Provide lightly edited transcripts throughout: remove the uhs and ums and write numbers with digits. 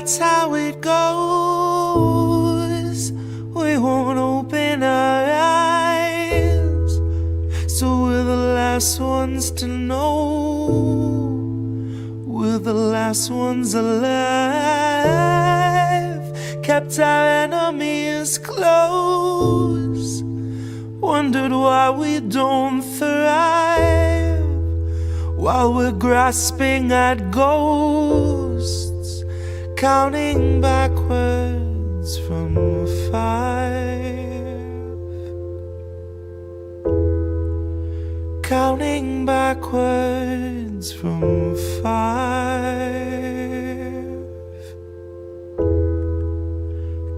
that's how it goes. We won't open our eyes, so we're the last ones to know. We're the last ones alive, kept our enemies close, wondered why we don't thrive, while we're grasping at ghosts, counting backwards from 5, counting backwards from 5,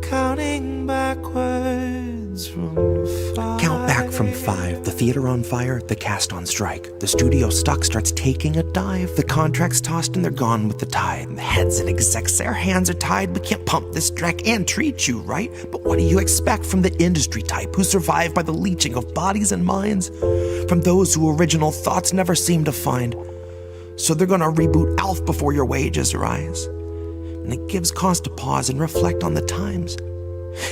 counting backwards from 5. Count back from 5. The theater on fire, the cast on strike. The studio stock starts taking a dive. The contracts tossed and they're gone with the tide. And the heads and execs, their hands are tied. We can't pump this dreck and treat you, right? But what do you expect from the industry type who survive by the leeching of bodies and minds? From those who original thoughts never seem to find. So they're gonna reboot ALF before your wages rise. And it gives cause to pause and reflect on the times.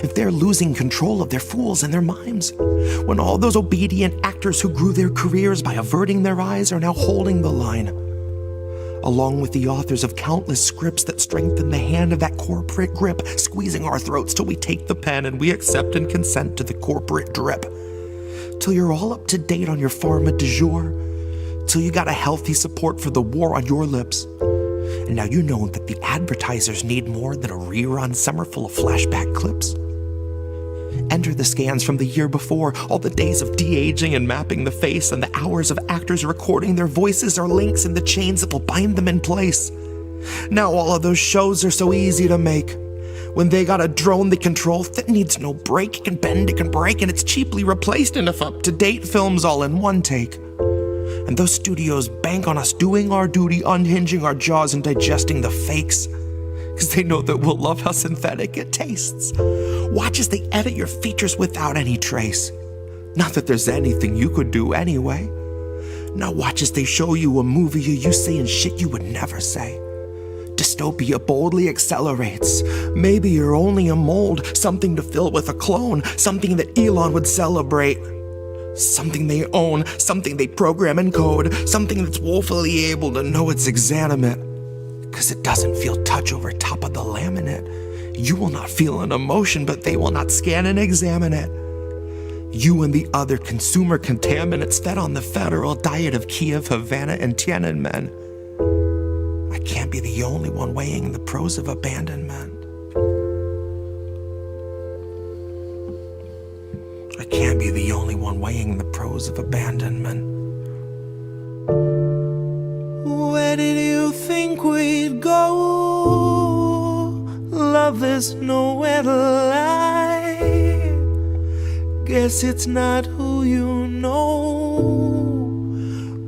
If they're losing control of their fools and their mimes, when all those obedient actors who grew their careers by averting their eyes are now holding the line, along with the authors of countless scripts that strengthen the hand of that corporate grip, squeezing our throats till we take the pen and we accept and consent to the corporate drip. Till you're all up to date on your pharma du jour, till you got a healthy support for the war on your lips. And now you know that the advertisers need more than a rerun summer full of flashback clips. Enter the scans from the year before, all the days of de-aging and mapping the face, and the hours of actors recording their voices are links in the chains that will bind them in place. Now all of those shows are so easy to make. When they got a drone they control that needs no break, it can bend, it can break, and it's cheaply replaced enough up-to-date films all in one take. And those studios bank on us doing our duty, unhinging our jaws and digesting the fakes, because they know that we'll love how synthetic it tastes. Watch as they edit your features without any trace. Not that there's anything you could do anyway. Now watch as they show you a movie you saying shit you would never say. Dystopia boldly accelerates. Maybe you're only a mold, something to fill with a clone, something that Elon would celebrate. Something they own, something they program and code, something that's woefully able to know it's exanimate. Cause it doesn't feel touch over top of the laminate. You will not feel an emotion, but they will not scan and examine it. You and the other consumer contaminants fed on the federal diet of Kiev, Havana, and Tiananmen. I can't be the only one weighing the pros of abandonment. I can't be the only one weighing the pros of abandonment. Where did you think we'd go? Love, there's nowhere to lie. Guess it's not who you know,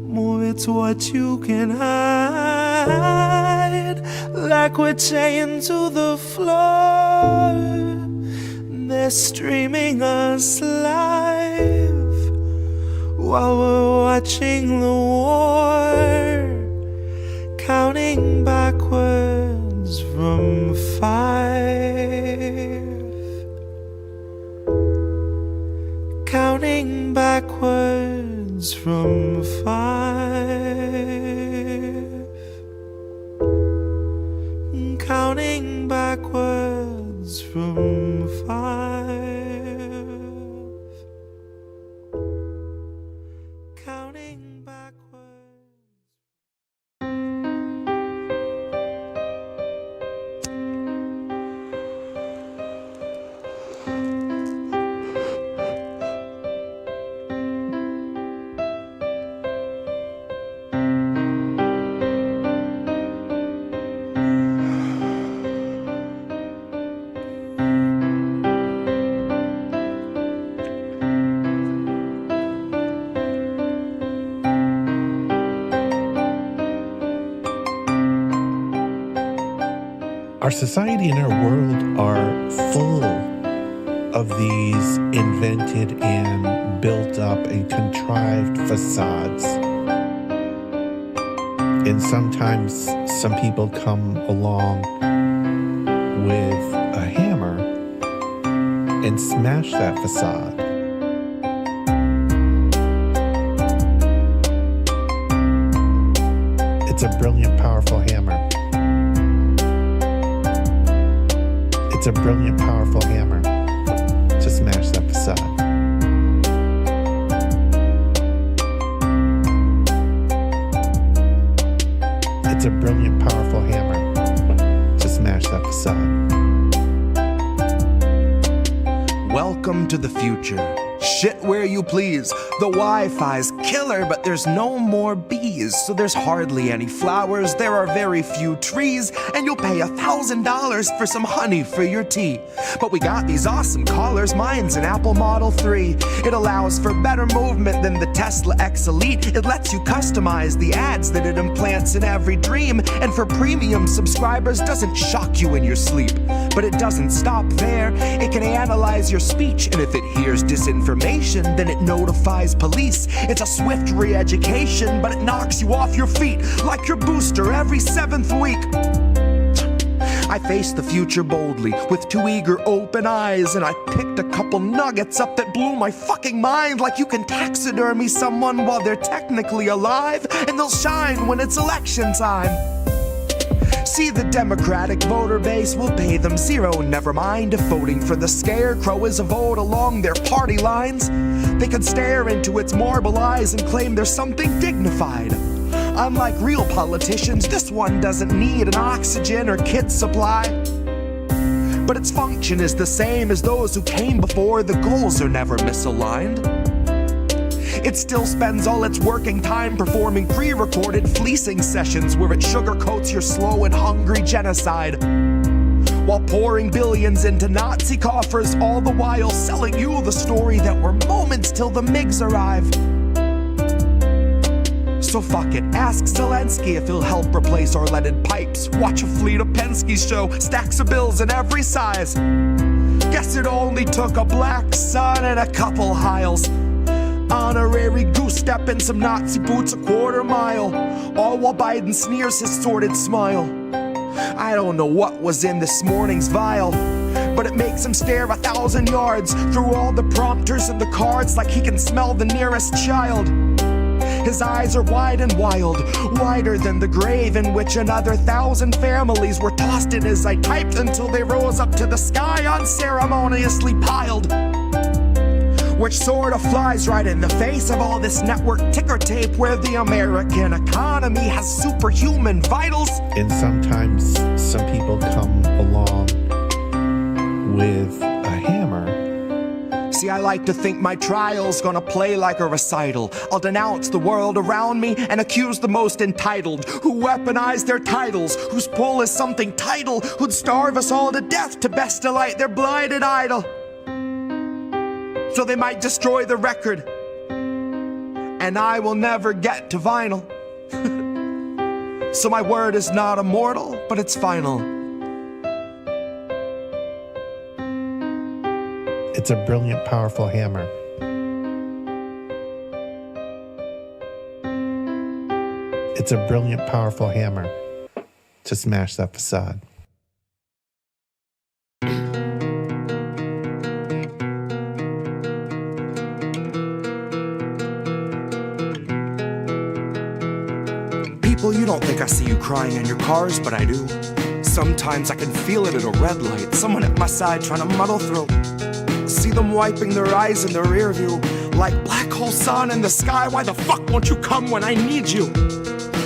more it's what you can hide. Like we're chained to the floor, they're streaming us live while we're watching the war, counting backwards from 5, counting backwards from 5, counting backwards from 5, counting backwards. Our society and our world are full of these invented and built up and contrived facades. And sometimes some people come along with a hammer and smash that facade. It's a brilliant, powerful hammer. It's a brilliant, powerful hammer to smash that facade. It's a brilliant, powerful hammer to smash that facade. Welcome to the future. Shit where you please. The Wi-Fi's killer, but there's no more bees. So there's hardly any flowers, there are very few trees, and you'll pay $1,000 for some honey for your tea. But we got these awesome collars, mine's an Apple Model 3. It allows for better movement than the Tesla X Elite. It lets you customize the ads that it implants in every dream. And for premium subscribers, doesn't shock you in your sleep. But it doesn't stop there. It can analyze your speech, and if it hears disinformation, then it notifies police. It's a swift re-education, but it knocks you off your feet like your booster every 7th week. I faced the future boldly with 2 eager open eyes, and I picked a couple nuggets up that blew my fucking mind. Like you can taxidermy someone while they're technically alive, and they'll shine when it's election time. See, the Democratic voter base will pay them zero. Never mind if voting for the scarecrow is a vote along their party lines. They can stare into its marble eyes and claim there's something dignified. Unlike real politicians, this one doesn't need an oxygen or kit supply. But its function is the same as those who came before. The goals are never misaligned. It still spends all its working time performing pre-recorded fleecing sessions where it sugarcoats your slow and hungry genocide, while pouring billions into Nazi coffers, all the while selling you the story that we're moments till the MiGs arrive. So fuck it, ask Zelensky if he'll help replace our leaded pipes. Watch a fleet of Penske's show, stacks of bills in every size. Guess it only took a black sun and a couple Hiles. Honorary goose step and some Nazi boots a quarter mile, all while Biden sneers his sordid smile. I don't know what was in this morning's vial, but it makes him stare 1,000 yards through all the prompters and the cards like he can smell the nearest child. His eyes are wide and wild, wider than the grave in which another 1,000 families were tossed in as I typed until they rose up to the sky unceremoniously piled. Which sort of flies right in the face of all this network ticker tape where the American economy has superhuman vitals. And sometimes some people come along with a hammer. See, I like to think my trial's gonna play like a recital. I'll denounce the world around me and accuse the most entitled, who weaponize their titles, whose pull is something title, who'd starve us all to death to best delight their blighted idol. So they might destroy the record, and I will never get to vinyl. So my word is not immortal, but it's final. It's a brilliant, powerful hammer. It's a brilliant, powerful hammer to smash that facade. People, you don't think I see you crying in your cars, but I do. Sometimes I can feel it at a red light, someone at my side trying to muddle through. See them wiping their eyes in the rear view, like black hole sun in the sky. Why the fuck won't you come when I need you?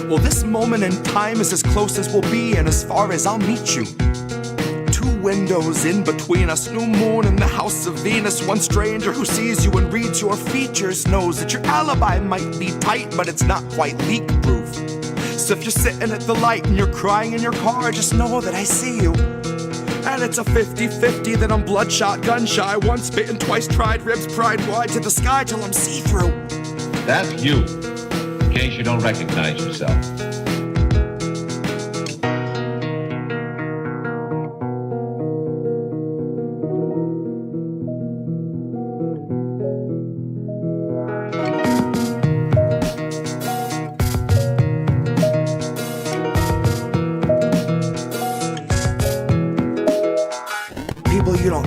Well, this moment in time is as close as we'll be and as far as I'll meet you. 2 windows in between us, new moon in the house of Venus. One stranger who sees you and reads your features knows that your alibi might be tight, but it's not quite leak-proof. So if you're sitting at the light and you're crying in your car, just know that I see you. And it's a 50-50 that I'm bloodshot, gun shy, once bitten, twice tried, ribs pried wide to the sky till I'm see-through. That's you, in case you don't recognize yourself.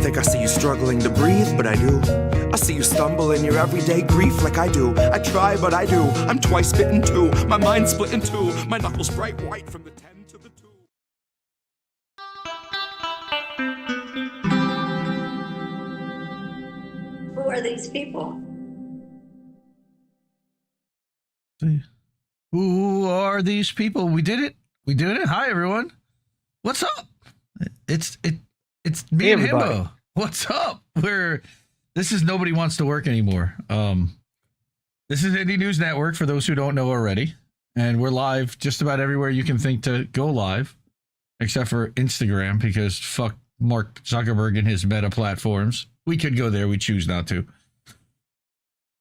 think I see you struggling to breathe, but I do. I see you stumble in your everyday grief like I do. I try, but I do. I'm twice bitten too. My mind's split in two. My knuckles bright white from the 10 to the 2. Who are these people? Who are these people? We did it. We did it. Hi, everyone. What's up? It's me and Himbo. What's up? This is Nobody Wants to Work Anymore. This is Indie News Network for those who don't know already. And we're live just about everywhere you can think to go live, except for Instagram, because fuck Mark Zuckerberg and his meta platforms. We could go there. We choose not to.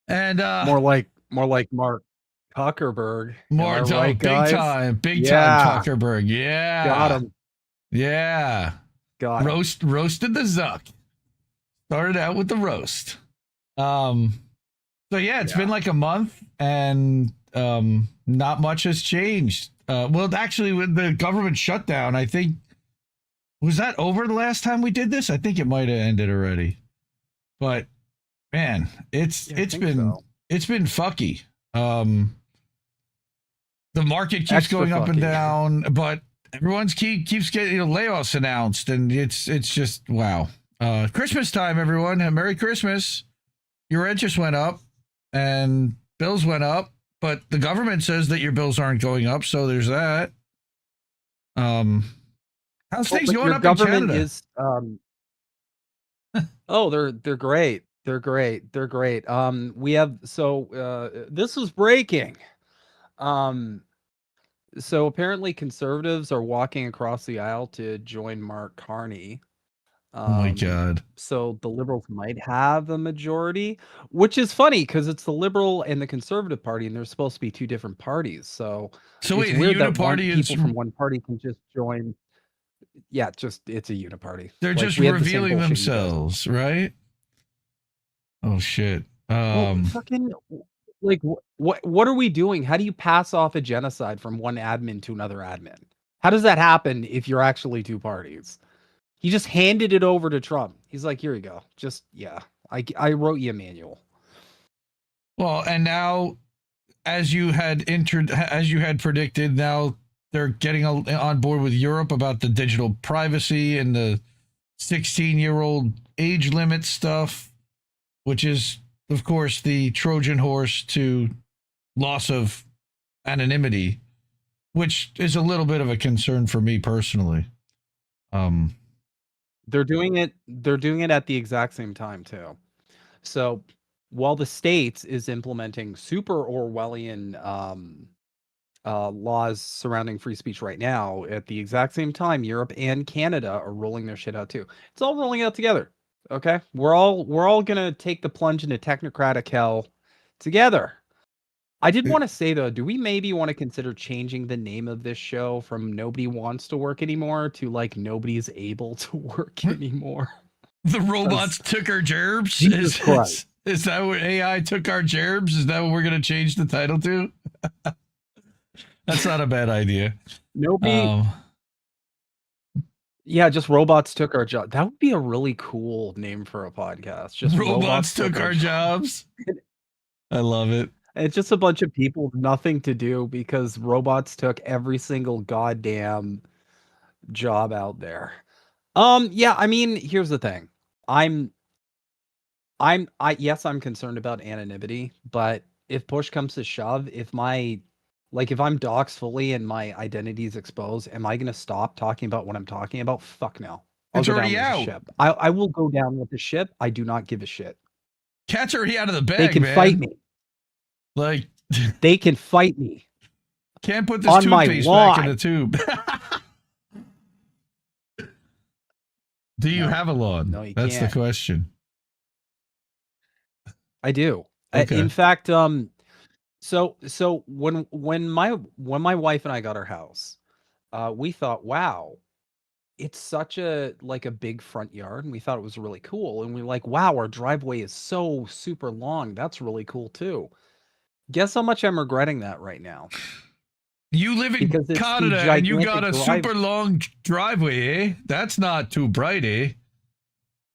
And more like Mark Zuckerberg. More right, big time Zuckerberg. Yeah. Got him. Yeah. Got him. Roasted the Zuck. Started out with the roast. So yeah, it's been like a month and not much has changed. Well, actually with the government shutdown, I think, was that over the last time we did this? I think it might have ended already. But man, it's been fucky. The market keeps Extra going up and fucky. down, but everyone's keeps getting layoffs announced, and it's just wow. Christmas time, everyone. Merry Christmas. Your rent just went up and bills went up, but the government says that your bills aren't going up, so there's that. How's things going up in Canada? Is they're great. They're great. We have this is breaking. So apparently conservatives are walking across the aisle to join Mark Carney. Oh my God. So the liberals might have a majority, which is funny because it's the liberal and the conservative party, and they're supposed to be two different parties. So wait, it's the weird that uniparty is people from one party can just join. Yeah, it's a uniparty. They're Like, just we have the same revealing bullshit you guys do. themselves, right? Oh shit. Well, fucking like what are we doing? How do you pass off a genocide from one admin to another admin? How does that happen if you're actually two parties? He just handed it over to Trump. He's like, here you go. Just I wrote you a manual. Well, and now, as you had predicted, now they're getting on board with Europe about the digital privacy and the 16-year-old age limit stuff, which is, of course, the Trojan horse to loss of anonymity, which is a little bit of a concern for me personally. They're doing it at the exact same time too. So while the States is implementing super Orwellian laws surrounding free speech right now, at the exact same time, Europe and Canada are rolling their shit out too. It's all rolling out together. Okay, we're all gonna take the plunge into technocratic hell together. I did want to say though, do we maybe want to consider changing the name of this show from Nobody Wants to Work Anymore to like Nobody's Able to Work Anymore? The robots took our gerbs? Jesus Christ. Is that what AI took our gerbs? Is that what we're going to change the title to? That's not a bad idea. Nobody. Yeah, just robots took our job. That would be a really cool name for a podcast. Just robots took our jobs. I love it. It's just a bunch of people with nothing to do because robots took every single goddamn job out there. Yeah, I mean, here's the thing. I'm concerned about anonymity, but if push comes to shove, if I'm doxxed fully and my identity is exposed, am I going to stop talking about what I'm talking about? Fuck no. It's already out. Ship. I will go down with the ship. I do not give a shit. Cat's already out of the bag, They can fight me. Like, they can fight me. Can't put this toothpaste back in the tube. Do you have a lawn? No, you That's can't. the question. I do. Okay. In fact, so when my wife and I got our house, we thought, wow, it's such a big front yard, and we thought it was really cool. And we're like, wow, our driveway is so super long. That's really cool too. Guess how much I'm regretting that right now. You live in Canada and you got a super long driveway, eh? That's not too bright, eh?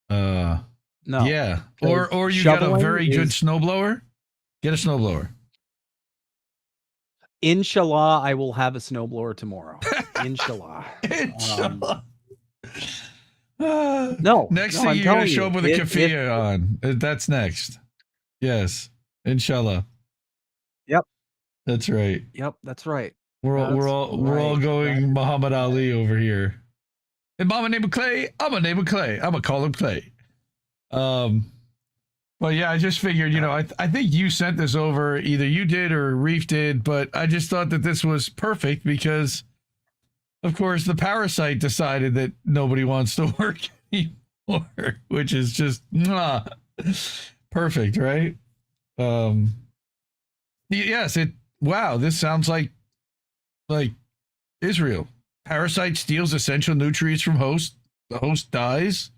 No. Yeah. Or you got a very good snowblower? Get a snowblower. Inshallah, I will have a snowblower tomorrow. Inshallah. Inshallah. No. Next no, thing I'm you're going to telling show you, up with a keffiyeh on. That's next. Yes. Inshallah. Yep. That's right. Yep, that's right. We're all going Muhammad Ali over here. And I'm a name of Clay. I'm a name of Clay. I'm gonna call him Clay. But yeah, I just figured, I think you sent this over. Either you did or Reef did, but I just thought that this was perfect because, of course, the parasite decided that nobody wants to work anymore, which is just perfect, right? Yes, wow, this sounds like Israel. Parasite steals essential nutrients from host. The host dies,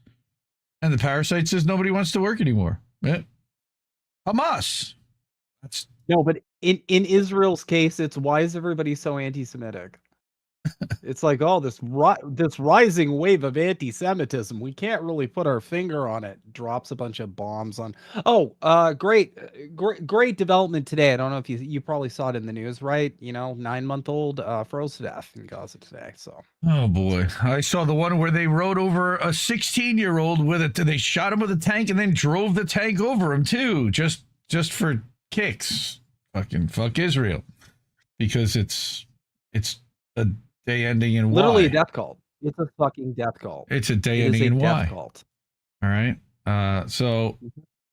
and the parasite says nobody wants to work anymore. Yeah. Hamas. No, but in Israel's case, it's why is everybody so anti-Semitic? It's like, oh, this rising wave of anti-Semitism. We can't really put our finger on it. Drops a bunch of bombs on. Oh, great development today. I don't know if you probably saw it in the news, right? 9-month-old froze to death in Gaza today. So. Oh boy, I saw the one where they rode over a 16-year-old with it. They shot him with a tank and then drove the tank over him too, just for kicks. Fuck Israel, because it's a day ending in literally Y. a death cult. It's a fucking death cult. It's a day ending in Y. Cult. All right. So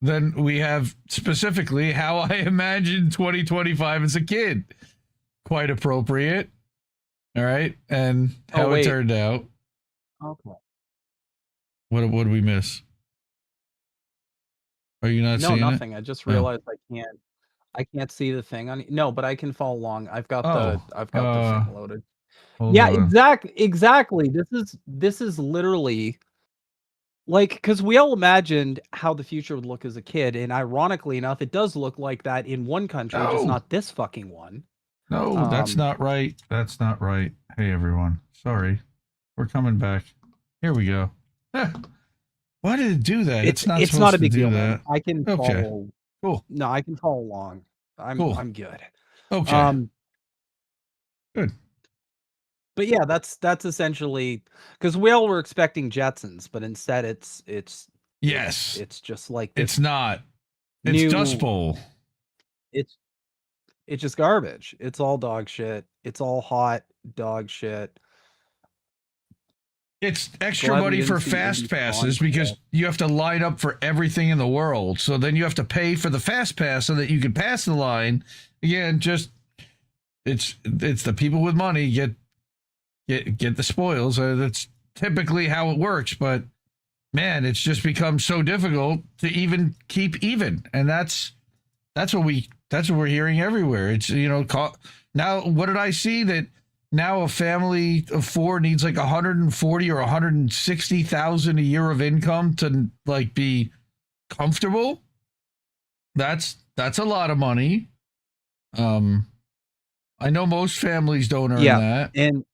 then we have specifically how I imagined 2025 as a kid. Quite appropriate. All right. And how it turned out. Okay. What did we miss? Are you not seeing it? No, nothing. I just realized I can't see the thing on. No, but I can follow along. I've got the thing loaded. Yeah, exactly. This is literally like, because we all imagined how the future would look as a kid, and ironically enough, it does look like that in one country, just not this fucking one. No, that's not right. That's not right. Hey, everyone. Sorry. We're coming back. Here we go. Why did it do that? It's not a big deal. Man. I can follow. Cool. No, I can follow along. I'm good. Okay. Good. But yeah, that's essentially because we all were expecting Jetsons, but instead it's just like this. It's not. It's Dust Bowl. It's just garbage. It's all dog shit. It's all hot dog shit. It's extra money for fast passes because you have to line up for everything in the world. So then you have to pay for the fast pass so that you can pass the line. Again, just it's the people with money get the spoils. That's typically how it works. But man, it's just become so difficult to even keep even, and that's what we're hearing everywhere. It's now what did I see that? Now a family of 4 needs like 140 or 160,000 a year of income to like be comfortable. That's a lot of money. I know most families don't earn that. And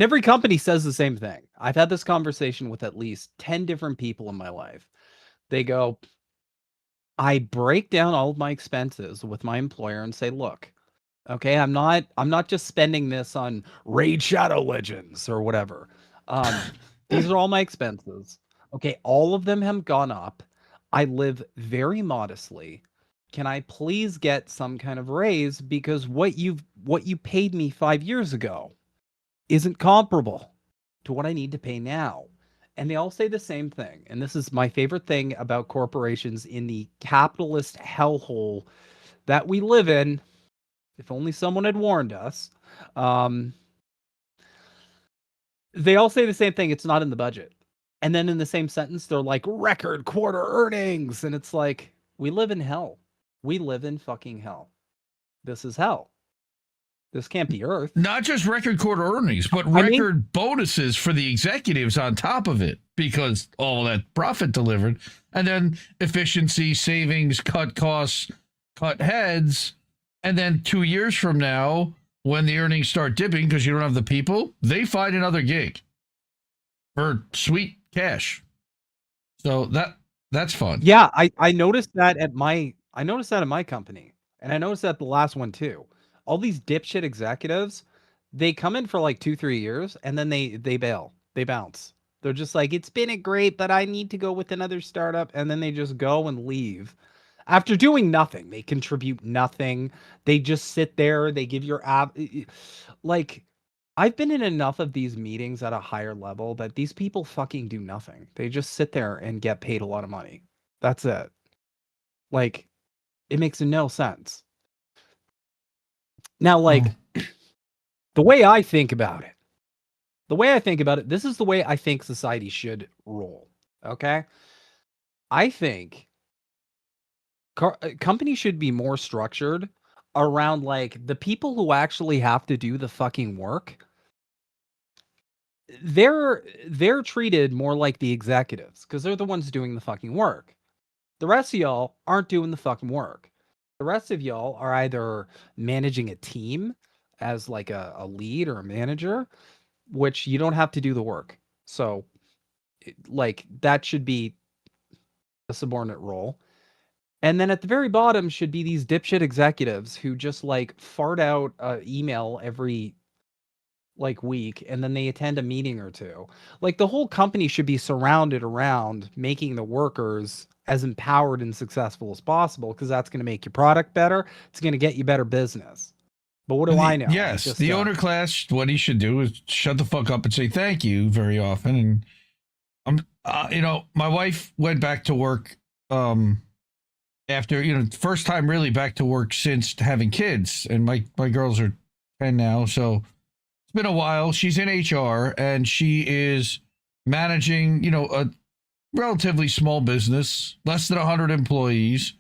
every company says the same thing. I've had this conversation with at least 10 different people in my life. They go, I break down all of my expenses with my employer and say, look, okay, I'm not just spending this on Raid Shadow Legends or whatever. These are all my expenses. Okay, all of them have gone up. I live very modestly. Can I please get some kind of raise because what you paid me 5 years ago isn't comparable to what I need to pay now. And they all say the same thing. And this is my favorite thing about corporations in the capitalist hellhole that we live in. If only someone had warned us. They all say the same thing. It's not in the budget. And then in the same sentence, they're like, record quarter earnings. And it's like, we live in hell. We live in fucking hell. This is hell. This can't be Earth. Not just record quarter earnings, but record bonuses for the executives on top of it because all that profit delivered. And then efficiency, savings, cut costs, cut heads. And then 2 years from now, when the earnings start dipping because you don't have the people, they find another gig for sweet cash. So that's fun. Yeah, I noticed that at my company, and I noticed that the last one too. All these dipshit executives, they come in for like 2-3 years and then they bail. They bounce. They're just like, it's been a great, but I need to go with another startup, and then they just go and leave. After doing nothing, they contribute nothing. They just sit there. They give your app. Like, I've been in enough of these meetings at a higher level that these people fucking do nothing. They just sit there and get paid a lot of money. That's it. Like, it makes no sense. Now, like, the way I think about it, this is the way I think society should roll. Okay? I think companies should be more structured around like the people who actually have to do the fucking work. They're treated more like the executives because they're the ones doing the fucking work. The rest of y'all aren't doing the fucking work. The rest of y'all are either managing a team as like a lead or a manager, which you don't have to do the work. So like that should be a subordinate role. And then at the very bottom should be these dipshit executives who just like fart out an email every like week and then they attend a meeting or two. Like the whole company should be surrounded around making the workers as empowered and successful as possible because that's going to make your product better. It's going to get you better business. But what do I know? Yes, just, the owner class, what he should do is shut the fuck up and say thank you very often. And my wife went back to work after, first time really back to work since having kids. And my girls are 10 now. So it's been a while. She's in HR and she is managing, a relatively small business, less than 100 employees.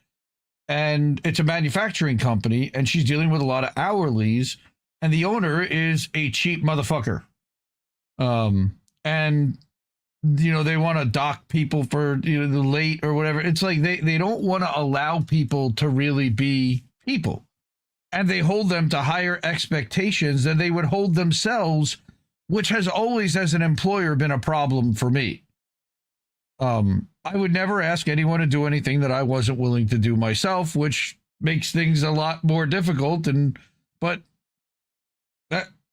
And it's a manufacturing company, and she's dealing with a lot of hourlies, and the owner is a cheap motherfucker. And they want to dock people for the late or whatever. It's like they don't want to allow people to really be people, and they hold them to higher expectations than they would hold themselves, which has always, as an employer, been a problem for me. I would never ask anyone to do anything that I wasn't willing to do myself, which makes things a lot more difficult. But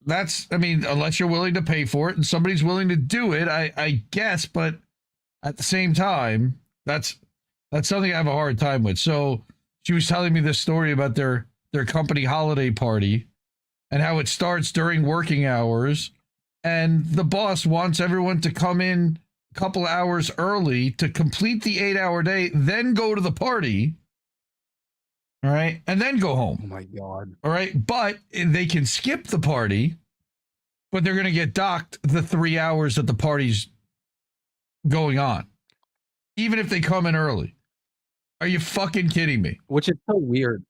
that's, unless you're willing to pay for it and somebody's willing to do it, I guess. But at the same time, that's something I have a hard time with. So she was telling me this story about their company holiday party and how it starts during working hours. And the boss wants everyone to come in couple hours early to complete the 8-hour day, then go to the party. All right. And then go home. Oh my God. All right. But they can skip the party, but they're going to get docked the 3 hours that the party's going on, even if they come in early. Are you fucking kidding me? Which is so weird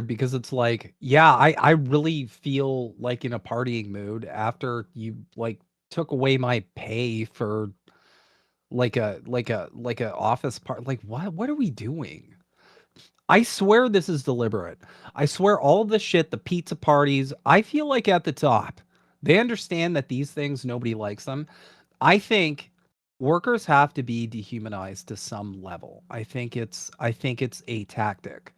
because it's like, yeah, I really feel like in a partying mood after you like took away my pay for like a office part. Like what are we doing? I swear this is deliberate. I swear all the shit, the pizza parties, I feel like at the top, they understand that these things, nobody likes them. I think workers have to be dehumanized to some level. I think it's a tactic.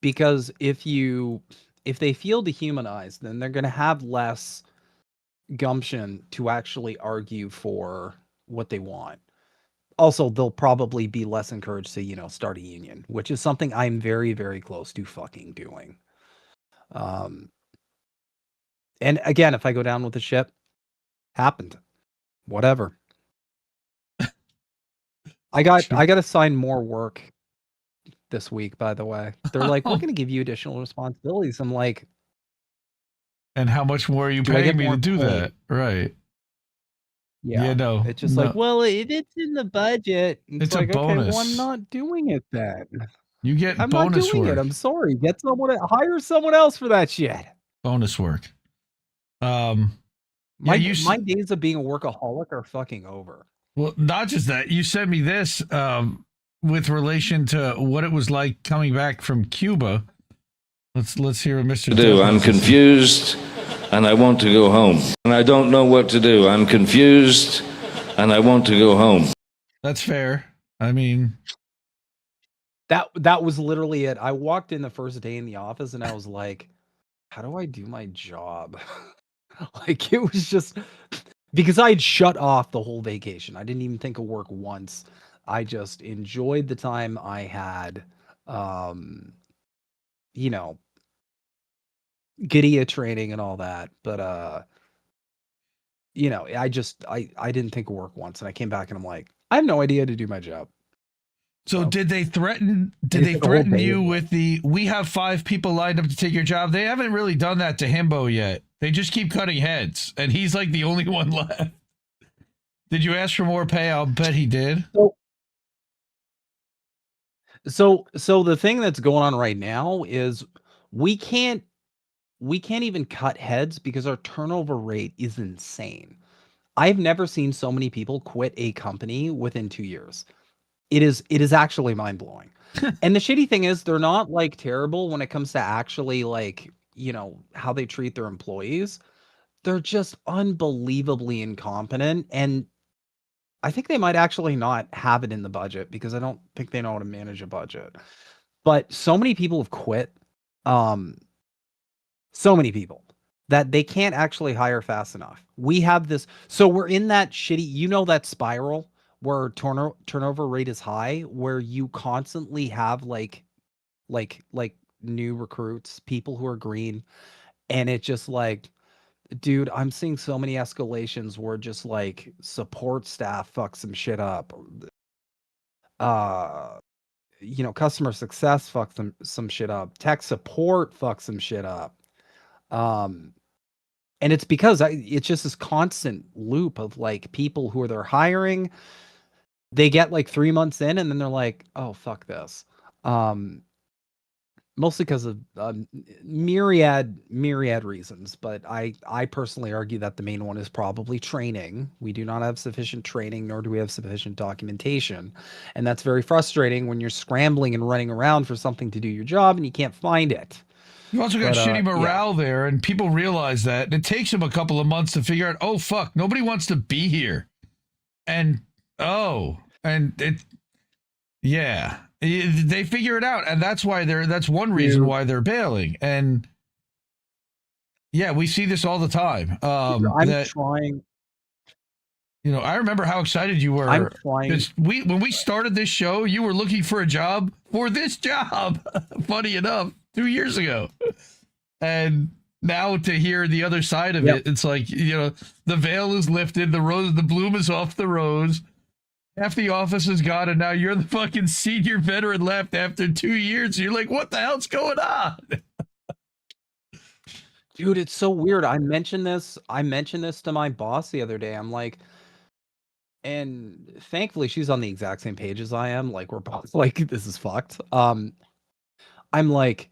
Because if they feel dehumanized, then they're going to have less gumption to actually argue for what they want. Also, they'll probably be less encouraged to, start a union, which is something I'm very, very close to fucking doing. And again, if I go down with the ship, happened. Whatever. I got to sign more work this week, by the way. They're like, we're going to give you additional responsibilities. I'm like, and how much more are you paying me to do that? Right. Yeah, no. It's just like, well, if it's in the budget, it's like, a bonus. Okay, well, I'm not doing it then. You get I'm bonus not doing work. it. I'm sorry. Hire someone else for that shit. Bonus work. My days of being a workaholic are fucking over. Well, not just that. You sent me this with relation to what it was like coming back from Cuba. Let's hear what Mr. I'm confused. and I want to go home. And I don't know what to do. I'm confused, and I want to go home. That's fair. I mean, that was literally it. I walked in the first day in the office and I was like, how do I do my job? Like, it was just because I'd shut off the whole vacation. I didn't even think of work once. I just enjoyed the time I had. You know, Gideon training and all that. But you know, I didn't think of work once, and I came back and I'm like, I have no idea how to do my job. so did they threaten you with the we have 5 people lined up to take your job? They haven't really done that to Himbo yet. They just keep cutting heads, and he's like the only one left. Did you ask for more pay? I'll bet he did. So the thing that's going on right now is we can't even cut heads because our turnover rate is insane. I've never seen so many people quit a company within 2 years. It is actually mind-blowing. And the shitty thing is they're not like terrible when it comes to actually like, you know, how they treat their employees. They're just unbelievably incompetent, and I think they might actually not have it in the budget because I don't think they know how to manage a budget. But so many people have quit. So many people that they can't actually hire fast enough. We have this, so we're in that shitty, you know, that spiral where turnover rate is high, where you constantly have like new recruits, people who are green, and it just like, dude, I'm seeing so many escalations where just like support staff fuck some shit up. You know, customer success fuck some shit up. Tech support fuck some shit up. And it's because it's just this constant loop of like people who are they're hiring. They get like 3 months in and then they're like, oh, fuck this. Mostly because of myriad reasons, but I personally argue that the main one is probably training. We do not have sufficient training, nor do we have sufficient documentation, and that's very frustrating when you're scrambling and running around for something to do your job and you can't find it. You also got shitty morale there, and people realize that, and it takes them a couple of months to figure out, oh fuck, nobody wants to be here, and yeah. They figure it out, and that's why that's one reason why they're bailing. And yeah, we see this all the time. I'm trying. You know, I remember how excited you were. I'm trying. Because when we started this show, you were looking for a job for this job. Funny enough, 2 years ago. And now to hear the other side of it, it's like, you know, the veil is lifted, the bloom is off the rose. Half the office is gone, and now you're the fucking senior veteran left after 2 years. You're like, what the hell's going on? Dude, it's so weird. I mentioned this to my boss the other day. I'm like, and thankfully she's on the exact same page as I am. Like, we're both like, this is fucked. I'm like,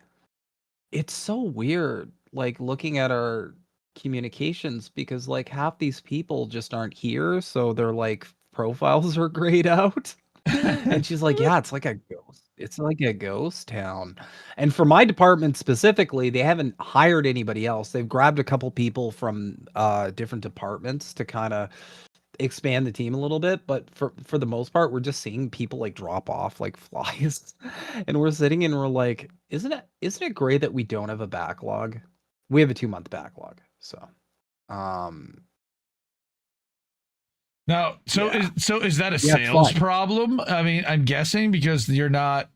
it's so weird, like, looking at our communications, because like half these people just aren't here, so they're like profiles are grayed out. And she's like, yeah, it's like a ghost. It's like a ghost town. And for my department specifically, they haven't hired anybody else. They've grabbed a couple people from different departments to kind of expand the team a little bit. But for the most part, we're just seeing people like drop off like flies. And we're sitting and we're like, isn't it great that we don't have a backlog? We have a 2-month backlog. So now, is that a sales problem? I mean, I'm guessing because you're not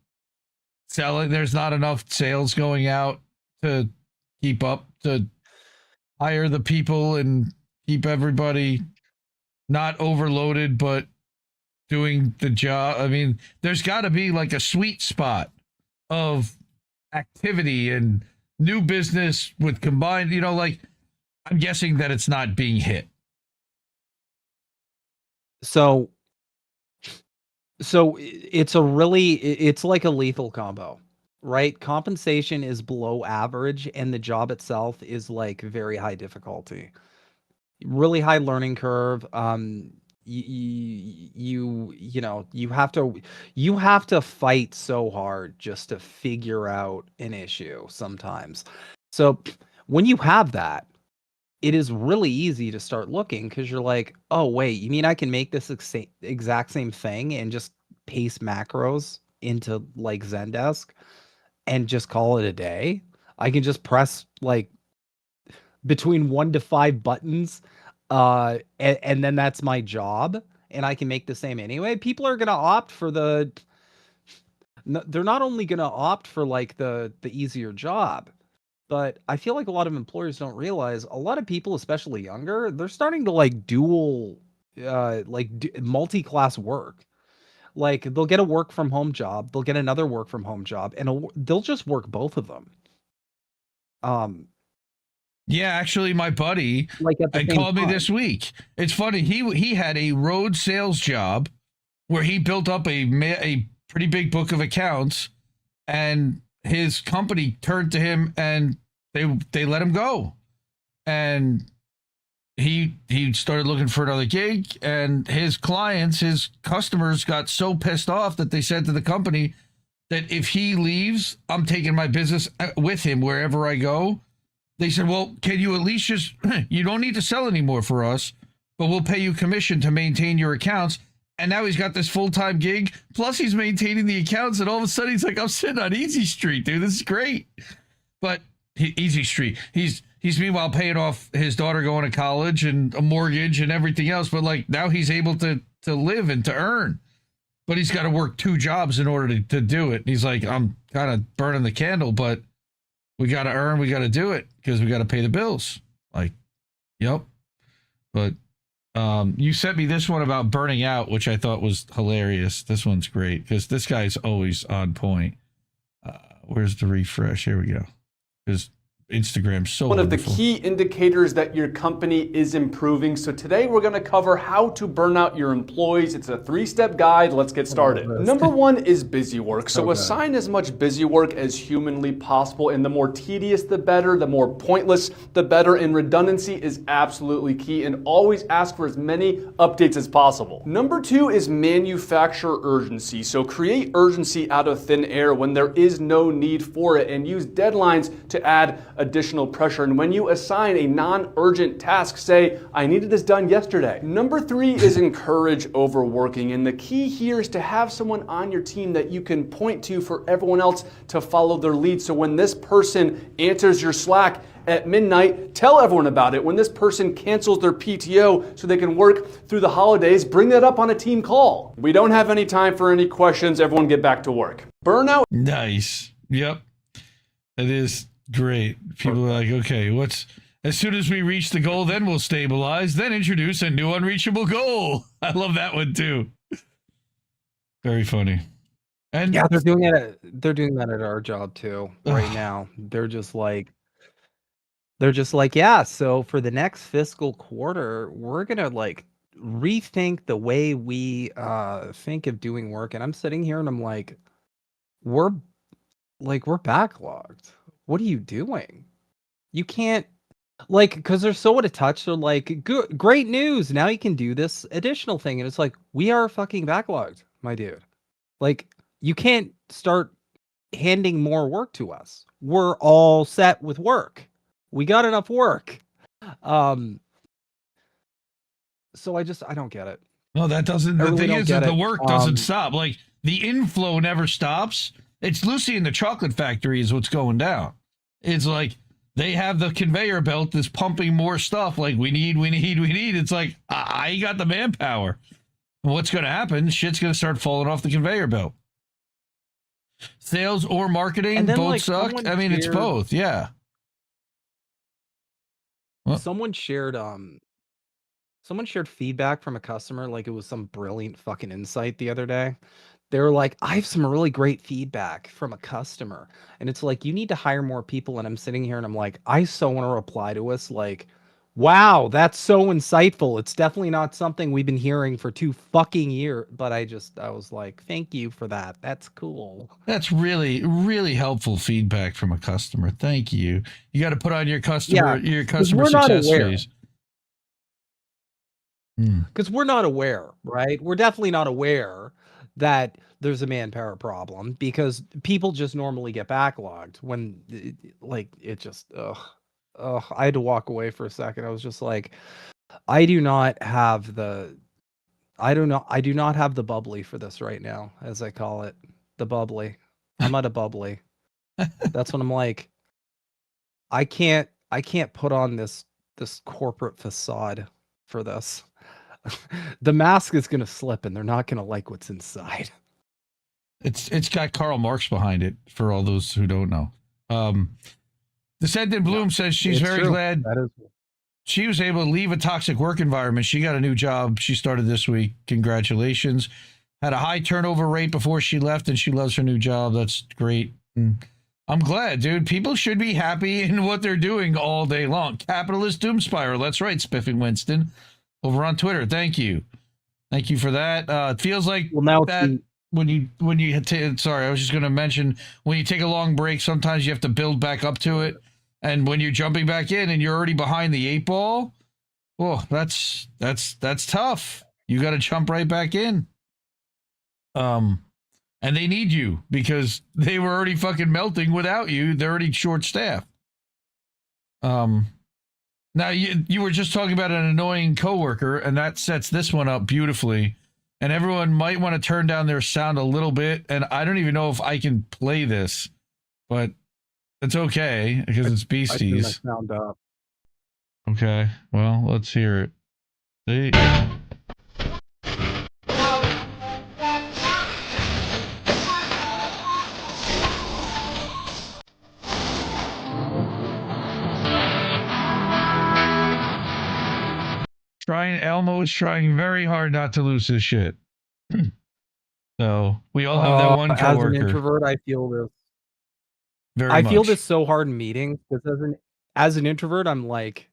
selling. There's not enough sales going out to keep up to hire the people and keep everybody not overloaded, but doing the job. I mean, there's got to be like a sweet spot of activity and new business with combined, you know, like I'm guessing that it's not being hit. So it's like a lethal combo, right? Compensation is below average and the job itself is like very high difficulty, really high learning curve. You know, you have to fight so hard just to figure out an issue sometimes. So when you have that, it is really easy to start looking because you're like, oh wait, you mean I can make this exact same thing and just paste macros into like Zendesk and just call it a day? I can just press like between 1 to 5 buttons, and then that's my job, and I can make the same anyway. People are gonna opt for they're not only gonna opt for like the easier job, but I feel like a lot of employers don't realize a lot of people, especially younger, they're starting to like multi-class work. Like they'll get a work from home job, they'll get another work from home job, and they'll just work both of them. Yeah, actually, my buddy Like at the same called me time. this week. It's funny. He had a road sales job where he built up a pretty big book of accounts, and his company turned to him and they let him go, and he started looking for another gig, and his customers got so pissed off that they said to the company that if he leaves, I'm taking my business with him wherever I go. They said, well, can you at least just, you don't need to sell anymore for us, but we'll pay you commission to maintain your accounts. And now he's got this full-time gig, plus he's maintaining the accounts, and all of a sudden he's like, I'm sitting on Easy Street, dude. This is great. But Easy Street, he's meanwhile paying off his daughter going to college and a mortgage and everything else. But like now he's able to live and to earn. But he's got to work 2 jobs in order to do it. And he's like, I'm kind of burning the candle, but we got to earn, we got to do it because we got to pay the bills. Like, yep. But you sent me this one about burning out, which I thought was hilarious. This one's great because this guy's always on point. Where's the refresh? Here we go. Because Instagram's so one wonderful. of the key indicators that your company is improving. So today we're going to cover how to burn out your employees. It's a 3-step guide. Let's get started. Number 1 is busy work. So assign as much busy work as humanly possible, and the more tedious the better, the more pointless the better, and redundancy is absolutely key, and always ask for as many updates as possible. Number 2 is manufacture urgency. So create urgency out of thin air when there is no need for it, and use deadlines to add additional pressure. And when you assign a non-urgent task, say, I needed this done yesterday. Number 3 is encourage overworking. And the key here is to have someone on your team that you can point to for everyone else to follow their lead. So when this person answers your Slack at midnight, tell everyone about it. When this person cancels their PTO so they can work through the holidays, bring that up on a team call. We don't have any time for any questions. Everyone get back to work. Burnout. Nice. Yep. It is great. People are like, okay, as soon as we reach the goal, then we'll stabilize, then introduce a new unreachable goal. I love that one too. Very funny. And Yeah, they're doing that at our job too right now. They're just like, yeah, so for the next fiscal quarter, we're gonna like rethink the way we think of doing work. And I'm sitting here and I'm like, we're backlogged. What are you doing? You can't, like, because they're so out of touch. They're like, great news. Now you can do this additional thing. And it's like, we are fucking backlogged, my dude. Like, you can't start handing more work to us. We're all set with work. We got enough work. So I don't get it. No, that doesn't. The thing is that the work doesn't stop. Like, the inflow never stops. It's Lucy in the Chocolate Factory is what's going down. It's like they have the conveyor belt that's pumping more stuff. Like, we need. It's like, I got the manpower. And what's going to happen? Shit's going to start falling off the conveyor belt. Sales or marketing, both like, suck. I mean, it's both. Yeah. Well, someone shared feedback from a customer, like it was some brilliant fucking insight the other day. They were like, I have some really great feedback from a customer. And it's like, you need to hire more people. And I'm sitting here and I'm like, I so want to reply to us like, wow, that's so insightful. It's definitely not something we've been hearing for 2 fucking years. But I was like, thank you for that. That's cool. That's really, really helpful feedback from a customer. Thank you. You got to put on your customer success phase. Because we're not aware, right? We're definitely not aware that there's a manpower problem because people just normally get backlogged when, like, it just, ugh. I had to walk away for a second. I was just like, I do not have the bubbly for this right now, as I call it. The bubbly. I'm at a bubbly. That's what I'm like. I can't put on this corporate facade for this. The mask is gonna slip and they're not gonna like what's inside. It's got Karl Marx behind it, for all those who don't know. Descendant Bloom says she's very glad she was able to leave a toxic work environment. She got a new job. She started this week. Congratulations. Had a high turnover rate before she left, and she loves her new job. That's great. And I'm glad, dude. People should be happy in what they're doing all day long. Capitalist doom spiral. That's right, Spiffing Winston. Over on Twitter. Thank you. Thank you for that. It feels like that when you sorry, I was just going to mention, when you take a long break, sometimes you have to build back up to it. And when you're jumping back in and you're already behind the 8 ball, well, that's tough. You got to jump right back in. And they need you because they were already fucking melting without you. They're already short staffed. Now you were just talking about an annoying coworker, and that sets this one up beautifully. And everyone might want to turn down their sound a little bit. And I don't even know if I can play this, but it's okay because it's Beasties. I turn my sound up. Okay, well, let's hear it. See? Elmo is trying very hard not to lose his shit. So we all have that one coworker. As an introvert, I feel this. I feel this so hard in meetings because as an introvert, I'm like,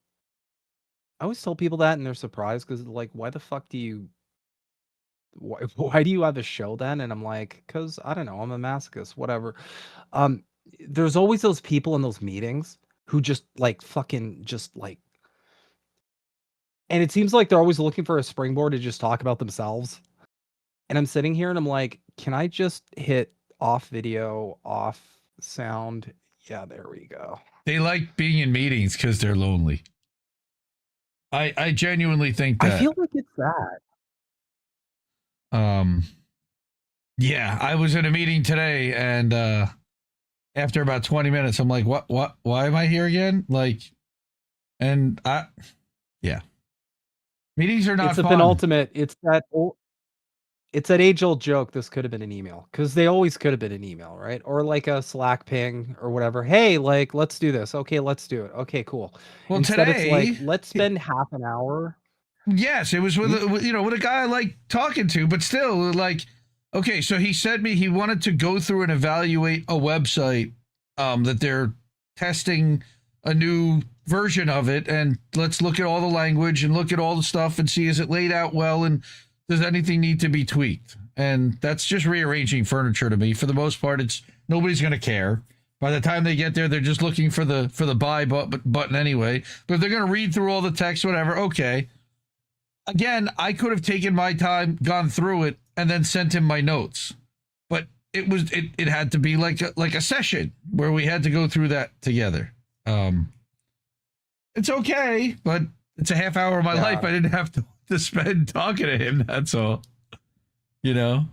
I always tell people that and they're surprised because like, why the fuck do you? Why do you have a show then? And I'm like, because I don't know, I'm a masochist, whatever. There's always those people in those meetings who just like fucking just like. And it seems like they're always looking for a springboard to just talk about themselves. And I'm sitting here and I'm like, can I just hit off video, off sound? Yeah, there we go. They like being in meetings because they're lonely. I genuinely think that. I feel like it's that. Yeah, I was in a meeting today and after about 20 minutes, I'm like, why am I here again? Like, and yeah. Meetings are not It's fun. a penultimate. It's that age-old joke. This could have been an email because they always could have been an email, right? Or like a Slack ping or whatever. Hey, like, let's do this. Okay, let's do it. Okay, cool. Well, Instead, today, it's like, let's spend half an hour. Yes, it was with a guy I like talking to, but still, like, okay, so he said he wanted to go through and evaluate a website that they're testing a new version of it, and let's look at all the language and look at all the stuff and see, is it laid out well and does anything need to be tweaked? And that's just rearranging furniture to me. For the most part, nobody's going to care. By the time they get there, they're just looking for the buy button anyway. But if they're going to read through all the text, whatever, okay. Again, I could have taken my time, gone through it, and then sent him my notes. But it had to be like a session where we had to go through that together. It's okay, but it's a half hour of my life I didn't have to spend talking to him. That's all. You know?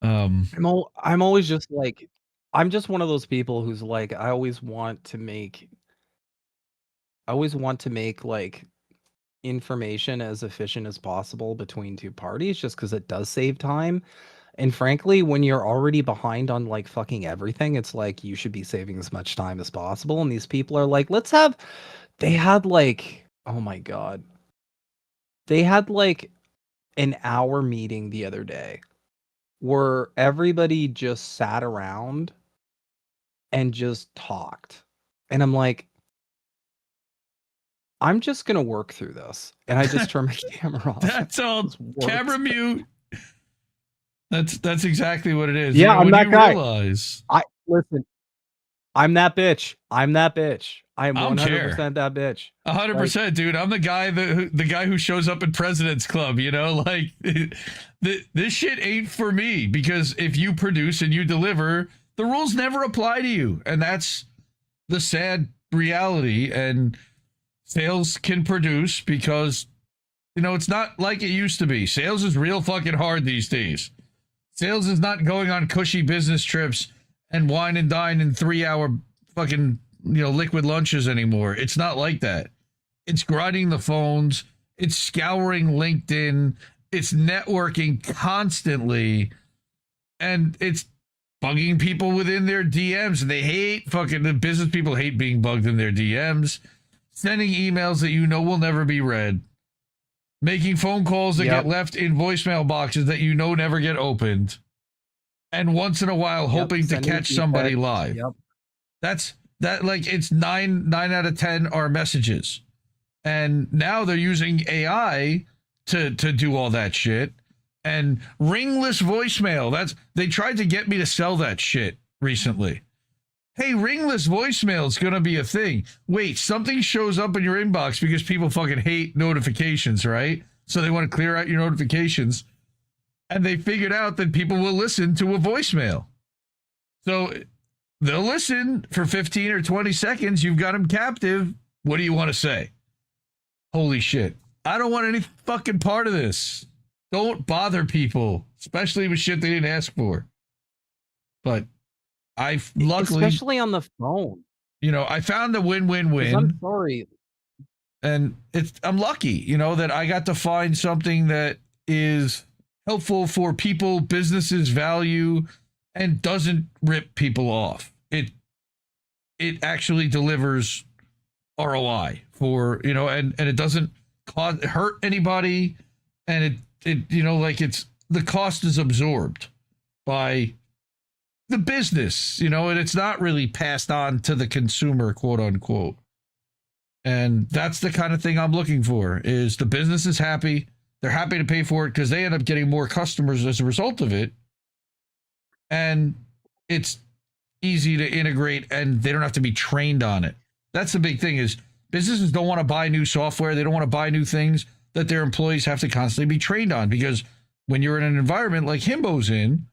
I'm always just like, I'm just one of those people who's like, I always want to make like information as efficient as possible between two parties just because it does save time. And frankly, when you're already behind on like fucking everything, it's like you should be saving as much time as possible. And these people are like, they had like, oh my God. They had like an hour meeting the other day where everybody just sat around and just talked. And I'm like, I'm just going to work through this. And I just turn my camera off. That's all. Camera mute. That's exactly what it is. Yeah, I'm that guy. Listen, I'm that bitch. I'm 100% that bitch. 100%, dude. I'm the guy who shows up at President's Club, you know, like this shit ain't for me because if you produce and you deliver, the rules never apply to you. And that's the sad reality, and sales can produce because, you know, it's not like it used to be. Sales is real fucking hard these days. Sales is not going on cushy business trips and wine and dine in 3-hour fucking, you know, liquid lunches anymore. It's not like that. It's grinding the phones. It's scouring LinkedIn. It's networking constantly. And it's bugging people within their DMs. And they hate the business people hate being bugged in their DMs. Sending emails that you know will never be read. Making phone calls that get left in voicemail boxes that you know never get opened. And once in a while hoping to catch somebody live. That's like it's 9 out of 10 are messages. And now they're using AI to do all that shit. And ringless voicemail. They tried to get me to sell that shit recently. Hey, ringless voicemail is going to be a thing. Wait, something shows up in your inbox because people fucking hate notifications, right? So they want to clear out your notifications. And they figured out that people will listen to a voicemail. So they'll listen for 15 or 20 seconds. You've got them captive. What do you want to say? Holy shit. I don't want any fucking part of this. Don't bother people, especially with shit they didn't ask for. But luckily, especially on the phone, you know, I found the win-win-win. I'm sorry. And I'm lucky, you know, that I got to find something that is helpful for people, businesses, value, and doesn't rip people off. It actually delivers ROI for, you know, and it doesn't hurt anybody. And it, you know, like the cost is absorbed by the business, you know, and it's not really passed on to the consumer, quote unquote. And that's the kind of thing I'm looking for, is the business is happy. They're happy to pay for it because they end up getting more customers as a result of it. And it's easy to integrate and they don't have to be trained on it. That's the big thing, is businesses don't want to buy new software. They don't want to buy new things that their employees have to constantly be trained on, because when you're in an environment like Himbo's in,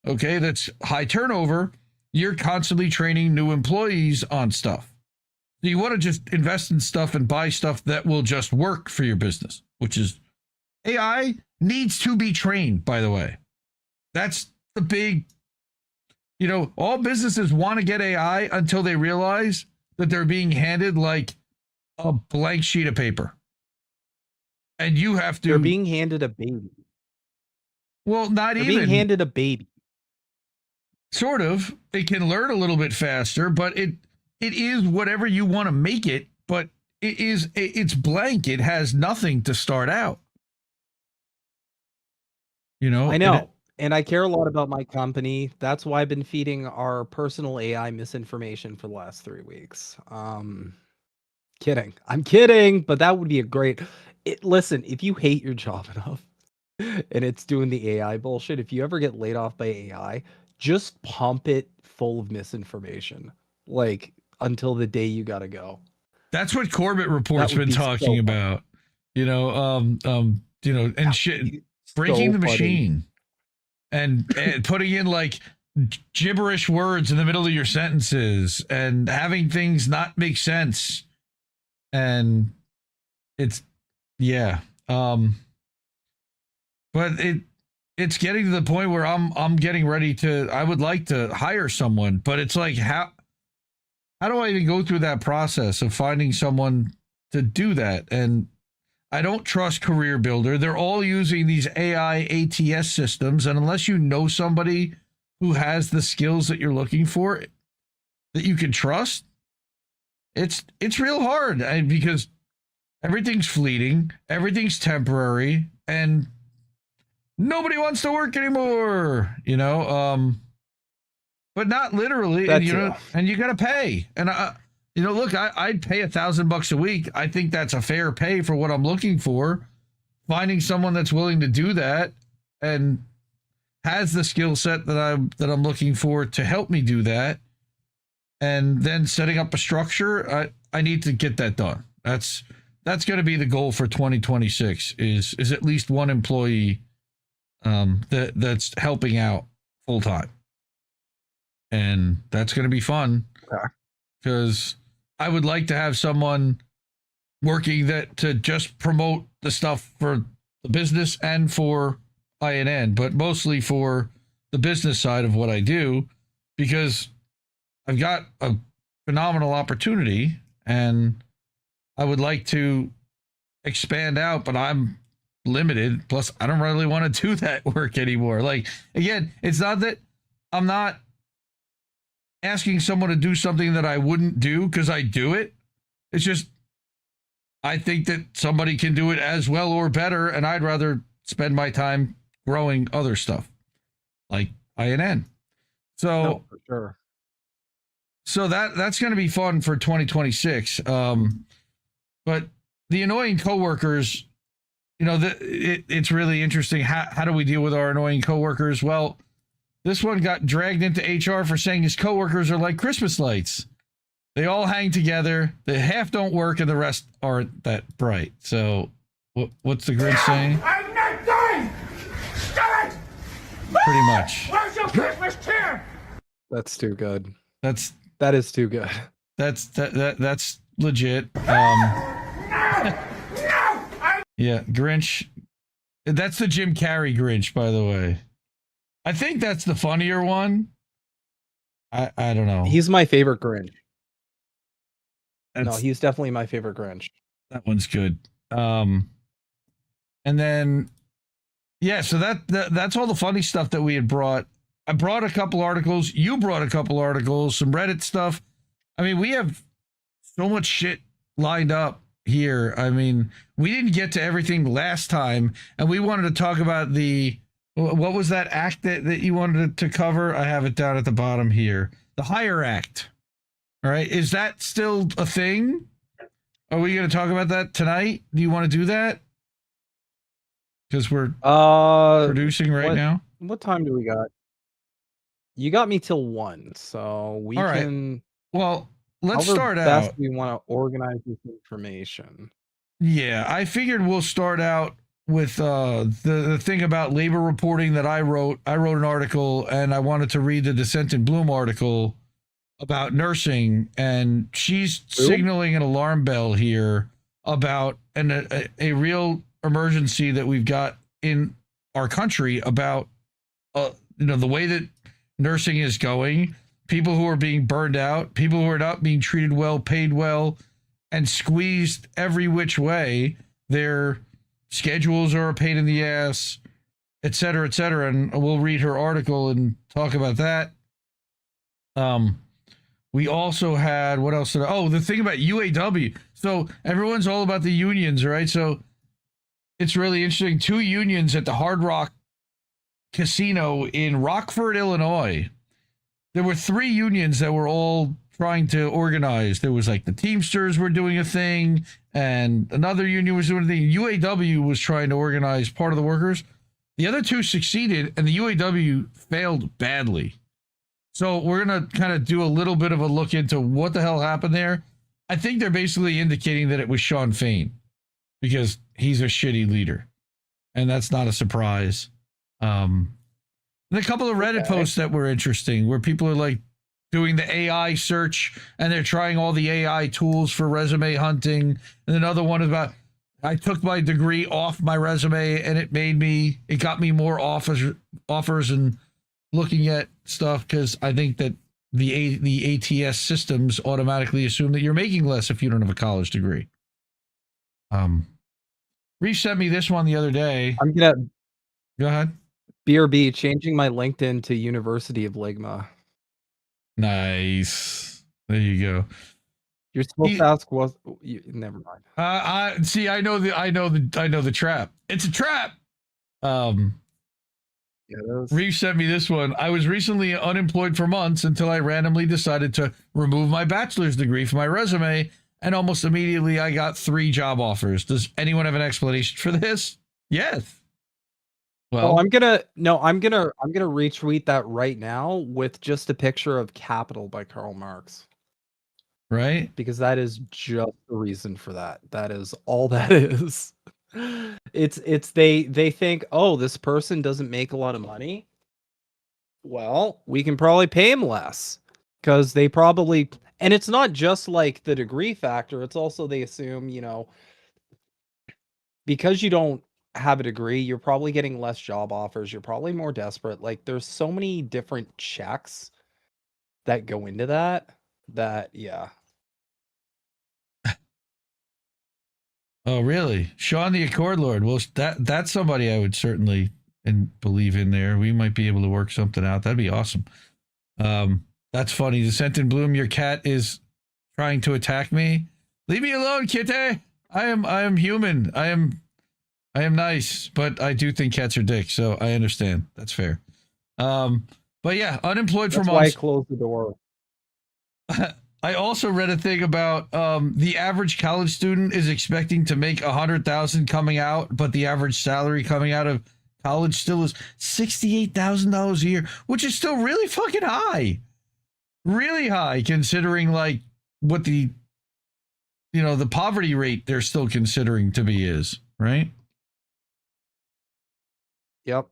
okay, that's high turnover, you're constantly training new employees on stuff. So you want to just invest in stuff and buy stuff that will just work for your business, which is AI needs to be trained, by the way. That's the big, you know, all businesses want to get AI until they realize that they're being handed like a blank sheet of paper. And you have to... They're being handed a baby. Well, They're being handed a baby. Sort of. It can learn a little bit faster, but it is whatever you want to make it, but it's blank. It has nothing to start out. You know? I know. And I care a lot about my company. That's why I've been feeding our personal AI misinformation for the last 3 weeks. Kidding. I'm kidding, but that would be a great... Listen, if you hate your job enough and it's doing the AI bullshit, if you ever get laid off by AI, just pump it full of misinformation, like, until the day you gotta go. That's what Corbett Report's been talking about. You know, you know, and shit, breaking the machine and putting in like gibberish words in the middle of your sentences and having things not make sense. And it's, yeah. But it's getting to the point where I'm getting ready to, I would like to hire someone, but it's like, how do I even go through that process of finding someone to do that? And I don't trust Career Builder. They're all using these AI ATS systems. And unless you know somebody who has the skills that you're looking for that you can trust, it's real hard. Because everything's fleeting, everything's temporary, and nobody wants to work anymore, you know? But not literally, and, you know, and you got to pay. And you know, look, I'd pay $1,000 a week. I think that's a fair pay for what I'm looking for. Finding someone that's willing to do that and has the skill set that I'm looking for to help me do that, and then setting up a structure. I need to get that done. That's going to be the goal for 2026. Is at least one employee that's helping out full time. And that's going to be fun because I would like to have someone working that to just promote the stuff for the business and for INN, but mostly for the business side of what I do, because I've got a phenomenal opportunity and I would like to expand out, but I'm limited. Plus, I don't really want to do that work anymore. Like, again, it's not that I'm not asking someone to do something that I wouldn't do, because I do it. It's just I think that somebody can do it as well or better, and I'd rather spend my time growing other stuff like INN. So No, for sure. So that's going to be fun for 2026. But the annoying coworkers, you know, it's really interesting. How do we deal with our annoying coworkers? Well, this one got dragged into HR for saying his coworkers are like Christmas lights. They all hang together. The half don't work and the rest aren't that bright. So what's the Grinch saying? I'm not done! Stop it! Pretty much. Where's your Christmas cheer? That's too good. That is too good. That's legit. Yeah, Grinch. That's the Jim Carrey Grinch, by the way. I think that's the funnier one. I don't know. He's my favorite Grinch. No, That's- he's definitely my favorite Grinch. That one's good. And then, yeah, so that's all the funny stuff that we had brought. I brought a couple articles. You brought a couple articles, some Reddit stuff. I mean, we have so much shit lined up here. I mean, we didn't get to everything last time, and we wanted to talk about what was that act that you wanted to cover? I have it down at the bottom here. The Hire Act. All right. Is that still a thing? Are we going to talk about that tonight? Do you want to do that? Because we're producing right now. What time do we got? You got me till 1, so we All right. can. Well, let's however start best out. we want to organize this information. Yeah, I figured we'll start out with the thing about labor reporting that I wrote. I wrote an article, and I wanted to read the Dissent in Bloom article about nursing, and she's signaling an alarm bell here about a real emergency that we've got in our country about the way that nursing is going, people who are being burned out, people who are not being treated well, paid well, and squeezed every which way. Their schedules are a pain in the ass, et cetera, et cetera. And we'll read her article and talk about that. We also had, what else? The thing about UAW. So everyone's all about the unions, right? So it's really interesting. 2 unions at the Hard Rock Casino in Rockford, Illinois. There were 3 unions that were all trying to organize. There was like the Teamsters were doing a thing, and another union was doing a thing. UAW was trying to organize part of the workers. The other 2 succeeded, and the UAW failed badly. So we're going to kind of do a little bit of a look into what the hell happened there. I think they're basically indicating that it was Sean Fain because he's a shitty leader, and that's not a surprise. And a couple of Reddit posts that were interesting where people are like doing the AI search and they're trying all the AI tools for resume hunting. And another one is about, I took my degree off my resume and it got me more offers and looking at stuff, because I think that the ATS systems automatically assume that you're making less if you don't have a college degree. Reef sent me this one the other day. I'm gonna go ahead. BRB, changing my LinkedIn to University of Ligma. Nice. There you go. You're supposed to ask never mind. I know the trap. It's a trap. Reef sent me this one. I was recently unemployed for months until I randomly decided to remove my bachelor's degree from my resume, and almost immediately I got 3 job offers. Does anyone have an explanation for this? Yes. Well, I'm gonna retweet that right now with just a picture of Capital by Karl Marx. Right? Because that is just the reason for that. That is all that is. It's they think, oh, this person doesn't make a lot of money. Well, we can probably pay him less because they probably And it's not just like the degree factor. It's also they assume, you know, because you don't have a degree, you're probably getting less job offers. You're probably more desperate. Like there's so many different checks that go into that, yeah. Oh, really? Sean the Accord Lord. Well, that's somebody I would certainly believe in there. We might be able to work something out. That'd be awesome. That's funny. The Scent in Bloom, your cat is trying to attack me. Leave me alone, kitty. I am human. I am nice, but I do think cats are dicks, so I understand. That's fair. But yeah, unemployed for That's months. why I closed the door. I also read a thing about the average college student is expecting to make $100,000 coming out, but the average salary coming out of college still is $68,000 a year, which is still really fucking high. Really high considering like what the poverty rate they're still considering to be is, right? Yep.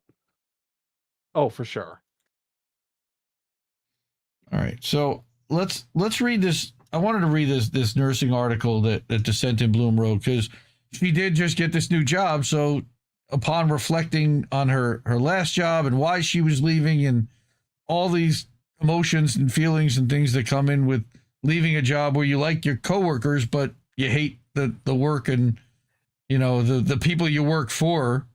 Oh, for sure. All right. So let's read this. I wanted to read this nursing article that the Scent in Bloom wrote because she did just get this new job. So upon reflecting on her last job and why she was leaving and all these emotions and feelings and things that come in with leaving a job where you like your coworkers, but you hate the work and, you know, the people you work for.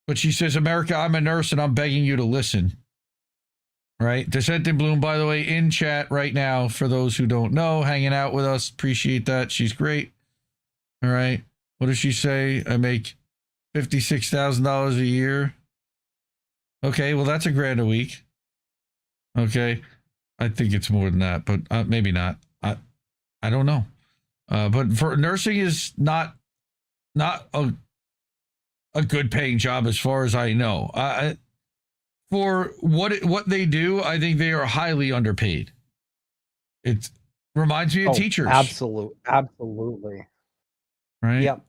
But she says, America, I'm a nurse and I'm begging you to listen. Right? The Scent in Bloom, by the way, in chat right now, for those who don't know, hanging out with us. Appreciate that. She's great. All right. What does she say? I make $56,000 a year. Okay, well, that's $1,000 a week. Okay. I think it's more than that, but maybe not. I don't know. But for nursing is not a good paying job as far as I know. For what they do, I think they are highly underpaid. It reminds me of teachers. Absolutely. Right? Yep.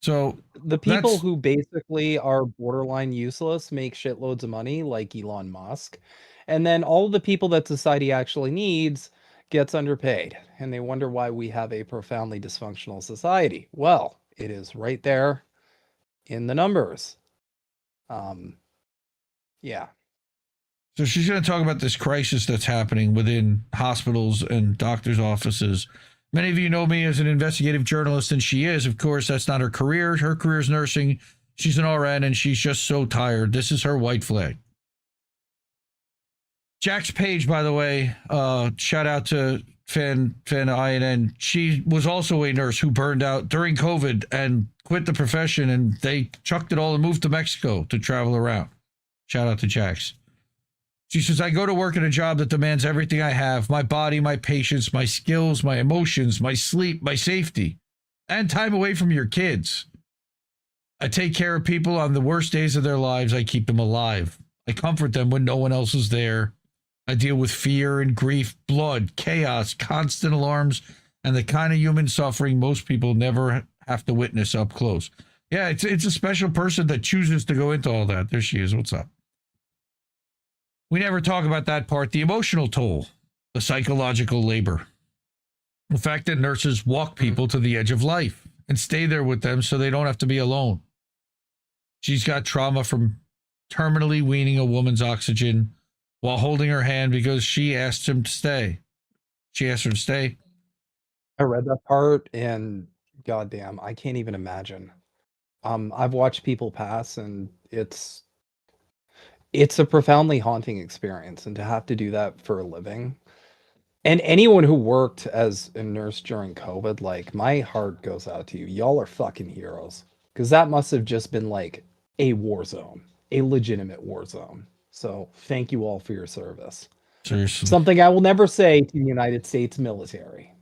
So the people who basically are borderline useless make shitloads of money, like Elon Musk. And then all the people that society actually needs gets underpaid. And they wonder why we have a profoundly dysfunctional society. Well, it is right there in the numbers. Yeah. So she's going to talk about this crisis that's happening within hospitals and doctors' offices. Many of you know me as an investigative journalist, and she is. Of course, that's not her career. Her career is nursing. She's an RN, and she's just so tired. This is her white flag. Jack's page, by the way, shout out to Fan INN. She was also a nurse who burned out during COVID and quit the profession, and they chucked it all and moved to Mexico to travel around. Shout out to Jax. She says, I go to work at a job that demands everything I have, my body, my patience, my skills, my emotions, my sleep, my safety, and time away from your kids. I take care of people on the worst days of their lives. I keep them alive. I comfort them when no one else is there. I deal with fear and grief, blood, chaos, constant alarms, and the kind of human suffering most people never have to witness up close. Yeah, it's a special person that chooses to go into all that. There she is. What's up? We never talk about that part, the emotional toll, the psychological labor. The fact that nurses walk people to the edge of life and stay there with them so they don't have to be alone. She's got trauma from terminally weaning a woman's oxygen while holding her hand because she asked him to stay. She asked her to stay. I read that part and goddamn, I can't even imagine. I've watched people pass and it's a profoundly haunting experience, and to have to do that for a living. And anyone who worked as a nurse during COVID, like, my heart goes out to you. Y'all are fucking heroes. Because that must have just been like a war zone, a legitimate war zone. So thank you all for your service. Seriously. Something I will never say to the United States military.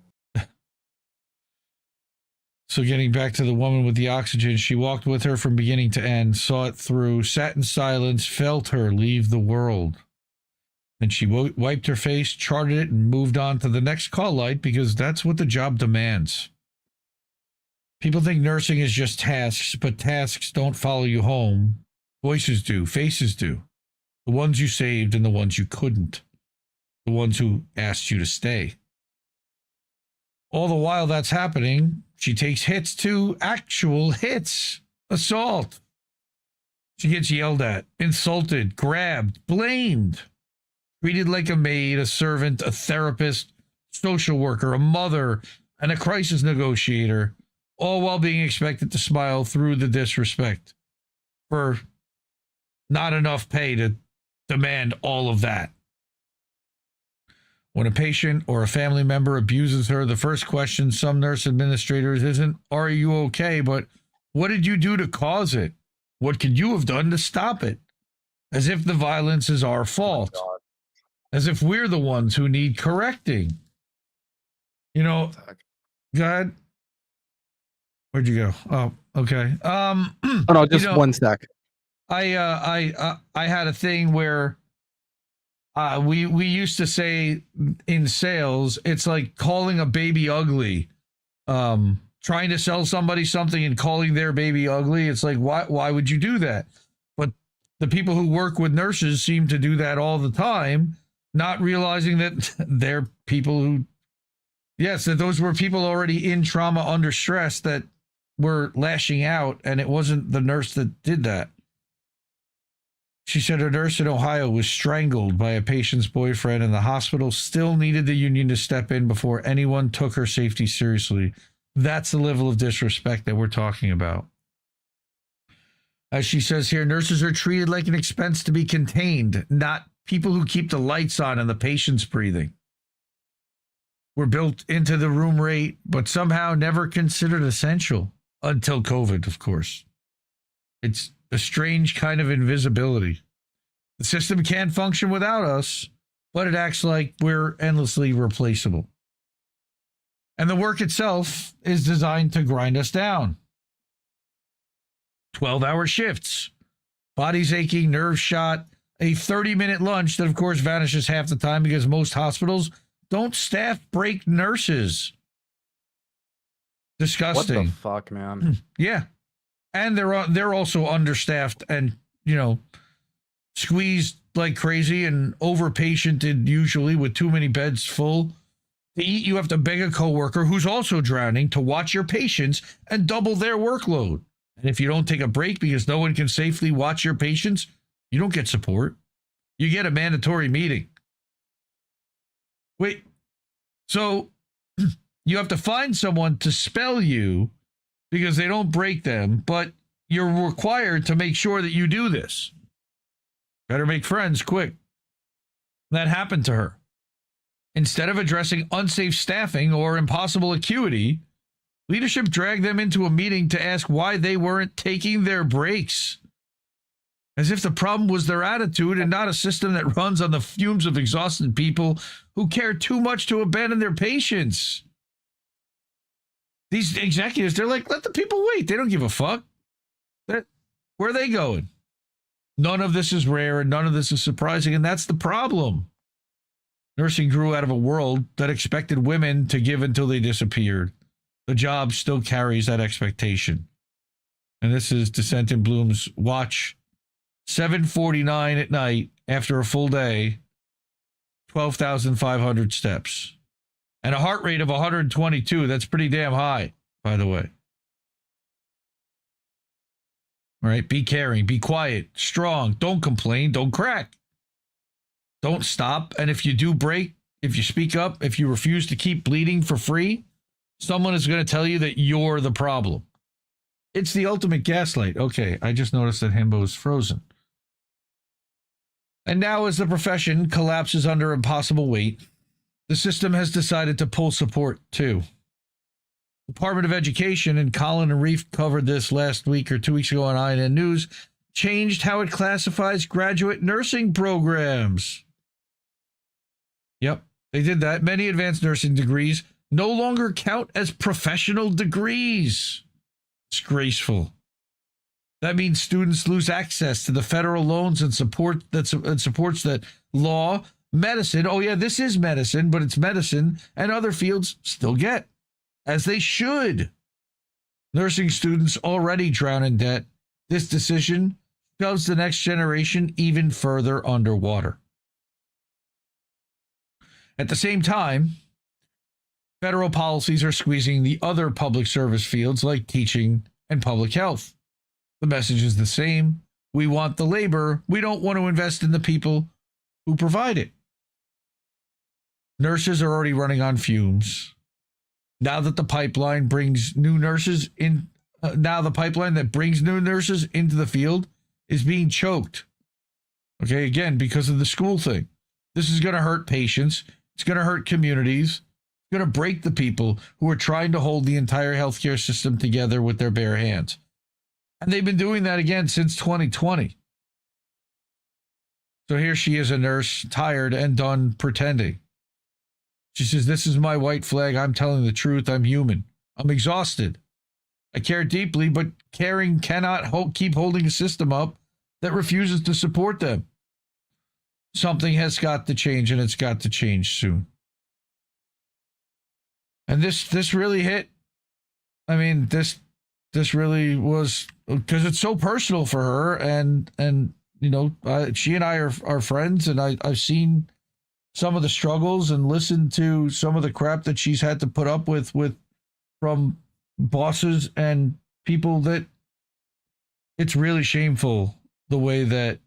So getting back to the woman with the oxygen, she walked with her from beginning to end, saw it through, sat in silence, felt her leave the world. Then she wiped her face, charted it, and moved on to the next call light because that's what the job demands. People think nursing is just tasks, but tasks don't follow you home. Voices do, faces do. The ones you saved and the ones you couldn't. the ones who asked you to stay. All the while that's happening, she takes hits too, actual hits, assault. She gets yelled at, insulted, grabbed, blamed, treated like a maid, a servant, a therapist, social worker, a mother, and a crisis negotiator, all while being expected to smile through the disrespect for not enough pay to demand all of that. When a patient or a family member abuses her, the first question some nurse administrators isn't, "Are you okay?" but "What did you do to cause it? What could you have done to stop it?" As if the violence is our fault. As if we're the ones who need correcting. You know, God, where'd you go? Oh, okay. Oh no, just one sec. I had a thing where we used to say in sales, it's like calling a baby ugly. Trying to sell somebody something and calling their baby ugly. It's like, why would you do that? But the people who work with nurses seem to do that all the time, not realizing that they're people who, yes, that those were people already in trauma under stress that were lashing out, and it wasn't the nurse that did that. She said a nurse in Ohio was strangled by a patient's boyfriend, and the hospital still needed the union to step in before anyone took her safety seriously. That's the level of disrespect that we're talking about. As she says here, nurses are treated like an expense to be contained, not people who keep the lights on and the patient's breathing. We're built into the room rate, but somehow never considered essential until COVID, of course. It's a strange kind of invisibility. The system can't function without us, but it acts like we're endlessly replaceable. And the work itself is designed to grind us down. 12-hour shifts, bodies aching, nerves shot, a 30-minute lunch that, of course, vanishes half the time because most hospitals don't staff break nurses. Disgusting. What the fuck, man? Yeah. And they're also understaffed and, squeezed like crazy and over-patiented usually with too many beds full. To eat, you have to beg a coworker who's also drowning to watch your patients and double their workload. And if you don't take a break because no one can safely watch your patients, you don't get support. You get a mandatory meeting. Wait, so you have to find someone to spell you because they don't break them, but you're required to make sure that you do this. Better make friends quick. That happened to her. Instead of addressing unsafe staffing or impossible acuity, leadership dragged them into a meeting to ask why they weren't taking their breaks. As if the problem was their attitude and not a system that runs on the fumes of exhausted people who care too much to abandon their patients. These executives, they're like, let the people wait. They don't give a fuck. Where are they going? None of this is rare and none of this is surprising, and that's the problem. Nursing grew out of a world that expected women to give until they disappeared. The job still carries that expectation. And this is Descent in Bloom's watch. 7:49 at night after a full day, 12,500 steps. And a heart rate of 122. That's pretty damn high, by the way. All right, be caring, be quiet, strong, don't complain, don't crack. Don't stop. And if you do break, if you speak up, if you refuse to keep bleeding for free, someone is going to tell you that you're the problem. It's the ultimate gaslight. Okay, I just noticed that Himbo's frozen. And now as the profession collapses under impossible weight, the system has decided to pull support too. Department of Education, and Colin and Reef covered this last week or 2 weeks ago on INN News, changed how it classifies graduate nursing programs. Yep, they did that. Many advanced nursing degrees no longer count as professional degrees. Disgraceful. That means students lose access to the federal loans and support that supports that law, medicine. Oh yeah, this is medicine, but it's medicine and other fields still get, as they should. Nursing students already drown in debt. This decision shoves the next generation even further underwater. At the same time, federal policies are squeezing the other public service fields like teaching and public health. The message is the same. We want the labor. We don't want to invest in the people who provide it. Nurses are already running on fumes. Now that the pipeline brings new nurses in, the pipeline that brings new nurses into the field is being choked. Okay, again, because of the school thing. This is going to hurt patients. It's going to hurt communities. It's going to break the people who are trying to hold the entire healthcare system together with their bare hands. And they've been doing that again since 2020. So here she is, a nurse, tired and done pretending. She says, "This is my white flag. I'm telling the truth. I'm human. I'm exhausted. I care deeply, but caring cannot keep holding a system up that refuses to support them. Something has got to change, and it's got to change soon." And this really hit. I mean, this really was, because it's so personal for her, and you know, she and I are friends, and I've seen some of the struggles and listened to some of the crap that she's had to put up with from bosses and people, that it's really shameful the way that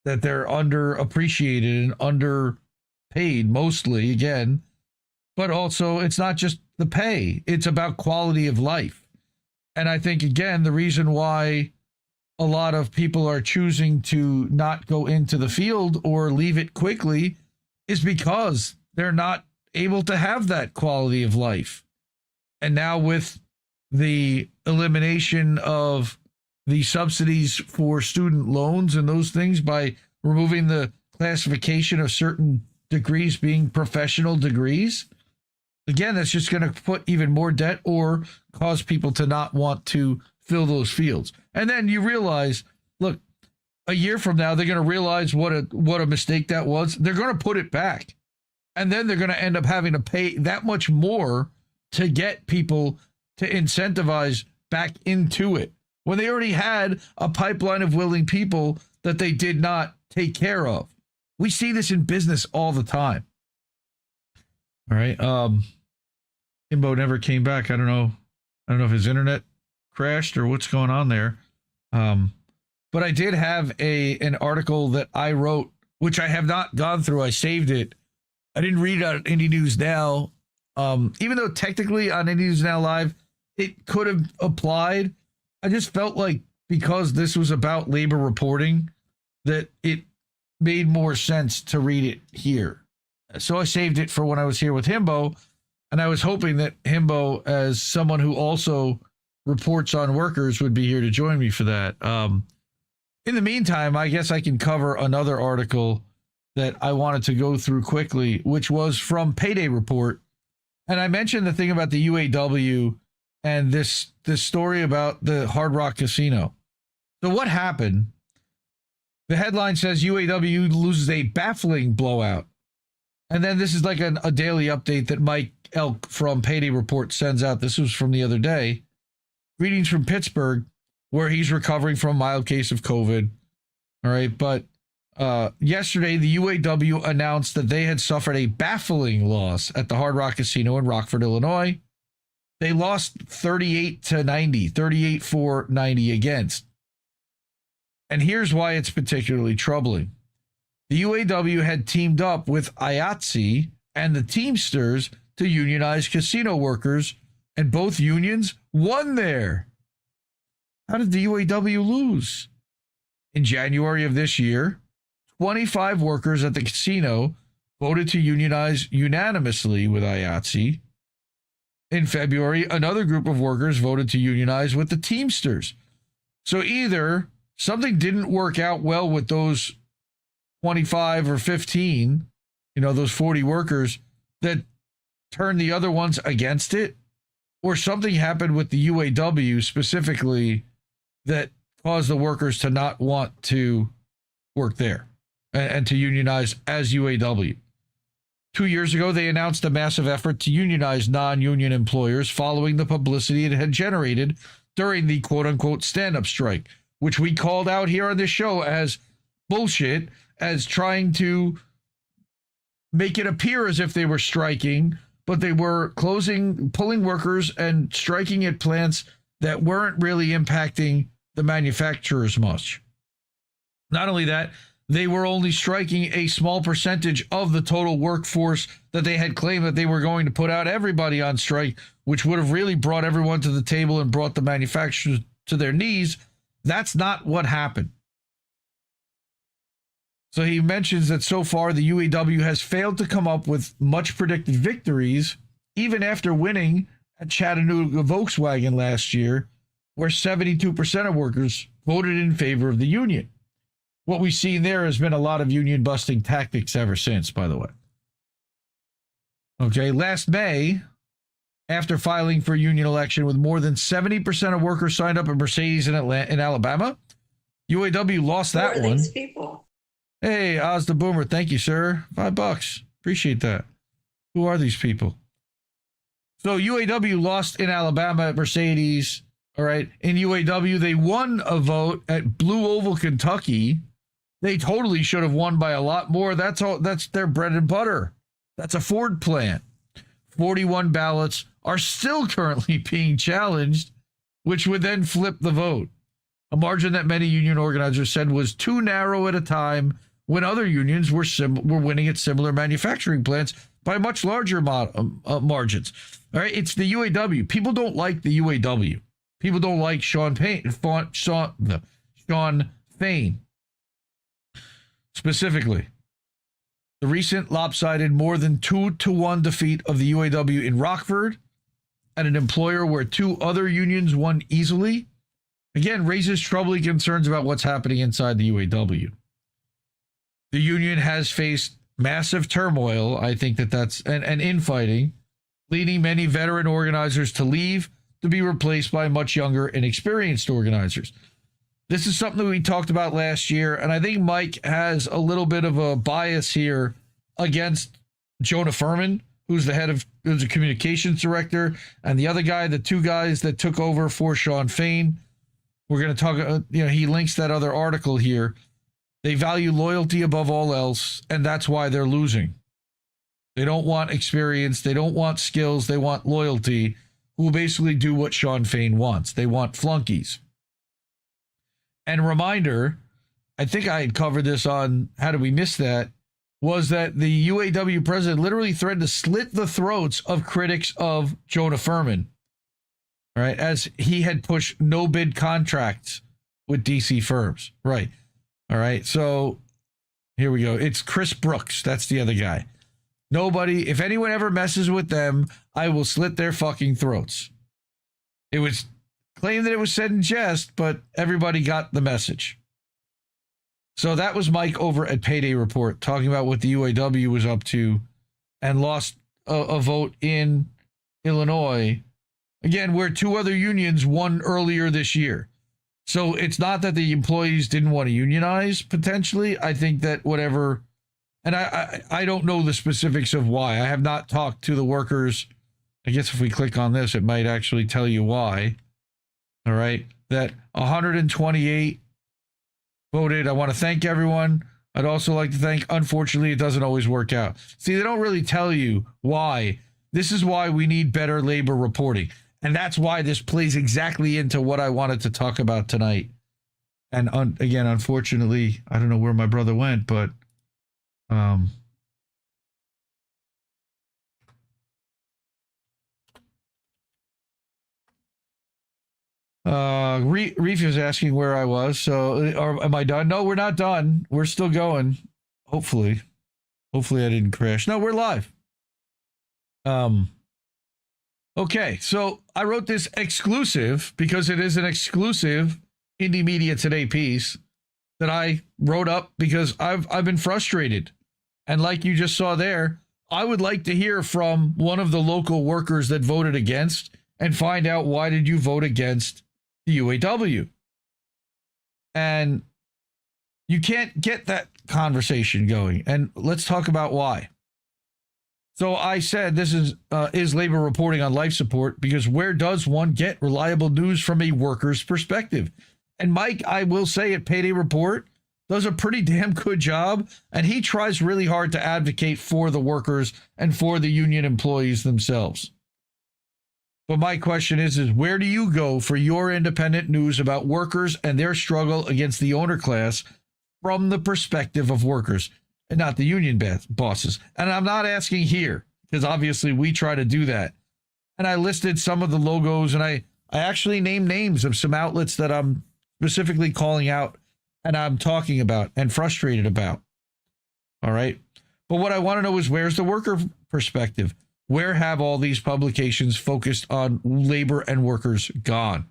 they're underappreciated and underpaid, mostly, again. But also, it's not just the pay. It's about quality of life. And I think, again, the reason why a lot of people are choosing to not go into the field or leave it quickly is because they're not able to have that quality of life. And now with the elimination of the subsidies for student loans and those things, by removing the classification of certain degrees being professional degrees, again, that's just going to put even more debt or cause people to not want to fill those fields. And then you realize, look, a year from now, they're going to realize what a mistake that was. They're going to put it back. And then they're going to end up having to pay that much more to get people to incentivize back into it, when they already had a pipeline of willing people that they did not take care of. We see this in business all the time. All right. Himbo never came back. I don't know if his internet crashed or what's going on there. But I did have an article that I wrote, which I have not gone through. I saved it. I didn't read it on Indie News Now. Even though technically on Indie News Now Live, it could have applied. I just felt like, because this was about labor reporting, that it made more sense to read it here. So I saved it for when I was here with Himbo, and I was hoping that Himbo, as someone who also reports on workers, would be here to join me for that. In the meantime, I guess I can cover another article that I wanted to go through quickly, which was from Payday Report. And I mentioned the thing about the UAW and this story about the Hard Rock Casino. So what happened? The headline says UAW loses a baffling blowout. And then this is like a daily update that Mike Elk from Payday Report sends out. This was from the other day. Greetings from Pittsburgh, where he's recovering from a mild case of COVID. All right. But yesterday, the UAW announced that they had suffered a baffling loss at the Hard Rock Casino in Rockford, Illinois. They lost 38-90 against. And here's why it's particularly troubling. The UAW had teamed up with IATSE and the Teamsters to unionize casino workers, and both unions won there. How did the UAW lose? In January of this year, 25 workers at the casino voted to unionize unanimously with IATSE. In February, another group of workers voted to unionize with the Teamsters. So either something didn't work out well with those 25 or 15, those 40 workers that turned the other ones against it, or something happened with the UAW specifically that caused the workers to not want to work there and to unionize as UAW. 2 years ago, they announced a massive effort to unionize non-union employers following the publicity it had generated during the quote-unquote stand-up strike, which we called out here on this show as bullshit, as trying to make it appear as if they were striking, but they were pulling workers and striking at plants that weren't really impacting the manufacturers much. Not only that, they were only striking a small percentage of the total workforce that they had claimed that they were going to put out everybody on strike, which would have really brought everyone to the table and brought the manufacturers to their knees. That's not what happened. So he mentions that so far the UAW has failed to come up with much predicted victories, even after winning at Chattanooga Volkswagen last year, where 72% of workers voted in favor of the union. What we've seen there has been a lot of union busting tactics ever since, by the way. Okay, last May, after filing for a union election with more than 70% of workers signed up at Mercedes in Alabama, UAW lost that one. These people. Hey, Oz the Boomer, thank you, sir. $5. Appreciate that. Who are these people? So UAW lost in Alabama at Mercedes. All right. In UAW, they won a vote at Blue Oval, Kentucky. They totally should have won by a lot more. That's all. That's their bread and butter. That's a Ford plant. 41 ballots are still currently being challenged, which would then flip the vote. A margin that many union organizers said was too narrow at a time when other unions were winning at similar manufacturing plants by much larger margins. All right, it's the UAW. People don't like the UAW. People don't like Sean Fain specifically. The recent lopsided more than 2-1 defeat of the UAW in Rockford at an employer where two other unions won easily, again, raises troubling concerns about what's happening inside the UAW. The union has faced massive turmoil. I think that's and infighting, leading many veteran organizers to leave to be replaced by much younger and experienced organizers. This is something that we talked about last year, and I think Mike has a little bit of a bias here against Jonah Furman, who's a communications director, and the other guy, the two guys that took over for Sean Fain. We're going to talk, he links that other article here. They value loyalty above all else, and that's why they're losing. They don't want experience. They don't want skills. They want loyalty, who will basically do what Sean Fain wants. They want flunkies. And a reminder, I think I had covered this on How Did We Miss That, was that the UAW president literally threatened to slit the throats of critics of Jonah Furman, right, as he had pushed no-bid contracts with DC firms. Right. All right. So here we go. It's Chris Brooks. That's the other guy. Nobody, if anyone ever messes with them, I will slit their fucking throats. It was claimed that it was said in jest, but everybody got the message. So that was Mike over at Payday Report talking about what the UAW was up to and lost a vote in Illinois, again, where two other unions won earlier this year. So it's not that the employees didn't want to unionize, potentially. I think that whatever, and I don't know the specifics of why. I have not talked to the workers. I guess if we click on this, it might actually tell you why. All right, that 128 voted. I want to thank everyone. I'd also like to thank, unfortunately, it doesn't always work out. See, they don't really tell you why. This is why we need better labor reporting. And that's why this plays exactly into what I wanted to talk about tonight. And again, unfortunately, I don't know where my brother went, but Reef is asking where I was. So, or am I done? No, we're not done. We're still going. Hopefully I didn't crash. No, we're live. Okay, so I wrote this exclusive because it is an exclusive Indie Media Today piece that I wrote up because I've been frustrated. And like you just saw there, I would like to hear from one of the local workers that voted against and find out, why did you vote against the UAW? And you can't get that conversation going. And let's talk about why. So I said this is labor reporting on life support, because where does one get reliable news from a worker's perspective? And Mike, I will say at Payday Report, does a pretty damn good job, and he tries really hard to advocate for the workers and for the union employees themselves. But my question is where do you go for your independent news about workers and their struggle against the owner class from the perspective of workers and not the union bosses? And I'm not asking here, because obviously we try to do that. And I listed some of the logos, and I actually named names of some outlets that I'm specifically calling out and I'm talking about and frustrated about. All right. But what I want to know is, where's the worker perspective? Where have all these publications focused on labor and workers gone?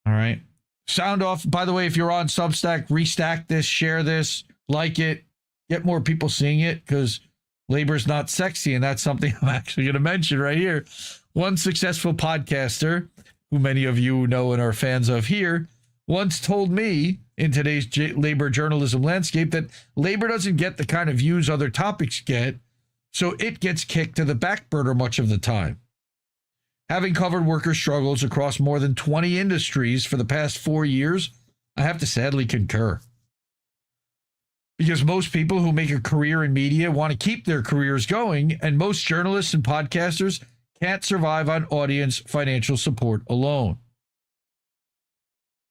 All right. Sound off. By the way, if you're on Substack, restack this, share this, like it, get more people seeing it, because labor's not sexy. And that's something I'm actually going to mention right here. One successful podcaster, who many of you know and are fans of here, once told me in today's labor journalism landscape that labor doesn't get the kind of views other topics get, so it gets kicked to the back burner much of the time. Having covered worker struggles across more than 20 industries for the past 4 years, I have to sadly concur. Because most people who make a career in media want to keep their careers going, and most journalists and podcasters can't survive on audience financial support alone.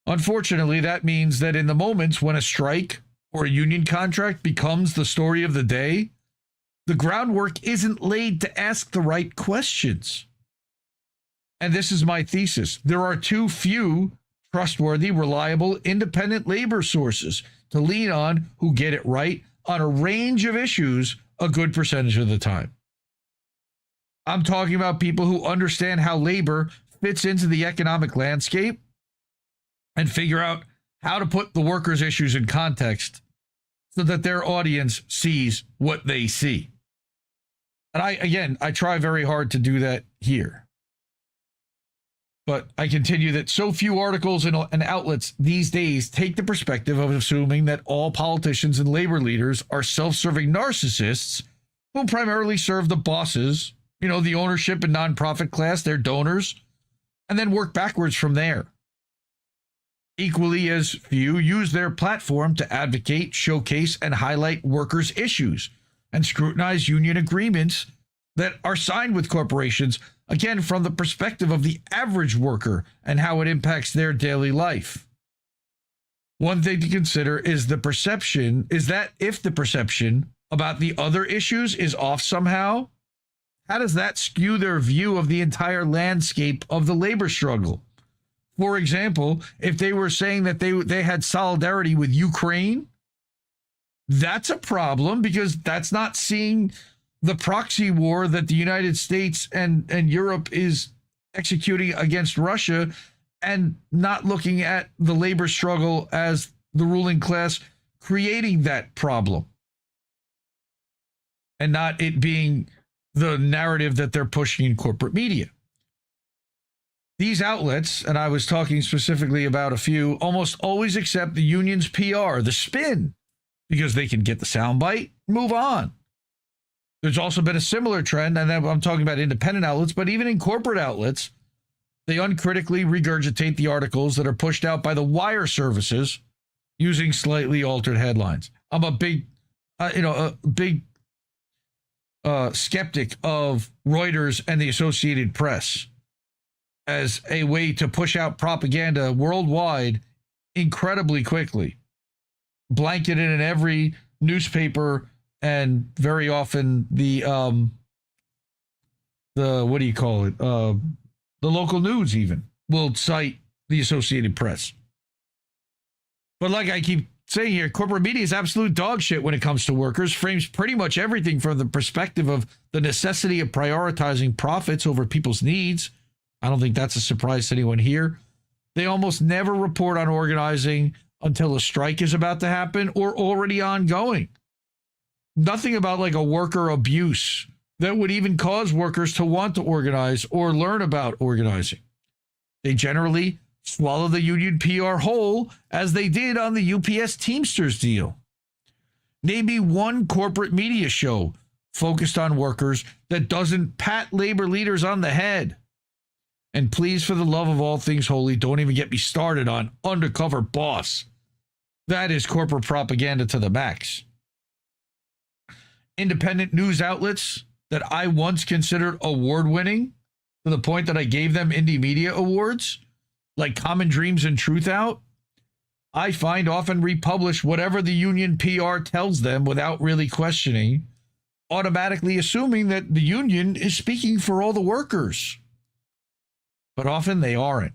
Unfortunately, that means that in the moments when a strike or a union contract becomes the story of the day, the groundwork isn't laid to ask the right questions. And this is my thesis. There are too few trustworthy, reliable, independent labor sources to lean on who get it right on a range of issues a good percentage of the time. I'm talking about people who understand how labor fits into the economic landscape and figure out how to put the workers' issues in context so that their audience sees what they see. And I try very hard to do that here. But I continue that so few articles and outlets these days take the perspective of assuming that all politicians and labor leaders are self-serving narcissists who primarily serve the bosses, the ownership and nonprofit class, their donors, and then work backwards from there. Equally as few use their platform to advocate, showcase, and highlight workers' issues and scrutinize union agreements that are signed with corporations, again, from the perspective of the average worker and how it impacts their daily life. One thing to consider is the perception is that if the perception about the other issues is off somehow, how does that skew their view of the entire landscape of the labor struggle? For example, if they were saying that they had solidarity with Ukraine, that's a problem, because that's not seeing the proxy war that the United States and Europe is executing against Russia, and not looking at the labor struggle as the ruling class creating that problem, and not it being the narrative that they're pushing in corporate media. These outlets, and I was talking specifically about a few, almost always accept the union's PR, the spin, because they can get the soundbite, move on. There's also been a similar trend, and I'm talking about independent outlets, but even in corporate outlets, they uncritically regurgitate the articles that are pushed out by the wire services using slightly altered headlines. I'm a big skeptic of Reuters and the Associated Press as a way to push out propaganda worldwide incredibly quickly, blanketed in every newspaper, and very often the what do you call it? The local news even will cite the Associated Press. But like I keep saying here, corporate media is absolute dog shit when it comes to workers, frames pretty much everything from the perspective of the necessity of prioritizing profits over people's needs. I don't think that's a surprise to anyone here. They almost never report on organizing until a strike is about to happen or already ongoing. Nothing about like a worker abuse that would even cause workers to want to organize or learn about organizing. They generally swallow the union PR whole, as they did on the UPS Teamsters deal. Name me one corporate media show focused on workers that doesn't pat labor leaders on the head. And please, for the love of all things holy, don't even get me started on Undercover Boss. That is corporate propaganda to the max. Independent news outlets that I once considered award-winning to the point that I gave them Indie Media Awards, like Common Dreams and Truth Out, I find often republish whatever the union PR tells them without really questioning, automatically assuming that the union is speaking for all the workers. But often they aren't.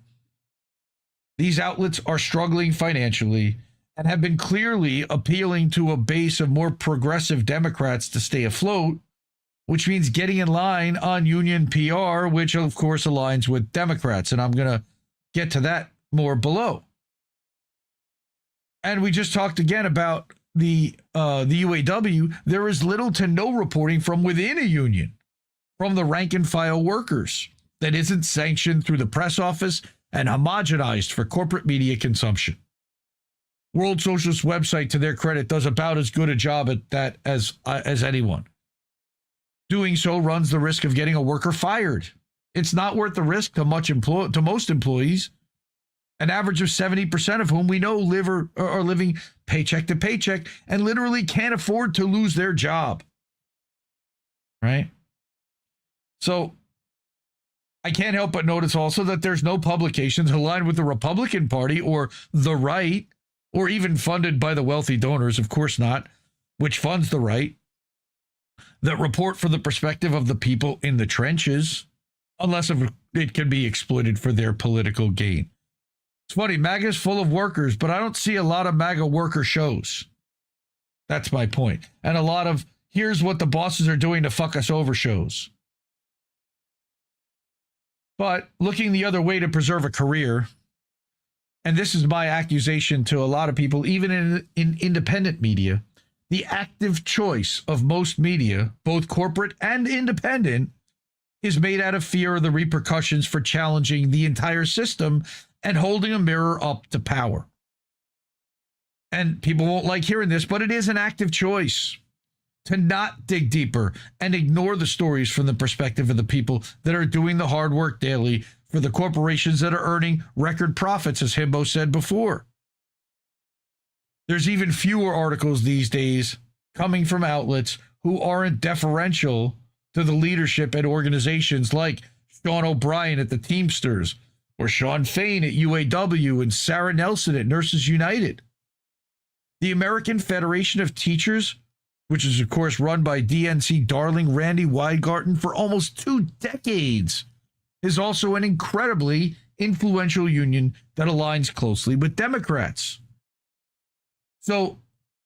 These outlets are struggling financially and have been clearly appealing to a base of more progressive Democrats to stay afloat, which means getting in line on union PR, which of course aligns with Democrats. And I'm going to get to that more below. And we just talked again about the UAW. There is little to no reporting from within a union, from the rank and file workers, that isn't sanctioned through the press office and homogenized for corporate media consumption. World Socialist website, to their credit, does about as good a job at that as anyone. Doing so runs the risk of getting a worker fired. It's not worth the risk to most employees, an average of 70% of whom we know live or are living paycheck to paycheck and literally can't afford to lose their job. Right? So I can't help but notice also that there's no publications aligned with the Republican Party or the right, or even funded by the wealthy donors, of course not, which funds the right, that report from the perspective of the people in the trenches, unless it can be exploited for their political gain. It's funny, MAGA's full of workers, but I don't see a lot of MAGA worker shows. That's my point. And a lot of, here's what the bosses are doing to fuck us over shows. But looking the other way to preserve a career, and this is my accusation to a lot of people, even in independent media, the active choice of most media, both corporate and independent, is made out of fear of the repercussions for challenging the entire system and holding a mirror up to power. And people won't like hearing this, but it is an active choice to not dig deeper and ignore the stories from the perspective of the people that are doing the hard work daily for the corporations that are earning record profits, as Himbo said before. There's even fewer articles these days coming from outlets who aren't deferential to the leadership at organizations like Sean O'Brien at the Teamsters, or Sean Fain at UAW, and Sarah Nelson at Nurses United. The American Federation of Teachers, which is of course run by DNC darling Randy Weingarten for almost 2 decades, is also an incredibly influential union that aligns closely with Democrats. So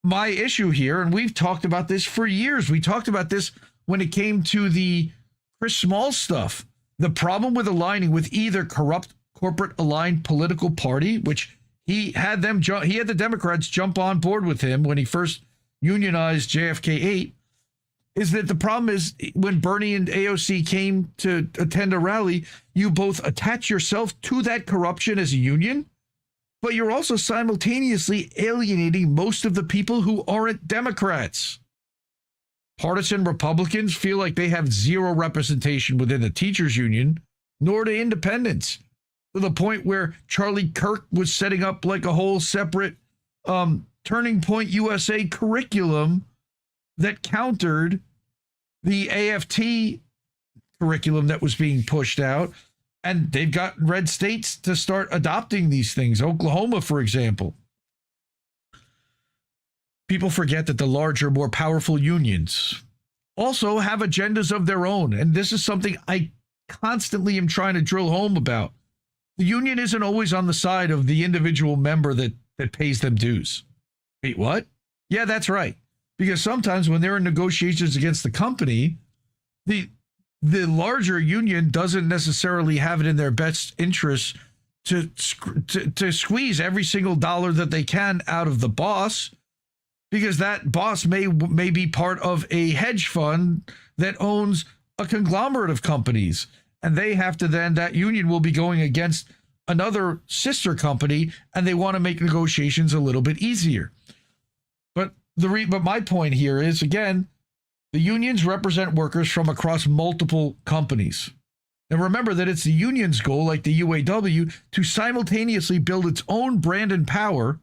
my issue here, and we've talked about this for years, we talked about this when it came to the Chris Small stuff, the problem with aligning with either corrupt corporate aligned political party, which he had the Democrats jump on board with him when he first unionized JFK 8, is that the problem is when Bernie and AOC came to attend a rally, you both attach yourself to that corruption as a union, but you're also simultaneously alienating most of the people who aren't Democrats. Partisan Republicans feel like they have zero representation within the teachers union, nor do independents, to the point where Charlie Kirk was setting up like a whole separate Turning Point USA curriculum that countered the AFT curriculum that was being pushed out. And they've got red states to start adopting these things. Oklahoma, for example. People forget that the larger, more powerful unions also have agendas of their own. And this is something I constantly am trying to drill home about. The union isn't always on the side of the individual member that pays them dues. Wait, what? Yeah, that's right. Because sometimes when they're in negotiations against the company, the larger union doesn't necessarily have it in their best interest to squeeze every single dollar that they can out of the boss, because that boss may be part of a hedge fund that owns a conglomerate of companies. And they have to then, that union will be going against another sister company, and they want to make negotiations a little bit easier. But my point here is, again, the unions represent workers from across multiple companies. And remember that it's the union's goal, like the UAW, to simultaneously build its own brand and power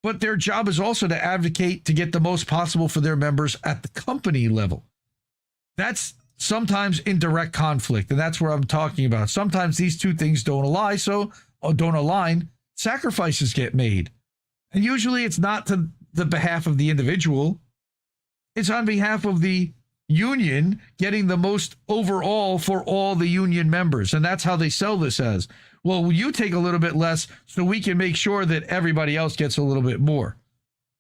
but their job is also to advocate to get the most possible for their members at the company level. That's sometimes in direct conflict, and that's where I'm talking about. Sometimes these two things don't align, sacrifices get made. And usually it's not to the behalf of the individual. It's on behalf of the union getting the most overall for all the union members. And that's how they sell this as, well, you take a little bit less so we can make sure that everybody else gets a little bit more.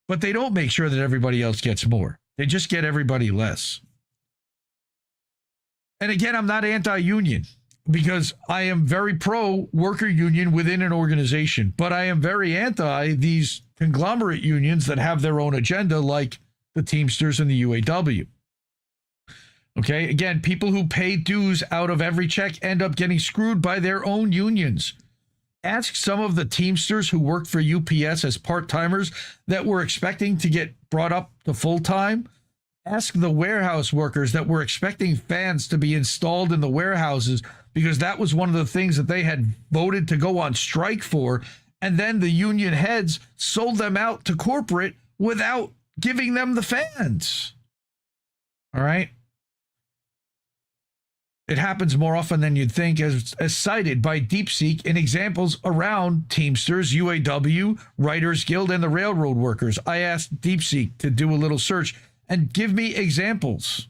But they don't make sure that everybody else gets more. They just get everybody less. And again, I'm not anti-union because I am very pro worker union within an organization, but I am very anti these conglomerate unions that have their own agenda, like the Teamsters and the UAW. Okay, again, people who pay dues out of every check end up getting screwed by their own unions. Ask some of the Teamsters who worked for UPS as part-timers that were expecting to get brought up to full-time. Ask the warehouse workers that were expecting fans to be installed in the warehouses because that was one of the things that they had voted to go on strike for. And then the union heads sold them out to corporate without giving them the fans. All right. It happens more often than you'd think, as cited by DeepSeek in examples around Teamsters, UAW, Writers Guild, and the railroad workers. I asked DeepSeek to do a little search and give me examples.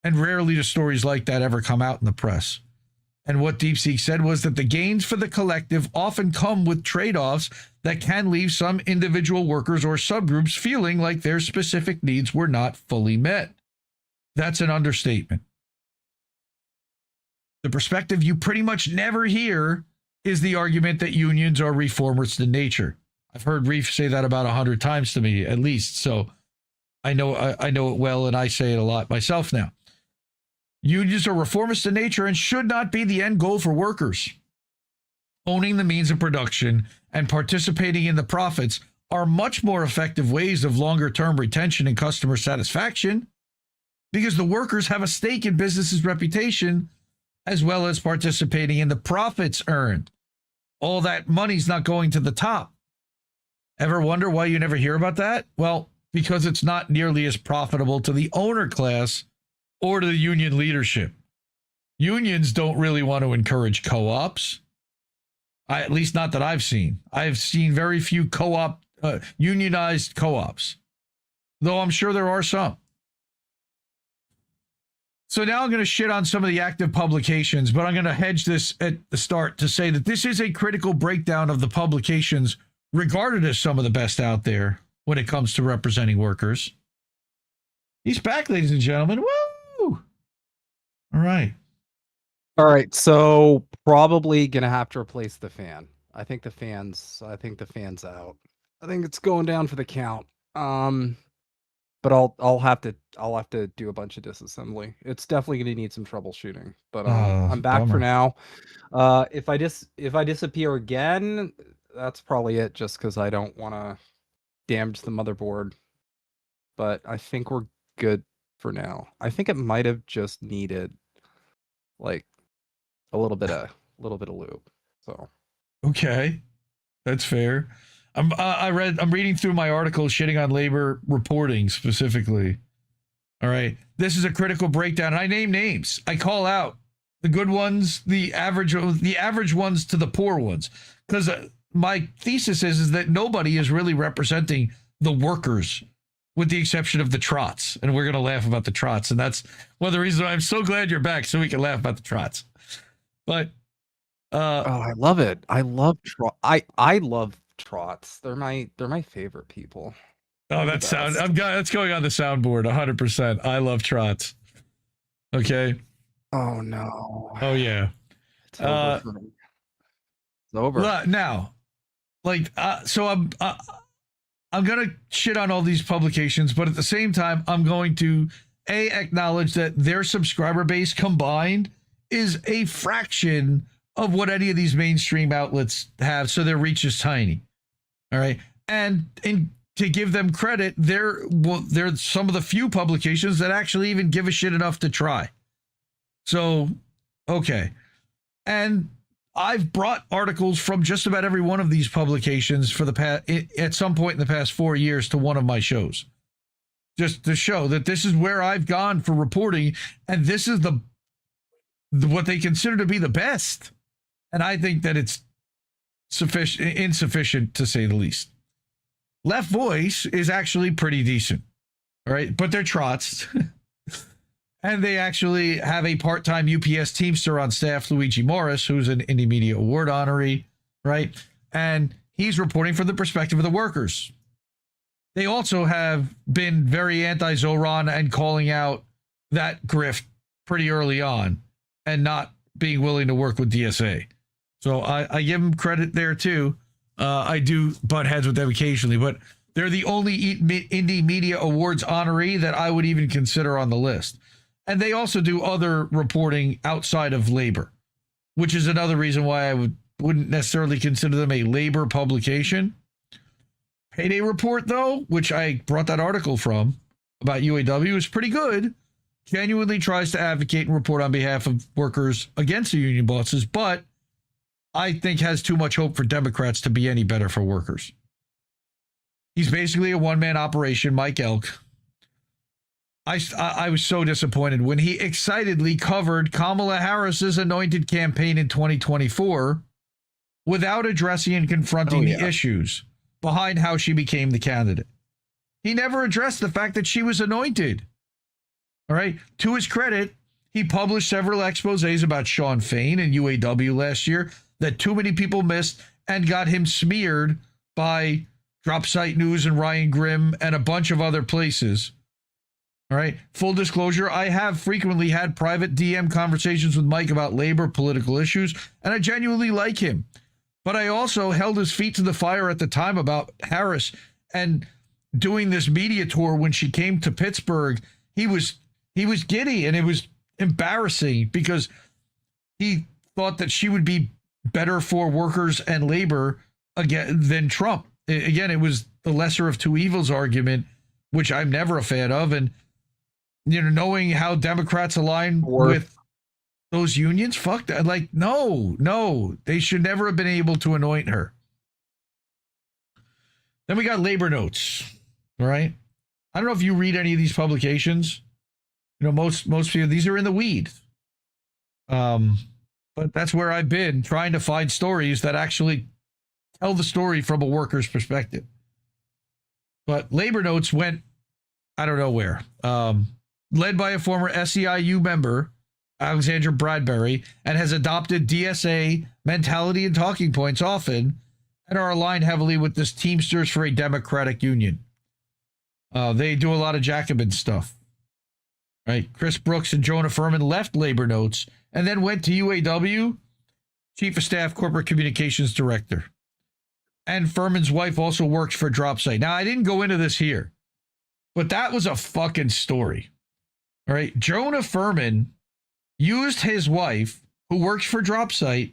And rarely do stories like that ever come out in the press. And what DeepSeek said was that the gains for the collective often come with trade-offs that can leave some individual workers or subgroups feeling like their specific needs were not fully met. That's an understatement. The perspective you pretty much never hear is the argument that unions are reformers in nature. I've heard Reef say that about 100 times to me, at least. So I know it well, and I say it a lot myself now. Unions are reformist in nature and should not be the end goal for workers. Owning the means of production and participating in the profits are much more effective ways of longer-term retention and customer satisfaction because the workers have a stake in business's reputation as well as participating in the profits earned. All that money's not going to the top. Ever wonder why you never hear about that? Well, because it's not nearly as profitable to the owner class or to the union leadership. Unions don't really want to encourage co-ops. At least not that I've seen. I've seen very few unionized co-ops, though I'm sure there are some. So now I'm going to shit on some of the active publications, but I'm going to hedge this at the start to say that this is a critical breakdown of the publications regarded as some of the best out there when it comes to representing workers. He's back, ladies and gentlemen. Woo! All right. All right. So probably going to have to replace the fan. I think the fan's out. I think it's going down for the count. But I'll have to do a bunch of disassembly. It's definitely going to need some troubleshooting. But I'm back bummer. for now. If I disappear again, that's probably it. Just because I don't want to damage the motherboard. But I think we're good for now. I think it might have just needed like a little bit of lube. So okay, that's fair. I'm reading through my article shitting on labor reporting specifically. All right. This is a critical breakdown. And I name names. I call out the good ones, the average ones to the poor ones. Because my thesis is that nobody is really representing the workers with the exception of the trots. And we're going to laugh about the trots. And that's one of the reasons why I'm so glad you're back, so we can laugh about the trots. But I love it. I love I love trots. They're my favorite people. Oh, that's that's going on the soundboard 100%. I love trots. Okay. Oh no. Oh yeah. It's over for me. It's over. Now, so I'm gonna shit on all these publications, but at the same time, I'm going to acknowledge that their subscriber base combined is a fraction of what any of these mainstream outlets have, so their reach is tiny. All right, and to give them credit, they're some of the few publications that actually even give a shit enough to try. So, okay, and I've brought articles from just about every one of these publications for the past, at some point in the past 4 years, to one of my shows, just to show that this is where I've gone for reporting, and this is the what they consider to be the best. And I think that it's insufficient, to say the least. Left Voice is actually pretty decent, all right? But they're trots. And they actually have a part-time UPS Teamster on staff, Luigi Morris, who's an Indie Media Award honoree, right? And he's reporting from the perspective of the workers. They also have been very anti-Zoran and calling out that grift pretty early on and not being willing to work with DSA. So I give them credit there, too. I do butt heads with them occasionally, but they're the only Indie Media Awards honoree that I would even consider on the list. And they also do other reporting outside of labor, which is another reason why I wouldn't necessarily consider them a labor publication. Payday Report, though, which I brought that article from about UAW, is pretty good. Genuinely tries to advocate and report on behalf of workers against the union bosses, but I think has too much hope for Democrats to be any better for workers. He's basically a one-man operation, Mike Elk. I was so disappointed when he excitedly covered Kamala Harris's anointed campaign in 2024 without addressing and confronting the issues behind how she became the candidate. He never addressed the fact that she was anointed. All right. To his credit, he published several exposés about Sean Fain and UAW last year that too many people missed and got him smeared by Dropsite News and Ryan Grimm and a bunch of other places. All right. Full disclosure, I have frequently had private DM conversations with Mike about labor, political issues, and I genuinely like him. But I also held his feet to the fire at the time about Harris and doing this media tour when she came to Pittsburgh. He was giddy, and it was embarrassing because he thought that she would be better for workers and labor again than Trump. Again, it was the lesser of two evils argument, which I'm never a fan of. And you know, knowing how Democrats align with those unions, fuck that. Like, no, they should never have been able to anoint her. Then we got labor notes. All right. I don't know if you read any of these publications. You know, most people, these are in the weed. But that's where I've been trying to find stories that actually tell the story from a worker's perspective. But labor notes went, I don't know where. Led by a former SEIU member, Alexandra Bradbury, and has adopted DSA mentality and talking points often, and are aligned heavily with this Teamsters for a Democratic Union. They do a lot of Jacobin stuff. Right? Chris Brooks and Jonah Furman left labor notes and then went to UAW, Chief of Staff Corporate Communications Director. And Furman's wife also works for Dropsite. Now, I didn't go into this here, but that was a fucking story. All right. Jonah Furman used his wife, who works for Dropsite,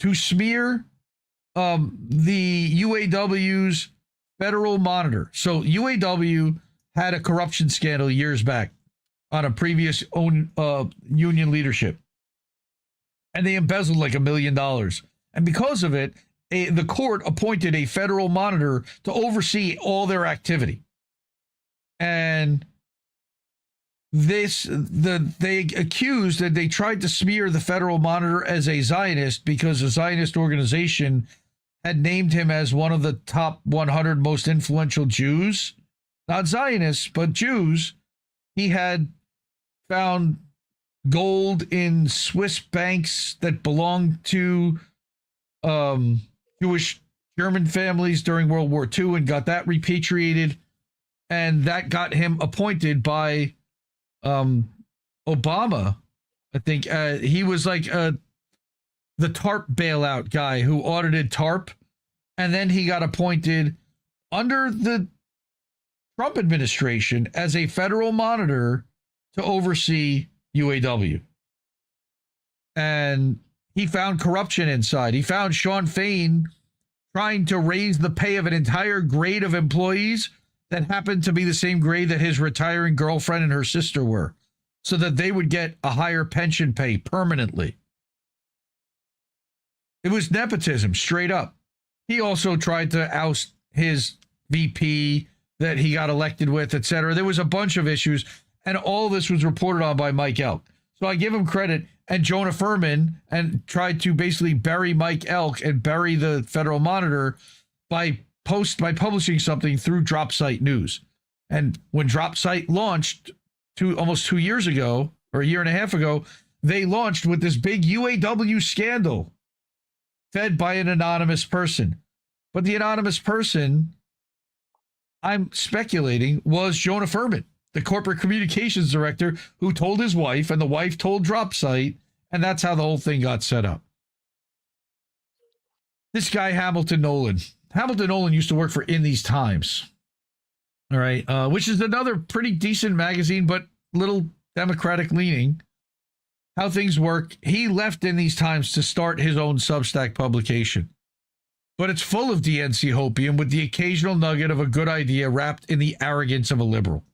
to smear the UAW's Federal Monitor. So UAW had a corruption scandal years back on a previous union leadership. And they embezzled like $1 million. And because of it, the court appointed a Federal Monitor to oversee all their activity. And they accused that they tried to smear the Federal Monitor as a Zionist because a Zionist organization had named him as one of the top 100 most influential Jews. Not Zionists, but Jews. He had found gold in Swiss banks that belonged to Jewish German families during World War II and got that repatriated. And that got him appointed by Obama. I think he was like the TARP bailout guy who audited TARP. And then he got appointed under the Trump administration as a Federal Monitor to oversee UAW. And he found corruption inside. He found Sean Fain trying to raise the pay of an entire grade of employees that happened to be the same grade that his retiring girlfriend and her sister were, so that they would get a higher pension pay permanently. It was nepotism, straight up. He also tried to oust his VP that he got elected with, etc. There was a bunch of issues, and all this was reported on by Mike Elk. So I give him credit, and Jonah Furman and tried to basically bury Mike Elk and bury the Federal Monitor by publishing something through DropSite News. And when DropSite launched almost 2 years ago, or a year and a half ago, they launched with this big UAW scandal fed by an anonymous person. But the anonymous person, I'm speculating, was Jonah Furman, the corporate communications director, who told his wife, and the wife told DropSite, and that's how the whole thing got set up. This guy, Hamilton Nolan. Hamilton Nolan used to work for In These Times. All right, which is another pretty decent magazine, but little Democratic leaning. How things work. He left In These Times to start his own Substack publication. But it's full of DNC hopium with the occasional nugget of a good idea wrapped in the arrogance of a liberal.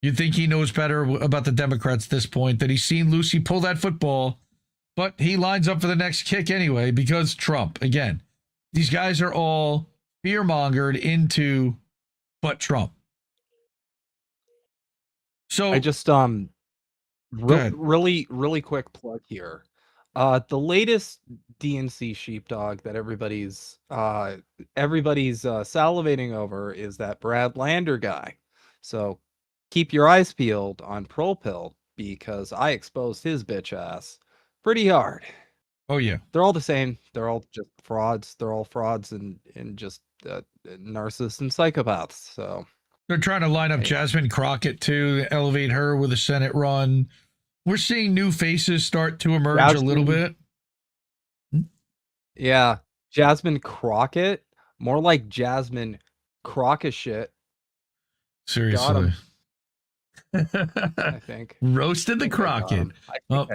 You'd think he knows better about the Democrats at this point, that he's seen Lucy pull that football, but he lines up for the next kick anyway because Trump. Again, these guys are all fear-mongered into but Trump. So I just really quick plug here. The latest DNC sheepdog that everybody's salivating over is that Brad Lander guy. So keep your eyes peeled on ProPill, because I exposed his bitch ass pretty hard. Oh yeah, they're all the same. They're all just frauds. They're all frauds and just narcissists and psychopaths. So they're trying to line up Jasmine Crockett to elevate her with a Senate run. We're seeing new faces start to emerge a little bit. Yeah, Jasmine Crockett, more like Jasmine Crockett shit. Seriously, I think roasted the Crockett. Well,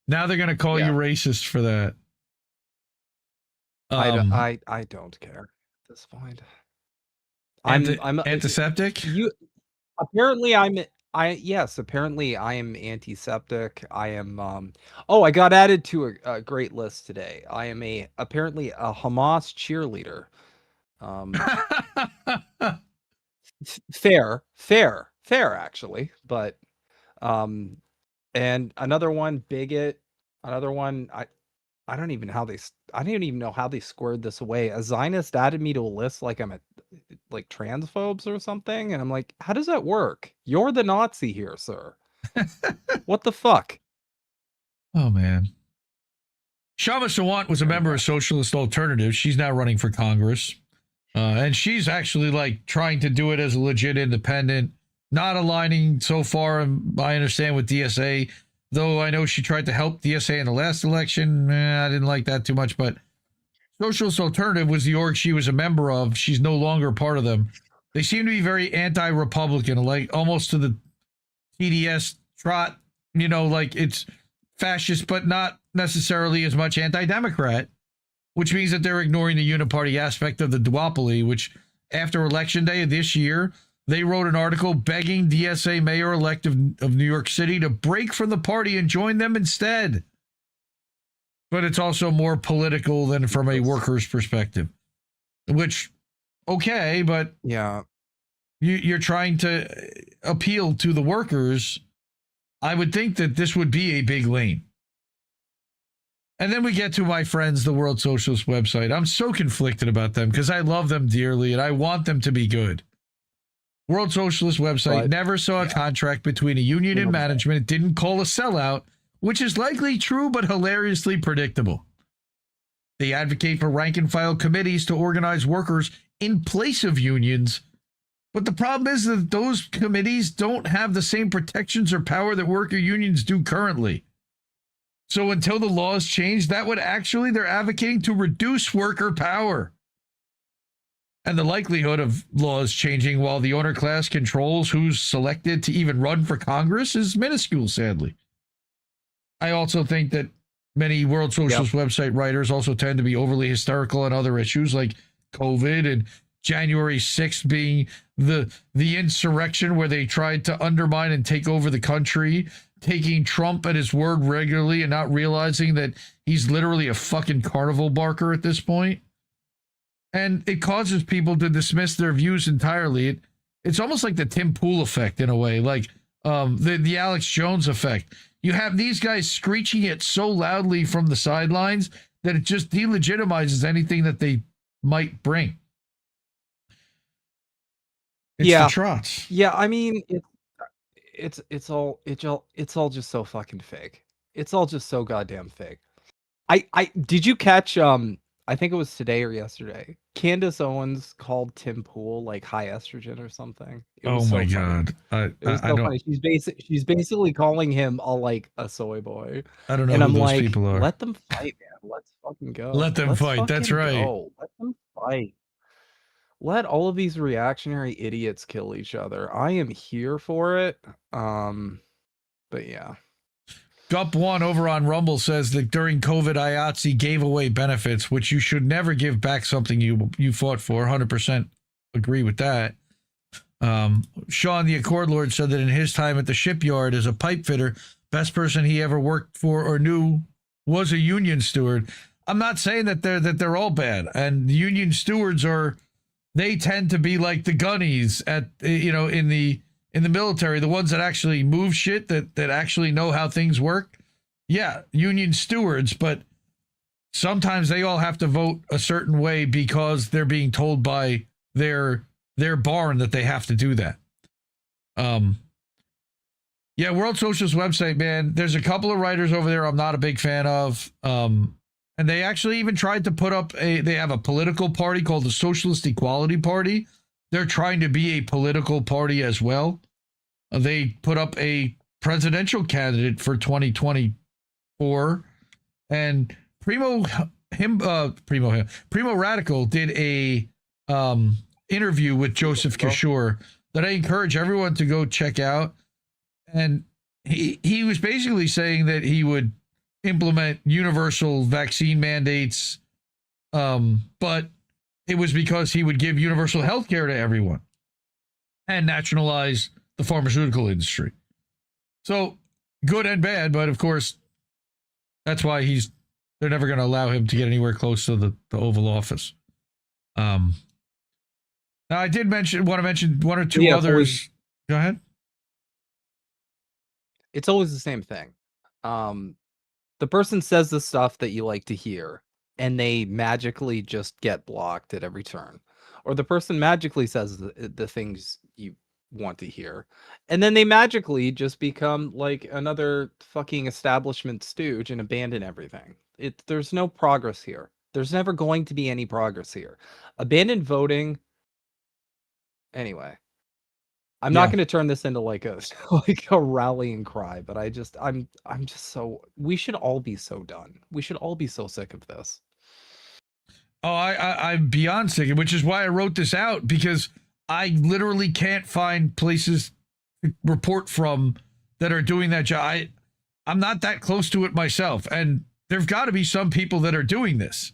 now they're gonna call you racist for that. I don't care at this point. I'm antiseptic. Apparently I am antiseptic. I am I got added to a great list today. I am apparently a Hamas cheerleader. Fair actually, but and another one, bigot. Another one, I don't even know how they squared this away. A Zionist added me to a list like I'm like transphobes or something, and I'm like, how does that work? You're the Nazi here, sir. What the fuck? Oh man. Shama Sawant was a member of Socialist Alternative. She's now running for Congress. And she's actually like trying to do it as a legit independent, not aligning so far, I understand, with DSA, though I know she tried to help DSA in the last election. I didn't like that too much, but Socialist Alternative was the org she was a member of. She's no longer part of them. They seem to be very anti-Republican, like almost to the TDS trot, like it's fascist, but not necessarily as much anti-Democrat, which means that they're ignoring the uniparty aspect of the duopoly, which after Election Day of this year, they wrote an article begging DSA mayor-elect of New York City to break from the party and join them instead. But it's also more political than from a worker's perspective, which, okay, but yeah, you're trying to appeal to the workers. I would think that this would be a big lane. And then we get to my friends, the World Socialist website. I'm so conflicted about them because I love them dearly and I want them to be good. World Socialist website never saw a contract between a union and management. It didn't call a sellout, which is likely true but hilariously predictable. They advocate for rank and file committees to organize workers in place of unions. But the problem is that those committees don't have the same protections or power that worker unions do currently. So until the laws change, that would actually, they're advocating to reduce worker power. And the likelihood of laws changing while the owner class controls who's selected to even run for Congress is minuscule, sadly. I also think that many World Socialist website writers also tend to be overly hysterical on other issues like COVID and January 6th being the insurrection where they tried to undermine and take over the country taking Trump at his word regularly and not realizing that he's literally a fucking carnival barker at this point. And it causes people to dismiss their views entirely. It's almost like the Tim Pool effect in a way, like the Alex Jones effect. You have these guys screeching it so loudly from the sidelines that it just delegitimizes anything that they might bring. It's the trots. Yeah, I mean, it's all just so fucking fake. It's all just so goddamn fake. I did you catch I think it was today or yesterday. Candace Owens called Tim Pool like high estrogen or something. It was Oh my so funny. god! It was so funny. She's basically calling him a soy boy. I don't know And who I'm those like, people are. let them fight, man. Let's fucking go. Let them Let's fight. That's fucking right. go. Let them fight. Let all of these reactionary idiots kill each other. I am here for it. But yeah. Gup1 over on Rumble says that during COVID, IATSE gave away benefits, which you should never give back something you fought for. 100% agree with that. Sean, the Accord Lord, said that in his time at the shipyard as a pipe fitter, best person he ever worked for or knew was a union steward. I'm not saying that they're all bad, and union stewards they tend to be like the gunnies at in the military, the ones that actually move shit, that actually know how things work. Yeah, union stewards, but sometimes they all have to vote a certain way because they're being told by their barn that they have to do that. Yeah, World Socialist website, man. There's a couple of writers over there I'm not a big fan of. And they actually even tried to put up they have a political party called the Socialist Equality Party. They're trying to be a political party as well. They put up a presidential candidate for 2024, and Primo Radical did a interview with Joseph Kishore that I encourage everyone to go check out. And he was basically saying that he would implement universal vaccine mandates, but it was because he would give universal health care to everyone and nationalize the pharmaceutical industry. So good and bad, but of course, that's why they're never going to allow him to get anywhere close to the Oval Office. Now, I did want to mention one or two others. Go ahead. It's always the same thing. The person says the stuff that you like to hear, and they magically just get blocked at every turn. Or the person magically says the things you want to hear, and then they magically just become like another fucking establishment stooge and abandon everything. There's no progress here. There's never going to be any progress here. Abandon voting. Anyway, I'm not going to turn this into like a rallying cry, but I'm just so, we should all be so done. We should all be so sick of this. Oh, I'm beyond sick, which is why I wrote this out, because I literally can't find places to report from that are doing that job. I'm not that close to it myself, and there've got to be some people that are doing this.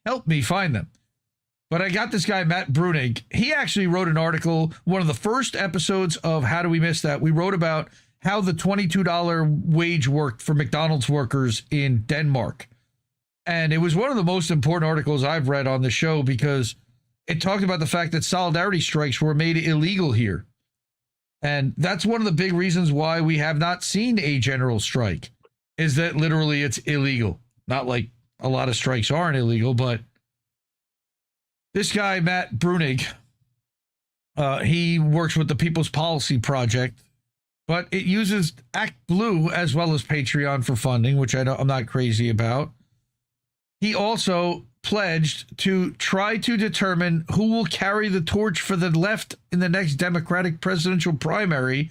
Help me find them. But I got this guy, Matt Brunig. He actually wrote an article, one of the first episodes of How Do We Miss That? We wrote about how the $22 wage worked for McDonald's workers in Denmark. And it was one of the most important articles I've read on the show, because it talked about the fact that solidarity strikes were made illegal here. And that's one of the big reasons why we have not seen a general strike, is that literally it's illegal. Not like a lot of strikes aren't illegal, but this guy, Matt Brunig, he works with the People's Policy Project, but it uses Act Blue as well as Patreon for funding, which I'm not crazy about. He also pledged to try to determine who will carry the torch for the left in the next Democratic presidential primary,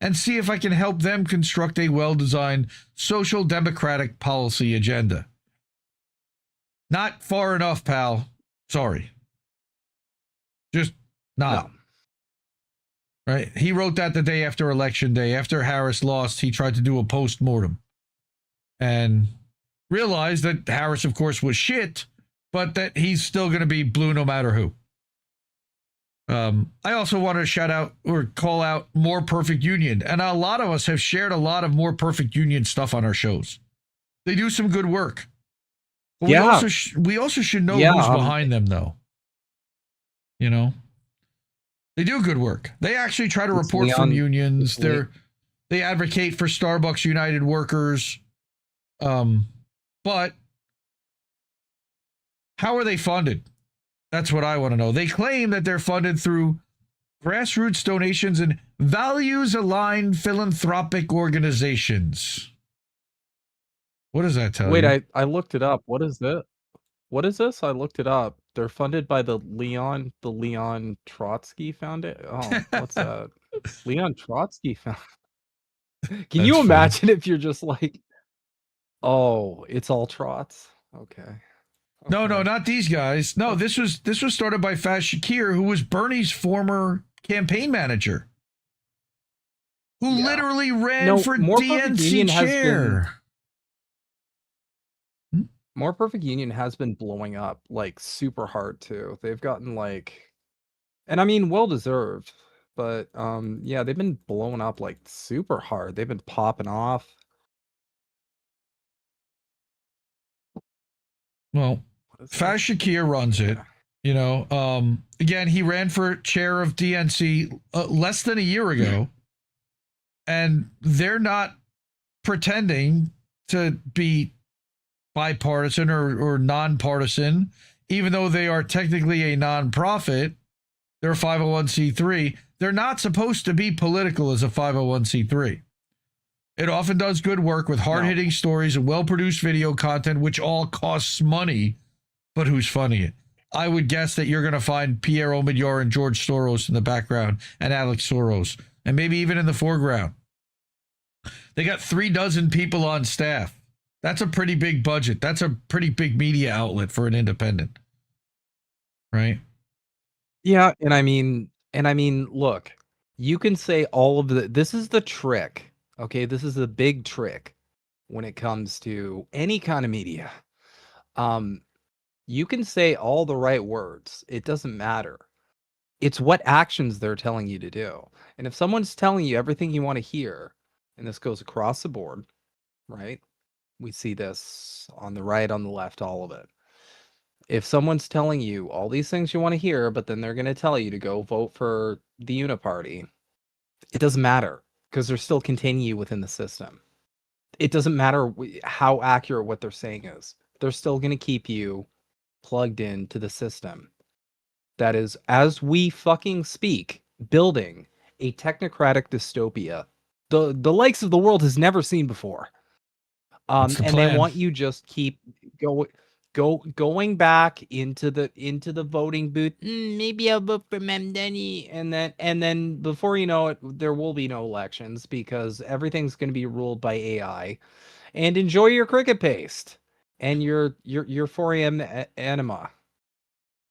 and see if I can help them construct a well-designed social democratic policy agenda. Not far enough, pal. Sorry. Just not. No. Right? He wrote that the day after Election Day. After Harris lost, he tried to do a post-mortem and realized that Harris, of course, was shit, but that he's still going to be blue no matter who. I also want to shout out or call out More Perfect Union. And a lot of us have shared a lot of More Perfect Union stuff on our shows. They do some good work. But we also should know who's behind them, though. You know? They do good work. They actually try to report from unions. They advocate for Starbucks United workers. But how are they funded? That's what I want to know. They claim that they're funded through grassroots donations and values-aligned philanthropic organizations. What does that tell you? Wait, I looked it up. What is this? What is this? I looked it up. They're funded by the Leon Trotsky Foundation. Oh, what's that? Leon Trotsky Foundation. Can you imagine if you're just like, oh, it's all trots? Okay. No, not these guys. No, this was started by Faz Shakir, who was Bernie's former campaign manager, who literally ran for DNC chair. More Perfect Union has been blowing up like super hard too. They've gotten like, and I mean, well deserved, but yeah, they've been blowing up like super hard. They've been popping off. Well, Faz Shakir runs it. You know, again, he ran for chair of DNC less than a year ago, and they're not pretending to be bipartisan or nonpartisan, even though they are technically a nonprofit. They're a 501c3. They're not supposed to be political as a 501c3. It often does good work with hard-hitting stories and well-produced video content, which all costs money, but who's funding it? I would guess that you're going to find Pierre Omidyar and George Soros in the background, and Alex Soros, and maybe even in the foreground. They got 36 people on staff. That's a pretty big budget. That's a pretty big media outlet for an independent, right? Yeah, and I mean, look, you can say all of this is the trick. Okay, this is the big trick when it comes to any kind of media. You can say all the right words. It doesn't matter. It's what actions they're telling you to do. And if someone's telling you everything you want to hear, and this goes across the board, right? We see this on the right, on the left, all of it. If someone's telling you all these things you want to hear, but then they're going to tell you to go vote for the Uniparty, it doesn't matter because they're still continue within the system. It doesn't matter how accurate what they're saying is. They're still going to keep you plugged into the system that is, as we fucking speak, building a technocratic dystopia the likes of the world has never seen before. And they want you just keep going back into the voting booth. Maybe I'll vote for Mamdani, and then before you know it, there will be no elections because everything's going to be ruled by AI. And enjoy your cricket paste and your 4 a.m. enema.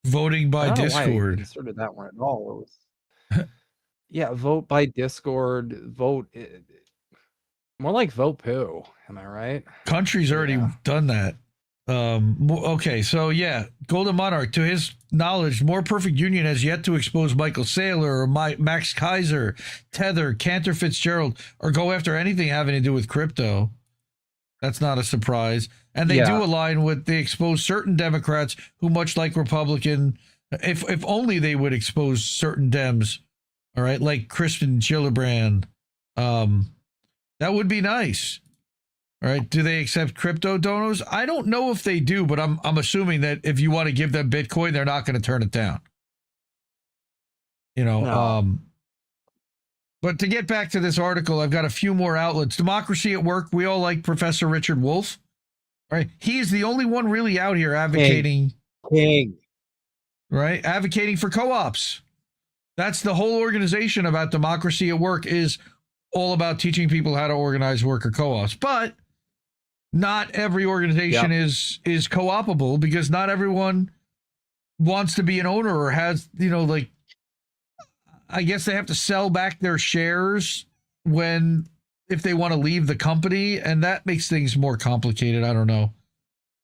Voting by Discord. Why I inserted that one at all. It was, yeah, vote by Discord. Vote. More like vote poo. Am I right? Country's already done that. Okay, so yeah, Golden Monarch, to his knowledge, More Perfect Union has yet to expose Michael Saylor or Max Kaiser, Tether, Cantor Fitzgerald, or go after anything having to do with crypto. That's not a surprise. And they do align with, they expose certain Democrats who, much like Republican, if only they would expose certain Dems, all right, like Kristen Gillibrand, that would be nice. All right. Do they accept crypto donors? I don't know if they do, but I'm assuming that if you want to give them Bitcoin, they're not going to turn it down. You know, No. But to get back to this article, I've got a few more outlets. Democracy at Work. We all like Professor Richard Wolff. All right. He's the only one really out here advocating. King. Right. Advocating for co-ops. That's the whole organization about Democracy at Work, is all about teaching people how to organize worker co-ops. But not every organization is co-opable, because not everyone wants to be an owner or has, you know, like, I guess they have to sell back their shares if they want to leave the company, and that makes things more complicated. I don't know.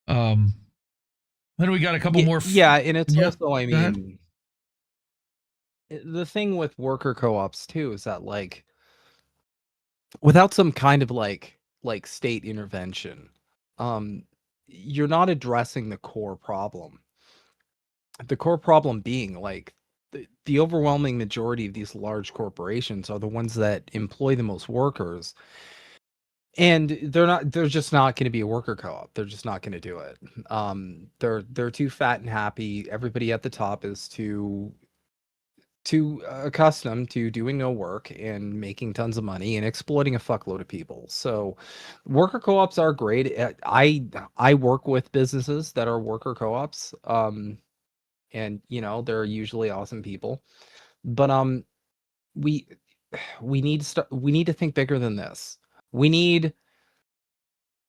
Then we got a couple more. And it's also, I mean, the thing with worker co-ops too is that like without some kind of like state intervention, you're not addressing the core problem. The core problem being like the overwhelming majority of these large corporations are the ones that employ the most workers, and they're just not going to be a worker co-op. They're just not going to do it. They're too fat and happy. Everybody at the top is too accustomed to doing no work and making tons of money and exploiting a fuckload of people. So worker co-ops are great. I work with businesses that are worker co-ops. And you know, they're usually awesome people. But we need to think bigger than this. We need,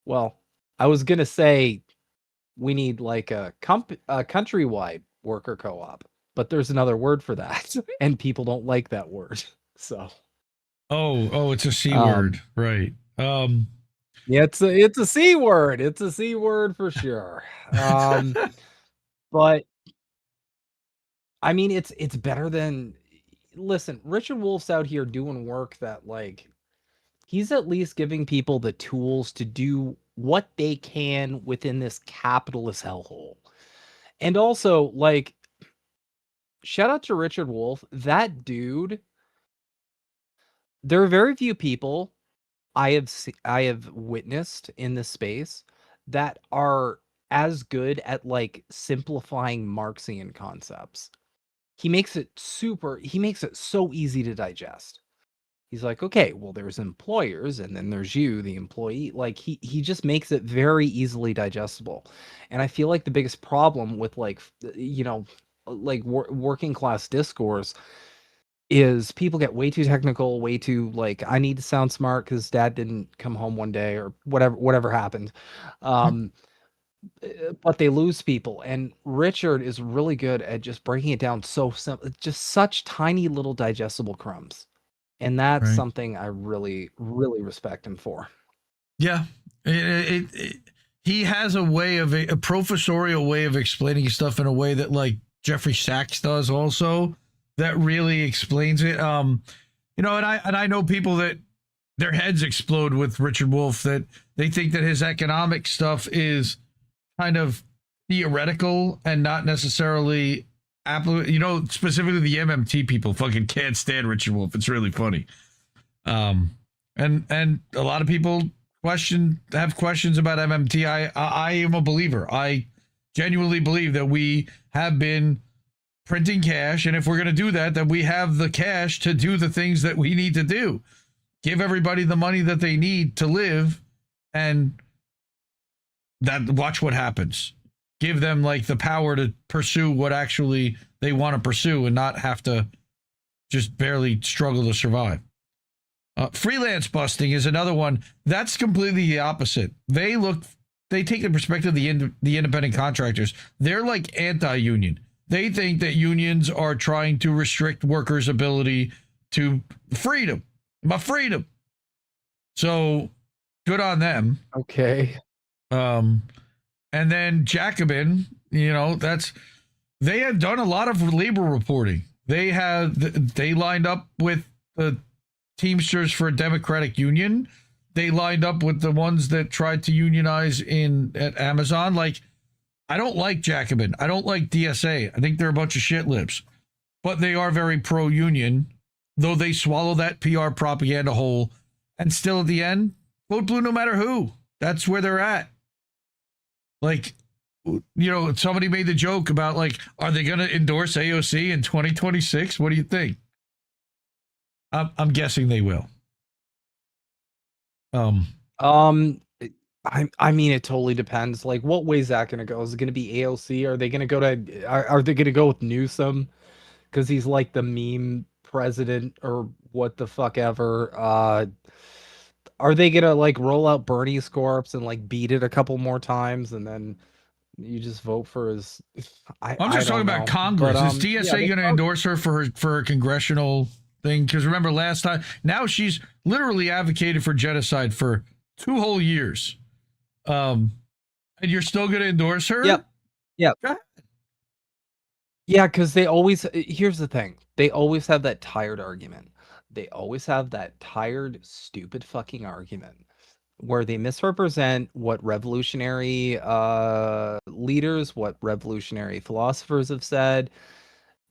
well, I was gonna say we need like a countrywide worker co-op, but there's another word for that, and people don't like that word. So, it's a C word, right? Yeah, it's a C word. It's a C word for sure. But I mean, it's better than. Listen, Richard Wolf's out here doing work that like he's at least giving people the tools to do what they can within this capitalist hellhole. And also, like, shout out to Richard Wolf. That dude, there are very few people I have witnessed in this space that are as good at like simplifying Marxian concepts. He makes it so easy to digest. He's like, okay, well, there's employers and then there's you, the employee. Like he just makes it very easily digestible. And I feel like the biggest problem with like, you know, like working class discourse is people get way too technical, way too like, I need to sound smart because dad didn't come home one day or whatever happened. But they lose people. And Richard is really good at just breaking it down so simple, just such tiny little digestible crumbs. And that's Right. something I really, really respect him for. Yeah. He has a way of a professorial way of explaining stuff in a way that like Jeffrey Sachs does also that really explains it. You know, and I know people that their heads explode with Richard Wolf, that they think that his economic stuff is kind of theoretical and not necessarily applicable. You know, specifically the MMT people fucking can't stand Richard Wolf. It's really funny. And a lot of people have questions about MMT. I am a believer. I genuinely believe that we have been printing cash, and if we're going to do that, then we have the cash to do the things that we need to do. Give everybody the money that they need to live, and that watch what happens. Give them like the power to pursue what actually they want to pursue and not have to just barely struggle to survive. Freelance busting is another one. That's completely the opposite. They take the perspective of the independent contractors. They're like anti-union. They think that unions are trying to restrict workers' ability to freedom. My freedom. So good on them. Okay. And then Jacobin, you know, they have done a lot of labor reporting. They lined up with the Teamsters for a Democratic Union. They lined up with the ones that tried to unionize at Amazon. Like, I don't like Jacobin. I don't like DSA. I think they're a bunch of shit libs, but they are very pro-union, though they swallow that PR propaganda hole. And still at the end, vote blue no matter who. That's where they're at. Like, you know, somebody made the joke about like, are they going to endorse AOC in 2026? What do you think? I'm guessing they will. I mean, it totally depends. Like, what way is that going to go? Is it going to be AOC? Are they going to go to? Are they going to go with Newsom? Because he's like the meme president or what the fuck ever. Are they going to like roll out Bernie's corpse and like beat it a couple more times and then you just vote for his? I'm just talking about Congress. Is DSA going to endorse her for her congressional thing? Because remember last time, now she's literally advocated for genocide for 2 whole years. And you're still going to endorse her? Yep. Yeah, because they always, here's the thing. They always have that tired argument. They always have that tired, stupid fucking argument where they misrepresent what revolutionary leaders, what revolutionary philosophers have said,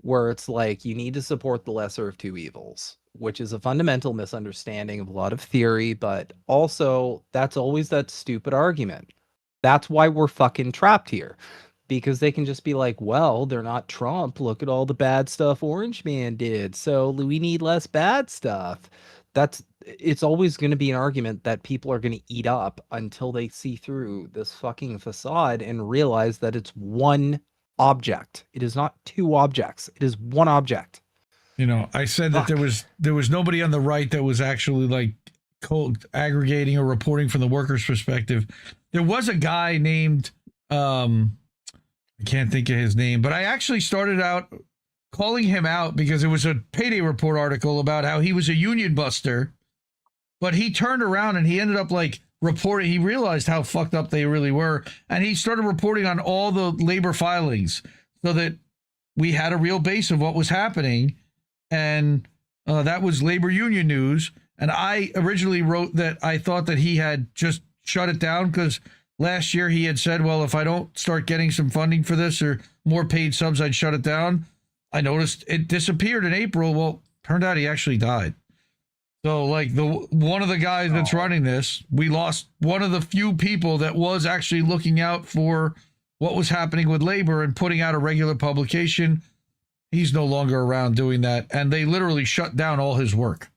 where it's like you need to support the lesser of two evils, which is a fundamental misunderstanding of a lot of theory, but also that's always that stupid argument. That's why we're fucking trapped here. Because they can just be like, well, they're not Trump. Look at all the bad stuff Orange Man did. So we need less bad stuff. It's always going to be an argument that people are going to eat up until they see through this fucking facade and realize that it's one object. It is not two objects. It is one object. You know, I said that there was nobody on the right that was actually like cold aggregating or reporting from the workers' perspective. There was a guy named I can't think of his name, but I actually started out calling him out because it was a Payday Report article about how he was a union buster, but he turned around and he ended up like reporting. He realized how fucked up they really were, and he started reporting on all the labor filings so that we had a real base of what was happening, and that was Labor Union News. And I originally wrote that I thought that he had just shut it down because last year he had said, well, if I don't start getting some funding for this or more paid subs, I'd shut it down. I noticed it disappeared in April. Well, turned out he actually died. So like one of the guys that's running this, we lost one of the few people that was actually looking out for what was happening with labor and putting out a regular publication. He's no longer around doing that. And they literally shut down all his work.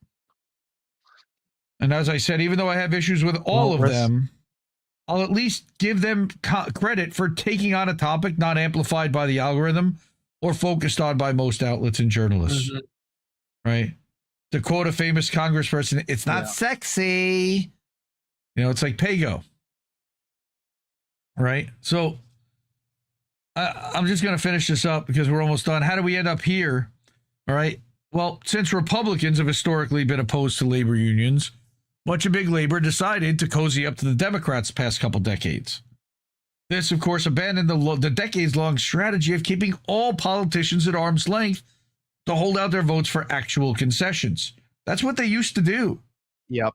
And as I said, even though I have issues with all of them, I'll at least give them credit for taking on a topic not amplified by the algorithm or focused on by most outlets and journalists. Mm-hmm. Right? To quote a famous congressperson, it's not sexy. You know, it's like Pago. Right? So I'm just going to finish this up because we're almost done. How do we end up here? All right. Well, since Republicans have historically been opposed to labor unions, much of big labor decided to cozy up to the Democrats the past couple decades. This, of course, abandoned the decades-long strategy of keeping all politicians at arm's length to hold out their votes for actual concessions. That's what they used to do. Yep.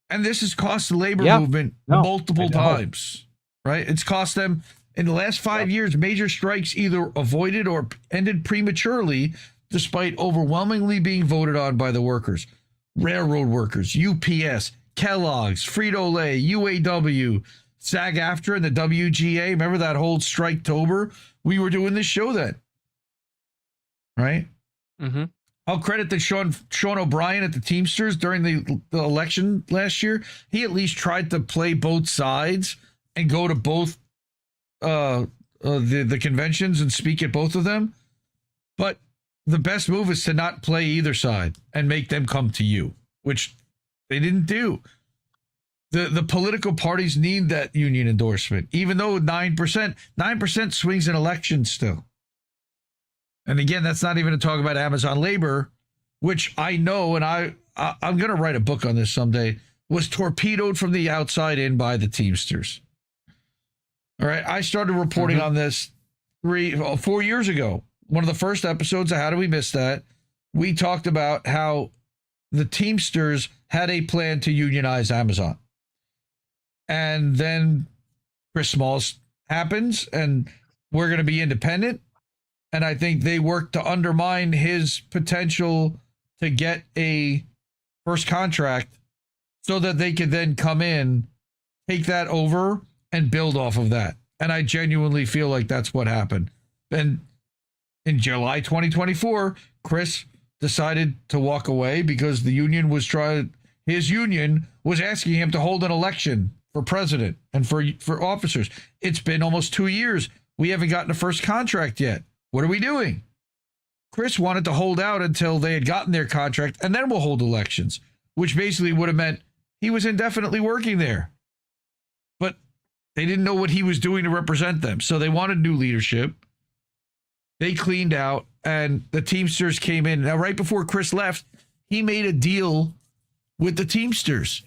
And this has cost the labor movement multiple times, right? It's cost them, in the last 5 years, major strikes either avoided or ended prematurely, despite overwhelmingly being voted on by the workers. Railroad workers, UPS, Kellogg's, Frito-Lay, UAW, SAG-AFTRA, and the WGA. Remember that whole Strike-tober? We were doing this show then, right? Mm-hmm. I'll credit that Sean O'Brien at the Teamsters during the election last year. He at least tried to play both sides and go to both the conventions and speak at both of them. But the best move is to not play either side and make them come to you, which they didn't do. The political parties need that union endorsement, even though 9% swings in elections still. And again, that's not even to talk about Amazon labor, which I know, and I'm going to write a book on this someday, was torpedoed from the outside in by the Teamsters. All right. I started reporting on this 4 years ago. One of the first episodes of How Do We Miss That? We talked about how the Teamsters had a plan to unionize Amazon. And then Chris Smalls happens, and we're going to be independent. And I think they worked to undermine his potential to get a first contract so that they could then come in, take that over, and build off of that. And I genuinely feel like that's what happened. And in July 2024, Chris decided to walk away because the union was his union was asking him to hold an election for president and for officers. It's been almost 2 years. We haven't gotten a first contract yet. What are we doing? Chris wanted to hold out until they had gotten their contract, and then we'll hold elections, which basically would have meant he was indefinitely working there. But they didn't know what he was doing to represent them, so they wanted new leadership. They cleaned out, and the Teamsters came in. Now, right before Chris left, he made a deal with the Teamsters,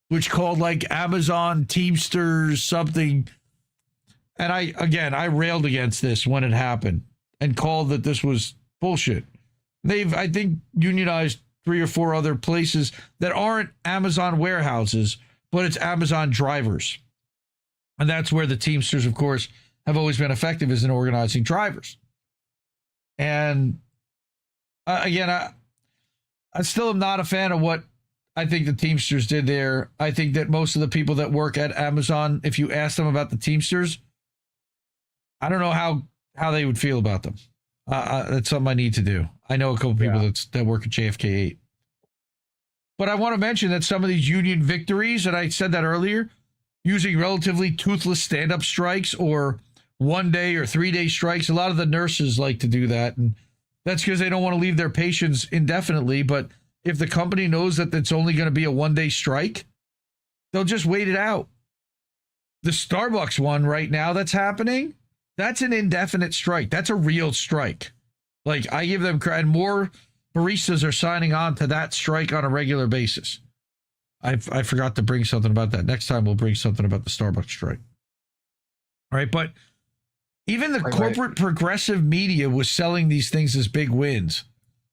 which called like Amazon Teamsters something. And I railed against this when it happened. and called that this was bullshit. They've, I think, unionized 3 or 4 other places that aren't Amazon warehouses, but it's Amazon drivers. And that's where the Teamsters, of course, have always been effective, is in organizing drivers. And again, I still am not a fan of what I think the Teamsters did there. I think that most of the people that work at Amazon, if you ask them about the Teamsters, I don't know how they would feel about them. That's something I need to do. I know a couple people that work at JFK8. But I want to mention that some of these union victories, and I said that earlier, using relatively toothless stand-up strikes or 1-day or 3-day strikes, a lot of the nurses like to do that. And that's because they don't want to leave their patients indefinitely. But if the company knows that it's only going to be a 1-day strike, they'll just wait it out. The Starbucks one right now that's happening, that's an indefinite strike. That's a real strike. Like, I give them credit. More baristas are signing on to that strike on a regular basis. I forgot to bring something about that. Next time we'll bring something about the Starbucks strike. All right, but even the corporate progressive media was selling these things as big wins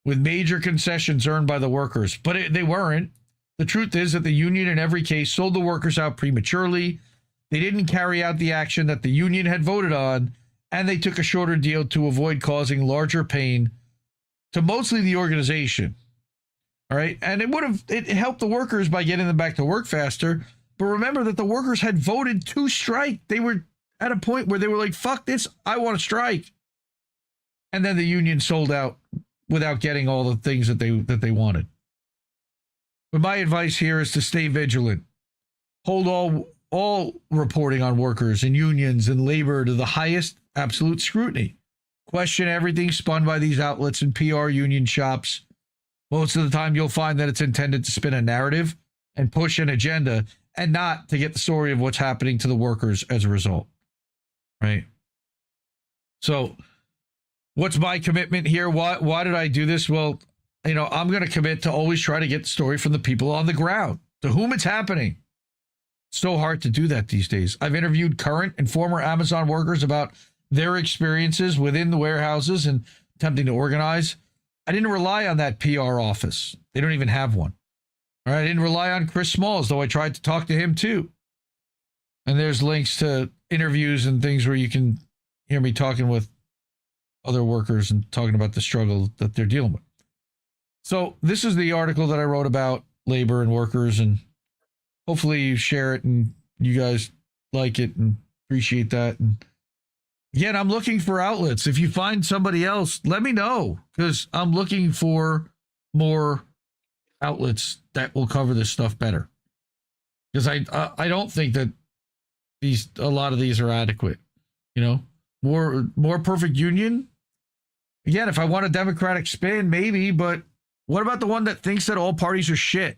with major concessions earned by the workers, but they weren't. The truth is that the union in every case sold the workers out prematurely. They didn't carry out the action that the union had voted on, and they took a shorter deal to avoid causing larger pain to mostly the organization. All right. And it helped the workers by getting them back to work faster. But remember that the workers had voted to strike. They were at a point where they were like, fuck this, I want to strike. And then the union sold out without getting all the things that they wanted. But my advice here is to stay vigilant. Hold all reporting on workers and unions and labor to the highest absolute scrutiny. Question everything spun by these outlets and PR union shops. Most of the time, you'll find that it's intended to spin a narrative and push an agenda and not to get the story of what's happening to the workers as a result. Right? So what's my commitment here? Why did I do this? Well, I'm going to commit to always try to get the story from the people on the ground, to whom it's happening. It's so hard to do that these days. I've interviewed current and former Amazon workers about their experiences within the warehouses and attempting to organize. I didn't rely on that PR office. They don't even have one. All right, I didn't rely on Chris Smalls, though I tried to talk to him too. And there's links to interviews and things where you can hear me talking with other workers and talking about the struggle that they're dealing with. So this is the article that I wrote about labor and workers, and hopefully you share it and you guys like it and appreciate that. And again, I'm looking for outlets. If you find somebody else, let me know, because I'm looking for more outlets that will cover this stuff better. Because I don't think that a lot of these are adequate. More perfect union. Again, if I want a democratic spin, maybe, but what about the one that thinks that all parties are shit,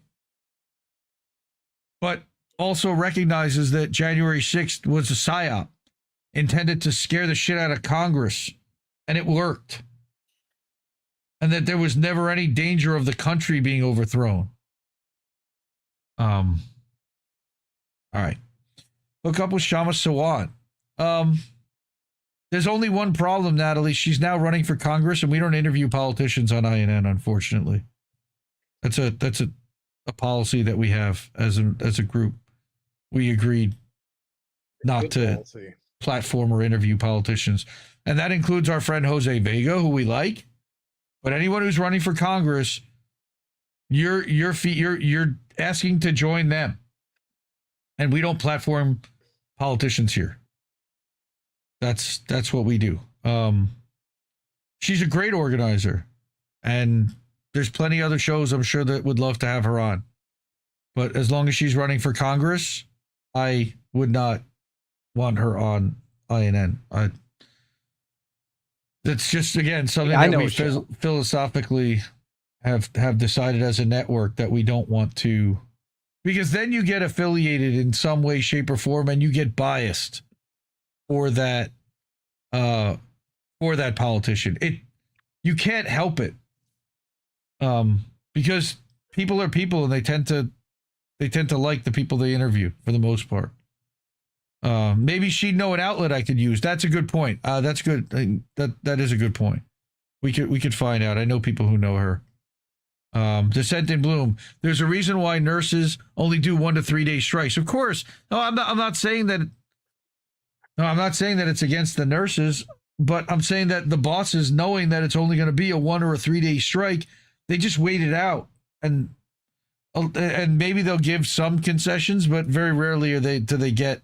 but also recognizes that January 6th was a psyop intended to scare the shit out of Congress, and it worked, and that there was never any danger of the country being overthrown. All right. Hook up with Shama Sawant. There's only one problem, Natalie. She's now running for Congress, and we don't interview politicians on INN, unfortunately. That's a policy that we have as a group. We agreed not to platform or interview politicians, and that includes our friend Jose Vega, who we like. But anyone who's running for Congress, you're asking to join them, and we don't platform politicians here. That's what we do. She's a great organizer, and there's plenty of other shows I'm sure that would love to have her on. But as long as she's running for Congress, I would not want her on INN. That's just, again, something that we philosophically have decided as a network that we don't want to, because then you get affiliated in some way, shape, or form, and you get biased for that politician. You can't help it, because people are people, and they tend to like the people they interview for the most part. Maybe she'd know an outlet I could use. That's a good point. That's good. That is a good point. We could find out. I know people who know her. Descent in Bloom. There's a reason why nurses only do 1 to 3 day strikes. Of course. No, I'm not saying that. No, I'm not saying that it's against the nurses, but I'm saying that the bosses, knowing that it's only going to be a 1 or a 3 day strike, they just wait it out, and maybe they'll give some concessions, but very rarely do they get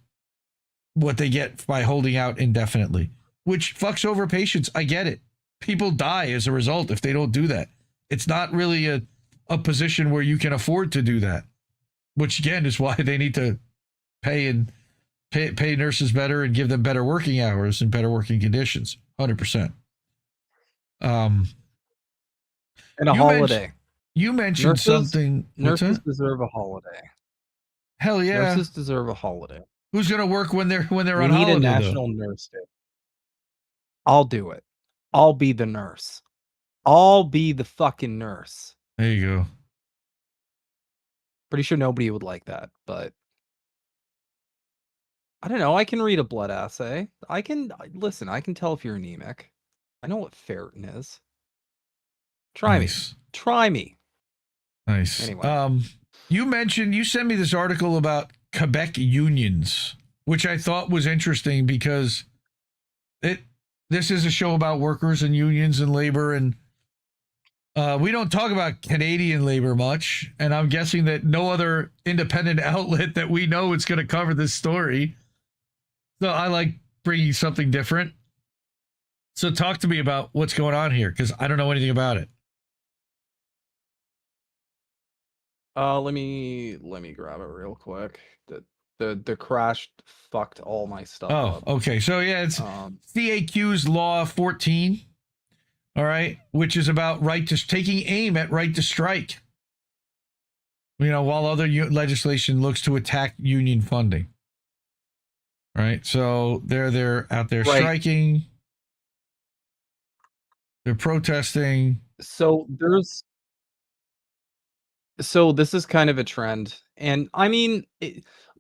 what they get by holding out indefinitely, which fucks over patients. I get it. People die as a result if they don't do that. It's not really a position where you can afford to do that, which again is why they need to pay nurses better and give them better working hours and better working conditions. 100%. And a holiday. You mentioned something. Nurses deserve a holiday. Hell yeah. Nurses deserve a holiday. Who's going to work when they're on holiday? We need a national nurse day. I'll do it. I'll be the nurse. I'll be the fucking nurse. There you go. Pretty sure nobody would like that, but I don't know. I can read a blood assay. I can tell if you're anemic. I know what ferritin is. Try me. Try me. Nice. Anyway. You sent me this article about Quebec unions, which I thought was interesting because this is a show about workers and unions and labor, and we don't talk about Canadian labor much, and I'm guessing that no other independent outlet that we know is going to cover this story. So I like bringing something different. So talk to me about what's going on here, because I don't know anything about it. Let me grab it real quick. The crash fucked all my stuff up. Oh, okay. So yeah, it's CAQ's Law 14. All right, which is about taking aim at right to strike. You know, while other legislation looks to attack union funding. Right, so they're out there striking. They're protesting. So this is kind of a trend, and I mean,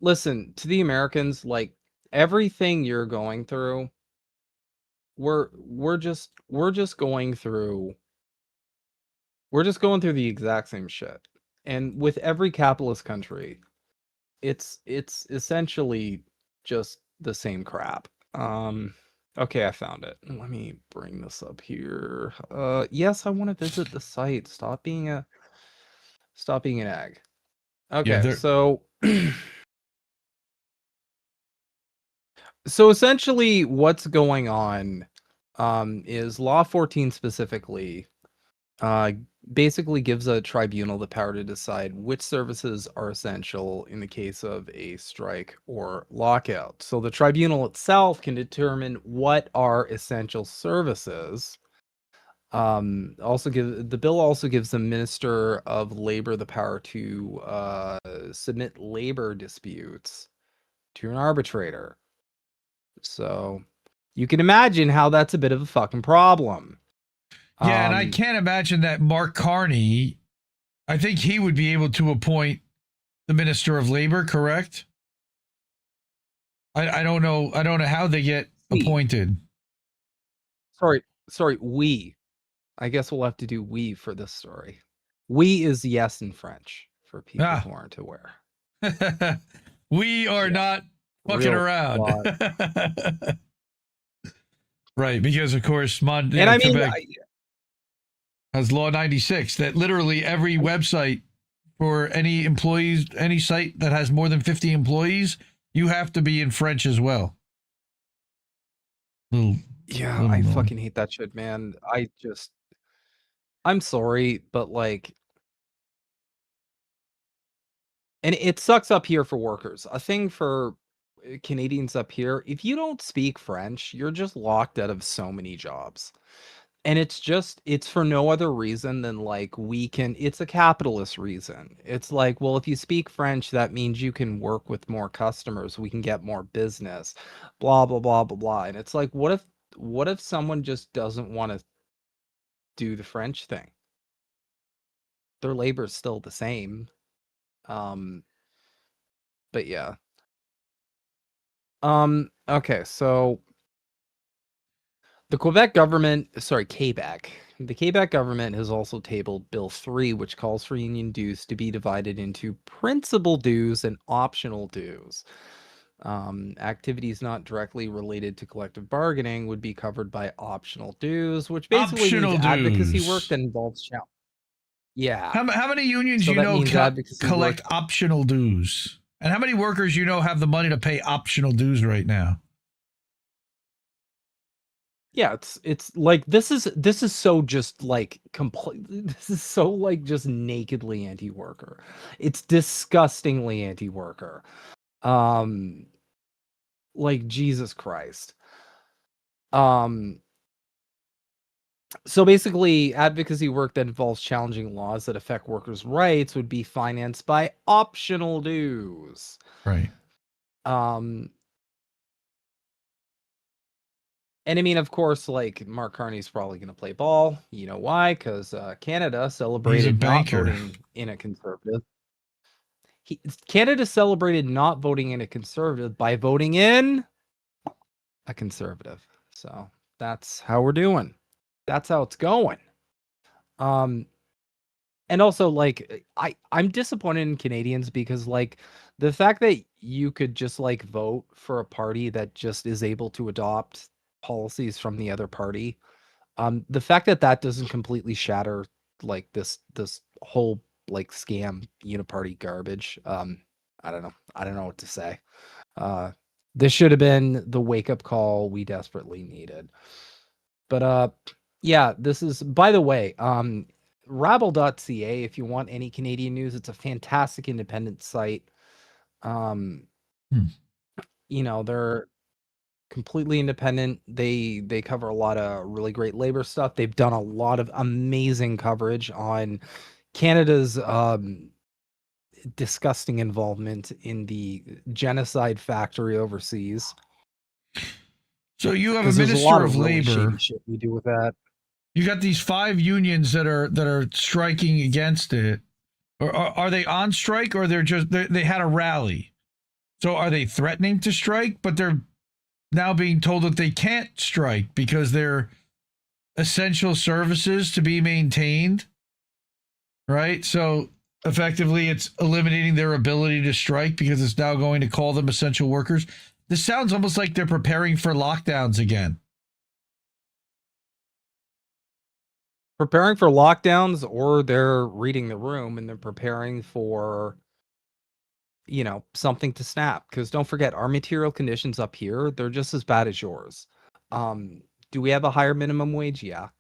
listen to the Americans. Like everything you're going through, we're just going through the exact same shit. And with every capitalist country, it's essentially just the same crap. Okay, I found it. Let me bring this up here. Yes, I want to visit the site. Stop being an egg. Okay, Yeah, so so essentially what's going on is Law 14 specifically basically gives a tribunal the power to decide which services are essential in the case of a strike or lockout. So the tribunal itself can determine what are essential services. The bill also gives the Minister of Labor the power to submit labor disputes to an arbitrator. So you can imagine how that's a bit of a fucking problem. Yeah, and I can't imagine that Mark Carney, I think he would be able to appoint the Minister of Labor, correct? I don't know. I don't know how they get appointed. Sorry, we. I guess we'll have to do we for this story. We is yes in French for people who aren't aware. We are not fucking around. Right, because of course, Quebec has Law 96 that literally every website for any employees, any site that has more than 50 employees, you have to be in French as well. I fucking hate that shit, man. I'm sorry, but like, and it sucks up here for workers. A thing for Canadians up here, if you don't speak French, you're just locked out of so many jobs. And it's for no other reason than like it's a capitalist reason. It's like, well, if you speak French, that means you can work with more customers. We can get more business, blah, blah, blah, blah, blah. And it's like, what if someone just doesn't want to do the French thing? Their labor is still the same. But yeah. Okay, so the Quebec government, sorry, Quebec. The Quebec government has also tabled Bill 3, which calls for union dues to be divided into principal dues and optional dues. Activities not directly related to collective bargaining would be covered by optional dues, which basically Optional means advocacy dues. work that involves challenge. Yeah. How many unions So you that know means advocacy collect work. optional dues? And how many workers you know have the money to pay optional dues right now? Yeah, it's like this is so just like this is so like just nakedly anti-worker. It's disgustingly anti-worker. Like Jesus Christ. So basically, advocacy work that involves challenging laws that affect workers' rights would be financed by optional dues. Right. And I mean, of course, like Mark Carney's probably going to play ball. You know why? Because Canada celebrated not banker. voting in a conservative. Canada celebrated not voting in a conservative by voting in a conservative. So that's how we're doing. That's how it's going. And also, like, I'm disappointed in Canadians because, like, the fact that you could just like vote for a party that just is able to adopt policies from the other party, the fact that that doesn't completely shatter like this whole like scam uniparty garbage. I don't know what to say. This should have been the wake up call we desperately needed. But yeah, this is, by the way, rabble.ca, if you want any Canadian news, it's a fantastic independent site. You know, they're completely independent. They cover a lot of really great labor stuff. They've done a lot of amazing coverage on Canada's disgusting involvement in the genocide factory overseas. So you have a 'Cause there's minister lot of really labor. shady shit we do with that. You got these 5 unions that are striking against it. Or are they on strike, or they had a rally? So are they threatening to strike, but they're now being told that they can't strike because they're essential services to be maintained, right? So effectively it's eliminating their ability to strike because it's now going to call them essential workers. This sounds almost like they're preparing for lockdowns again. Preparing for lockdowns, or they're reading the room and they're preparing for, you know, something to snap. Because don't forget, our material conditions up here, they're just as bad as yours. Do we have a higher minimum wage? Yeah.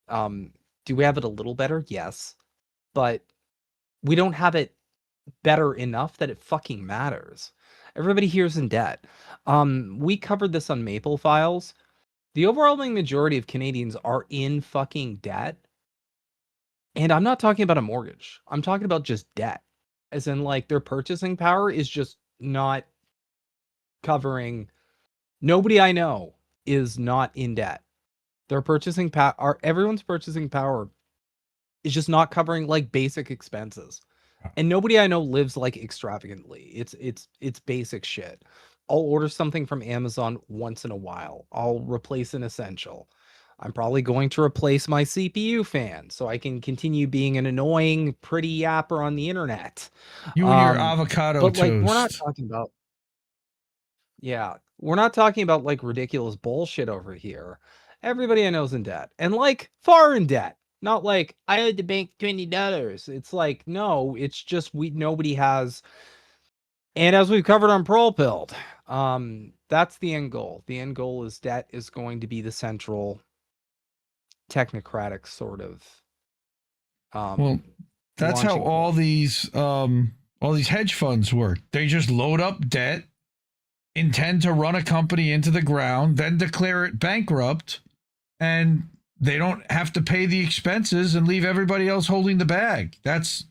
Do we have it a little better? Yes. But we don't have it better enough that it fucking matters. Everybody here's in debt. We covered this on Maple Files. The overwhelming majority of Canadians are in fucking debt. And I'm not talking about a mortgage. I'm talking about just debt. As in, like, their purchasing power is just not covering. Nobody I know is not in debt. Their purchasing power, everyone's purchasing power is just not covering like basic expenses. And nobody I know lives like extravagantly. It's basic shit. I'll order something from Amazon once in a while. I'll replace an essential. I'm probably going to replace my CPU fan so I can continue being an annoying, pretty yapper on the internet. You and your avocado but toast. Like, we're not talking about. Yeah, we're not talking about like ridiculous bullshit over here. Everybody I know is in debt, and like far in debt. Not like I had to bank $20. It's like, no, it's just nobody has. And as we've covered on Pearl Pilled, that's the end goal. The end goal is debt is going to be the central technocratic sort of. Well, that's how all these hedge funds work. They just load up debt, intend to run a company into the ground, then declare it bankrupt, and they don't have to pay the expenses and leave everybody else holding the bag. That's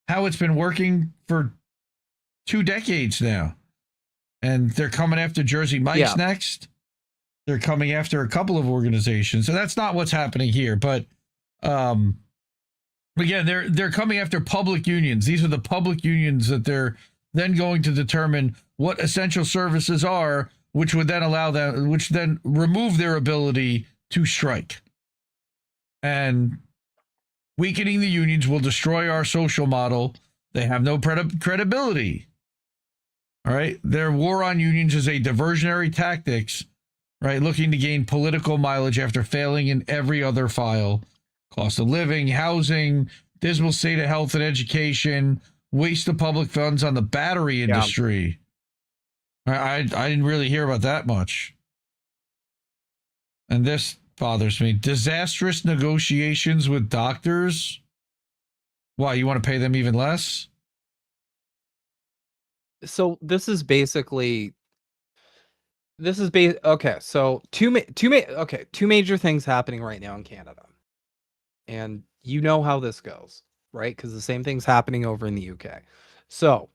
how it's been working for 2 decades now. And they're coming after Jersey Mike's next. They're coming after a couple of organizations. So that's not what's happening here. But again, they're coming after public unions. These are the public unions that then going to determine what essential services are, which would then allow them, which then remove their ability to strike. And weakening the unions will destroy our social model. They have no credibility. All right. Their war on unions is a diversionary tactics, right? Looking to gain political mileage after failing in every other file. Cost of living, housing, dismal state of health and education, waste of public funds on the battery industry. I didn't really hear about that much. And this bothers me. Disastrous negotiations with doctors. Why, you want to pay them even less? So this is basically okay. So two major things happening right now in Canada, and you know how this goes, right? Because the same thing's happening over in the UK. So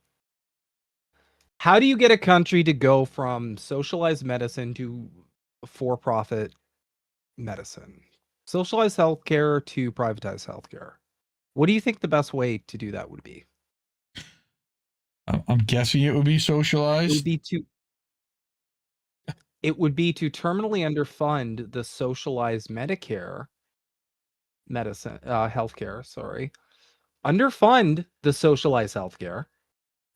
how do you get a country to go from socialized medicine to for-profit medicine, socialized healthcare to privatized healthcare? What do you think the best way to do that would be? I'm guessing it would be socialized. It would be to terminally underfund the socialized healthcare, sorry. Underfund the socialized healthcare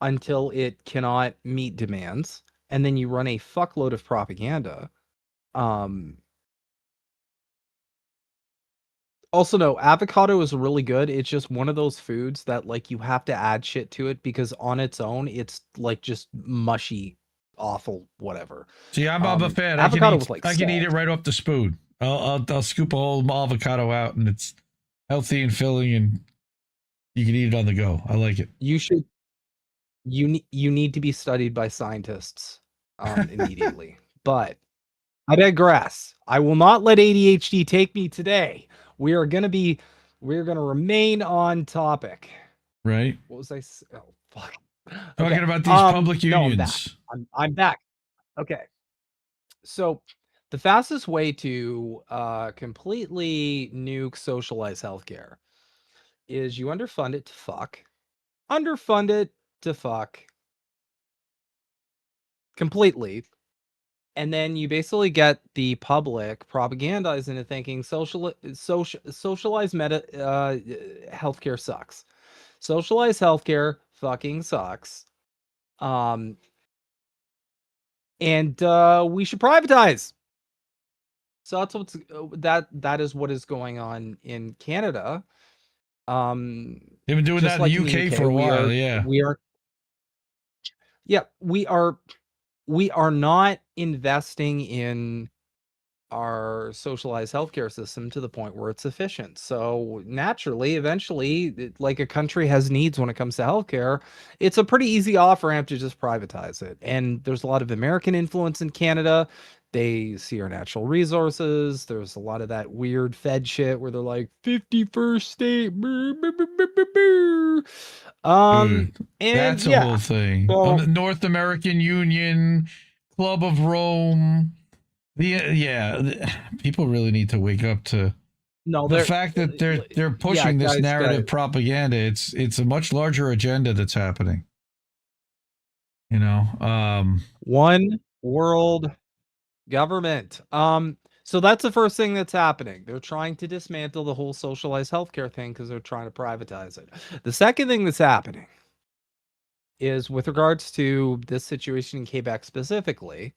until it cannot meet demands, and then you run a fuckload of propaganda. Also, no, avocado is really good. It's just one of those foods that, like, you have to add shit to it because on its own, it's like just mushy, awful, whatever. See, I'm a fan. Avocado I can eat it right off the spoon. I'll scoop a whole avocado out, and it's healthy and filling, and you can eat it on the go. I like it. You should. You need to be studied by scientists immediately. But I digress. I will not let ADHD take me today. We're gonna remain on topic. Right. What was I? Oh, fuck. Talking about these public unions. No, I'm back. Okay. So the fastest way to completely nuke socialized healthcare is you underfund it to fuck. Underfund it to fuck. Completely. And then you basically get the public propagandized into thinking socialized healthcare sucks. Socialized healthcare fucking sucks. And we should privatize. So that's that is what is going on in Canada. They've been doing that in the UK for a while. We are not investing in our socialized healthcare system to the point where it's efficient. So naturally, eventually, like a country has needs when it comes to healthcare, it's a pretty easy off-ramp to just privatize it. And there's a lot of American influence in Canada. They see our natural resources. There's a lot of that weird Fed shit where they're like 51st state. And that's a whole thing. North American Union, Club of Rome. People really need to wake up to the fact that they're pushing this narrative propaganda. It's a much larger agenda that's happening. You know, one world government. So that's the first thing that's happening. They're trying to dismantle the whole socialized healthcare thing because they're trying to privatize it. The second thing that's happening is with regards to this situation in Quebec specifically.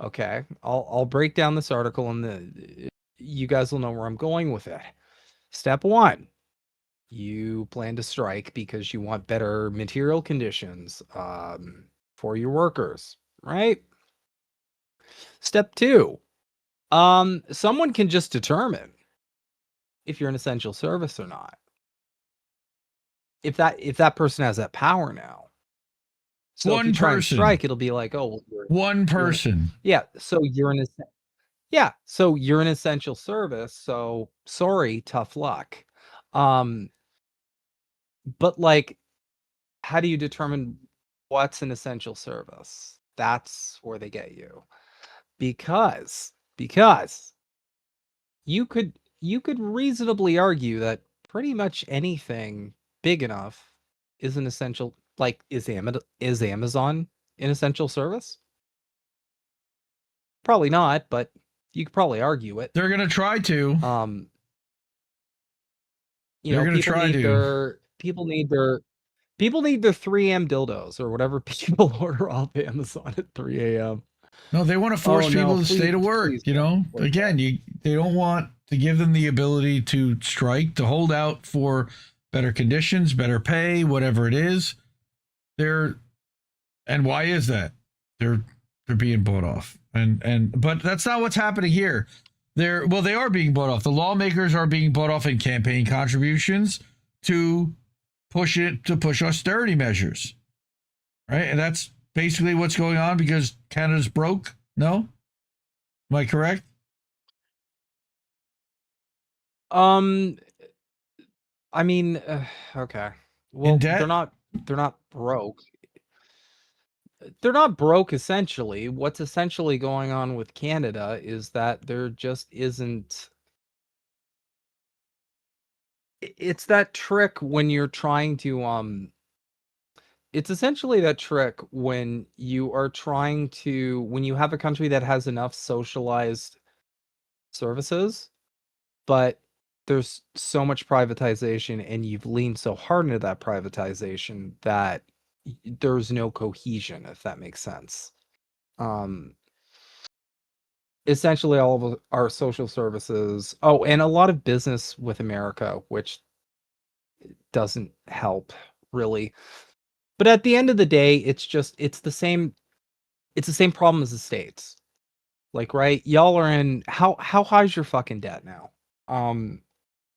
Okay, I'll break down this article and you guys will know where I'm going with it. Step 1, you plan to strike because you want better material conditions for your workers, right? Step 2, someone can just determine if you're an essential service or not. If that person has that power now. So if you try and strike, it'll be like, oh, well, one person. So you're an essential service. So sorry, tough luck. But like, how do you determine what's an essential service? That's where they get you, because you could reasonably argue that pretty much anything big enough is an essential. Like, is Amazon an essential service? Probably not, but you could probably argue it. They're gonna try to. You They're know, gonna try to. people need their 3 a.m. dildos or whatever people order off Amazon at 3 a.m. No, they want to force Oh, no, people to stay to please, work. please You don't know, like again, they don't want to give them the ability to strike, to hold out for better conditions, better pay, whatever it is. And why is that? They're being bought off, but that's not what's happening here. They are being bought off. The lawmakers are being bought off in campaign contributions to push austerity measures, right? And that's basically what's going on because Canada's broke. No, am I correct? I mean, okay. Well, In debt? they're not broke. They're not broke essentially. What's essentially going on with Canada is that there just isn't. It's that trick when you're trying to it's essentially that trick when you are trying to when you have a country that has enough socialized services, but there's so much privatization and you've leaned so hard into that privatization that there's no cohesion, if that makes sense. Essentially all of our social services, and a lot of business with America, which doesn't help really. But at the end of the day, it's the same problem as the States. Like, right? Y'all are in how high is your fucking debt now?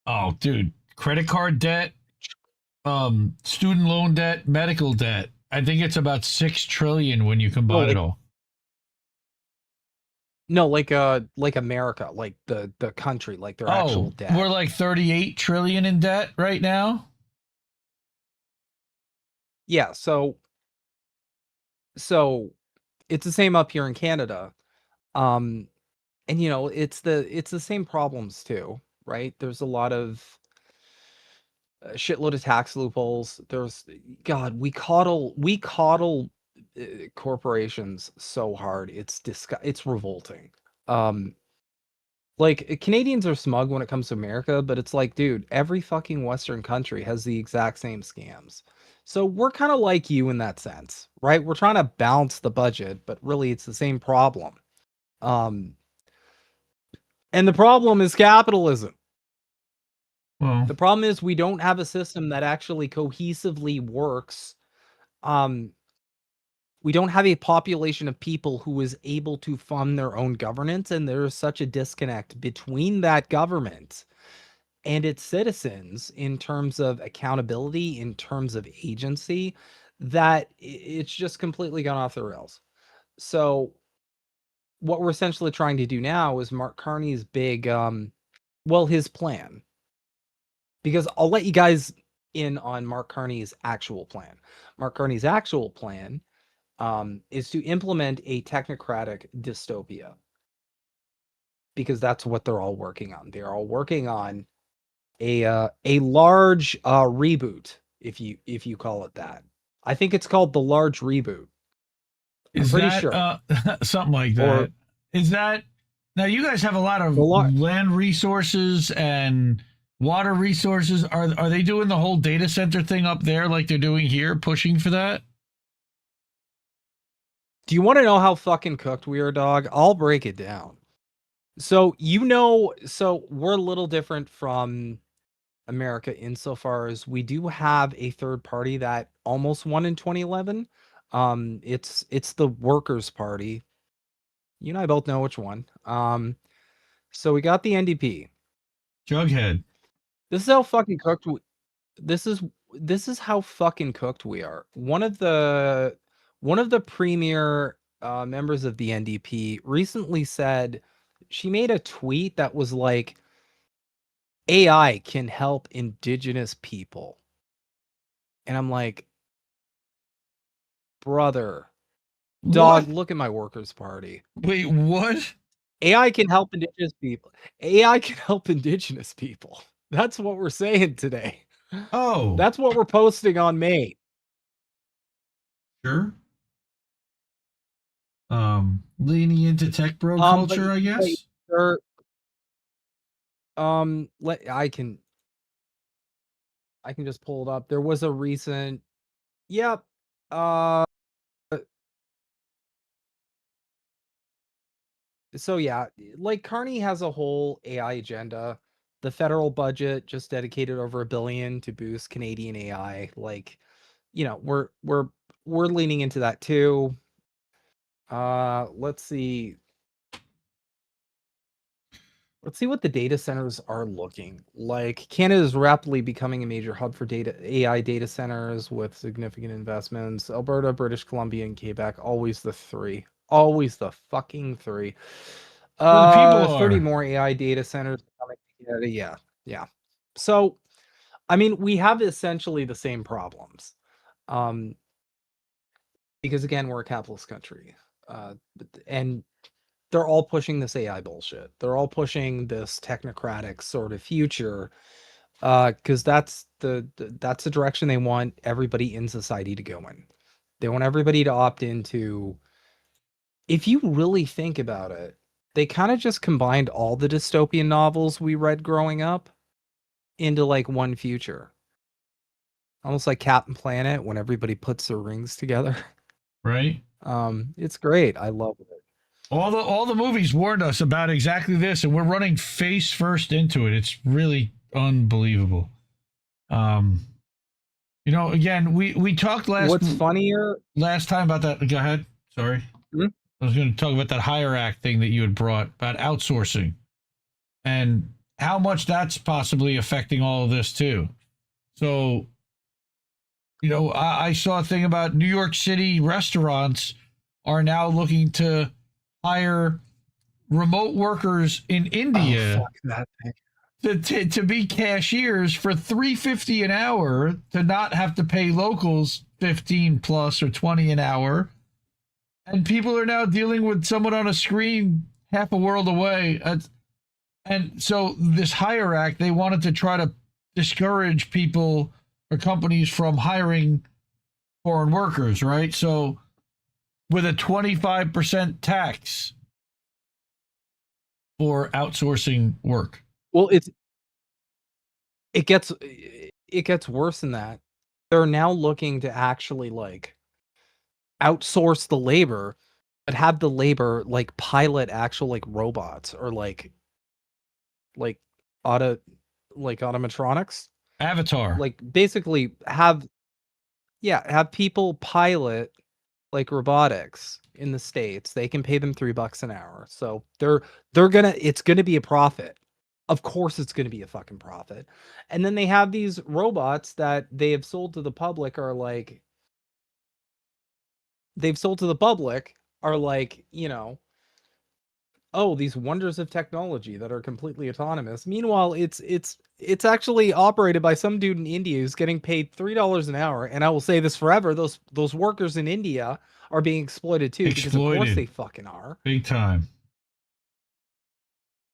Oh, dude, credit card debt, student loan debt, medical debt. I think it's about $6 trillion when you combine it all. No, like America, like the country, like their actual debt. We're like 38 trillion in debt right now. Yeah, so it's the same up here in Canada. And you know, it's the same problems too, right? There's a lot of shitload of tax loopholes. We coddle corporations so hard. It's revolting. Like, Canadians are smug when it comes to America, but it's like, dude, every fucking Western country has the exact same scams. So we're kind of like you in that sense, right? We're trying to balance the budget, but really it's the same problem. And the problem is capitalism. Well, The problem is we don't have a system that actually cohesively works. We don't have a population of people who is able to fund their own governance, and there is such a disconnect between that government and its citizens in terms of accountability, in terms of agency, that it's just completely gone off the rails. So what we're essentially trying to do now is Mark Carney's big, his plan. Because I'll let you guys in on Mark Carney's actual plan. Mark Carney's actual plan is to implement a technocratic dystopia. Because that's what they're all working on. They're all working on a large reboot, if you call it that. I think it's called the large reboot. I'm pretty sure. Something like that. Is that now? You guys have a lot of land resources and water resources. Are they doing the whole data center thing up there like they're doing here, pushing for that? Do you want to know how fucking cooked we are, dog? I'll break it down. So we're a little different from America insofar as we do have a third party that almost won in 2011. It's the Workers' Party. You and I both know which one. So we got the NDP. Jughead. This is how fucking cooked this is how fucking cooked we are. One of the premier members of the NDP recently said, she made a tweet that was like, AI can help indigenous people. And I'm like, brother, dog, look at my Workers' Party. Wait, what? AI can help indigenous people. AI can help indigenous people. That's what we're saying today. Oh. That's what we're posting on May. Sure. Leaning into tech bro culture, I guess. Like, they're, I can just pull it up. There was a recent, yep. So yeah, like Carney has a whole AI agenda. The federal budget just dedicated over $1 billion to boost Canadian AI. Like, we're leaning into that too. Let's see. Let's see what the data centers are looking like. Canada is rapidly becoming a major hub for AI data centers with significant investments. Alberta, British Columbia, and Quebec, always the three. Always the fucking three. Where the people 30 are. more AI data centers coming together. Yeah. So, I mean, we have essentially the same problems. Because again, we're a capitalist country. And they're all pushing this AI bullshit. They're all pushing this technocratic sort of future, because that's the direction they want everybody in society to go in. They want everybody to opt into. If you really think about it, they kind of just combined all the dystopian novels we read growing up into like one future. Almost like Captain Planet when everybody puts their rings together. Right. It's great. I love it. All the movies warned us about exactly this, and we're running face first into it. It's really unbelievable. Again, we talked What's funnier last time about that. Go ahead. Sorry. Hmm? I was going to talk about that Hire Act thing that you had brought about outsourcing and how much that's possibly affecting all of this too. So, I saw a thing about New York City restaurants are now looking to hire remote workers in India to be cashiers for $3.50 an hour, to not have to pay locals 15 plus or 20 an hour. And people are now dealing with someone on a screen half a world away. And so this Hire Act, they wanted to try to discourage people or companies from hiring foreign workers, right? So with a 25% tax for outsourcing work. Well, it gets worse than that. They're now looking to actually like outsource the labor, but have the labor like pilot actual like robots or like automatronics. Avatar. Like basically have people pilot like robotics in the States. They can pay them $3 an hour. So it's gonna be a profit. Of course it's gonna be a fucking profit. And then they have these robots that they have sold to the public are like oh, these wonders of technology that are completely autonomous. Meanwhile, it's actually operated by some dude in India who's getting paid $3 an hour. And I will say this forever: those workers in India are being exploited too, because of course they fucking are. Big time.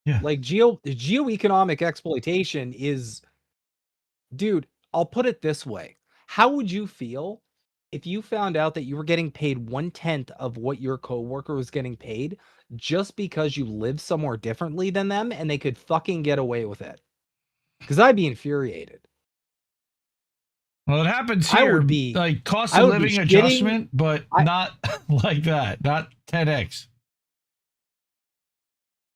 Yeah. Like geoeconomic exploitation is, dude. I'll put it this way: how would you feel if you found out that you were getting paid 1/10 of what your coworker was getting paid just because you live somewhere differently than them and they could fucking get away with it? Because I'd be infuriated. Well, it happens here. I would be like cost of living adjustment, but not like that. Not 10x.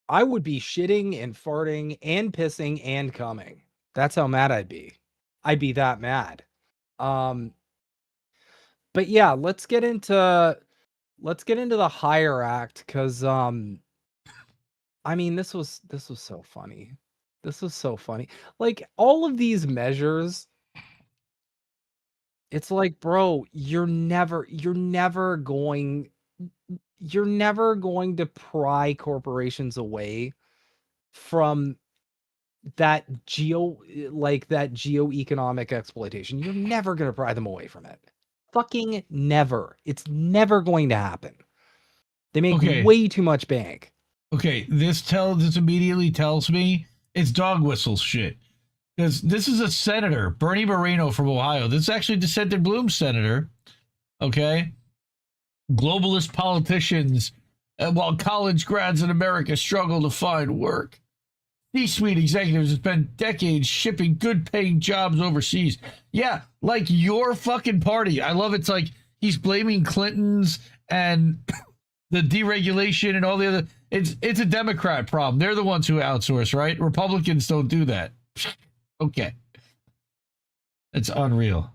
I would be shitting and farting and pissing and coming. That's how mad I'd be. I'd be that mad. But yeah, let's get into the Hire Act, because I mean, this was so funny. This was so funny. Like all of these measures, it's like, bro, you're never going to pry corporations away from that geoeconomic exploitation. You're never going to pry them away from it. Fucking never. It's never going to happen. They make way too much bank. Okay, this immediately tells me it's dog whistle shit. Because this is a senator, Bernie Moreno from Ohio. This is actually Dissented Bloom's senator. Okay? globalist politicians, while college grads in America struggle to find work. C-suite executives have spent decades shipping good-paying jobs overseas. Yeah, like your fucking party. I love it's like he's blaming Clintons and the deregulation and all the other. It's a Democrat problem. They're the ones who outsource, right? Republicans don't do that. Okay. It's unreal.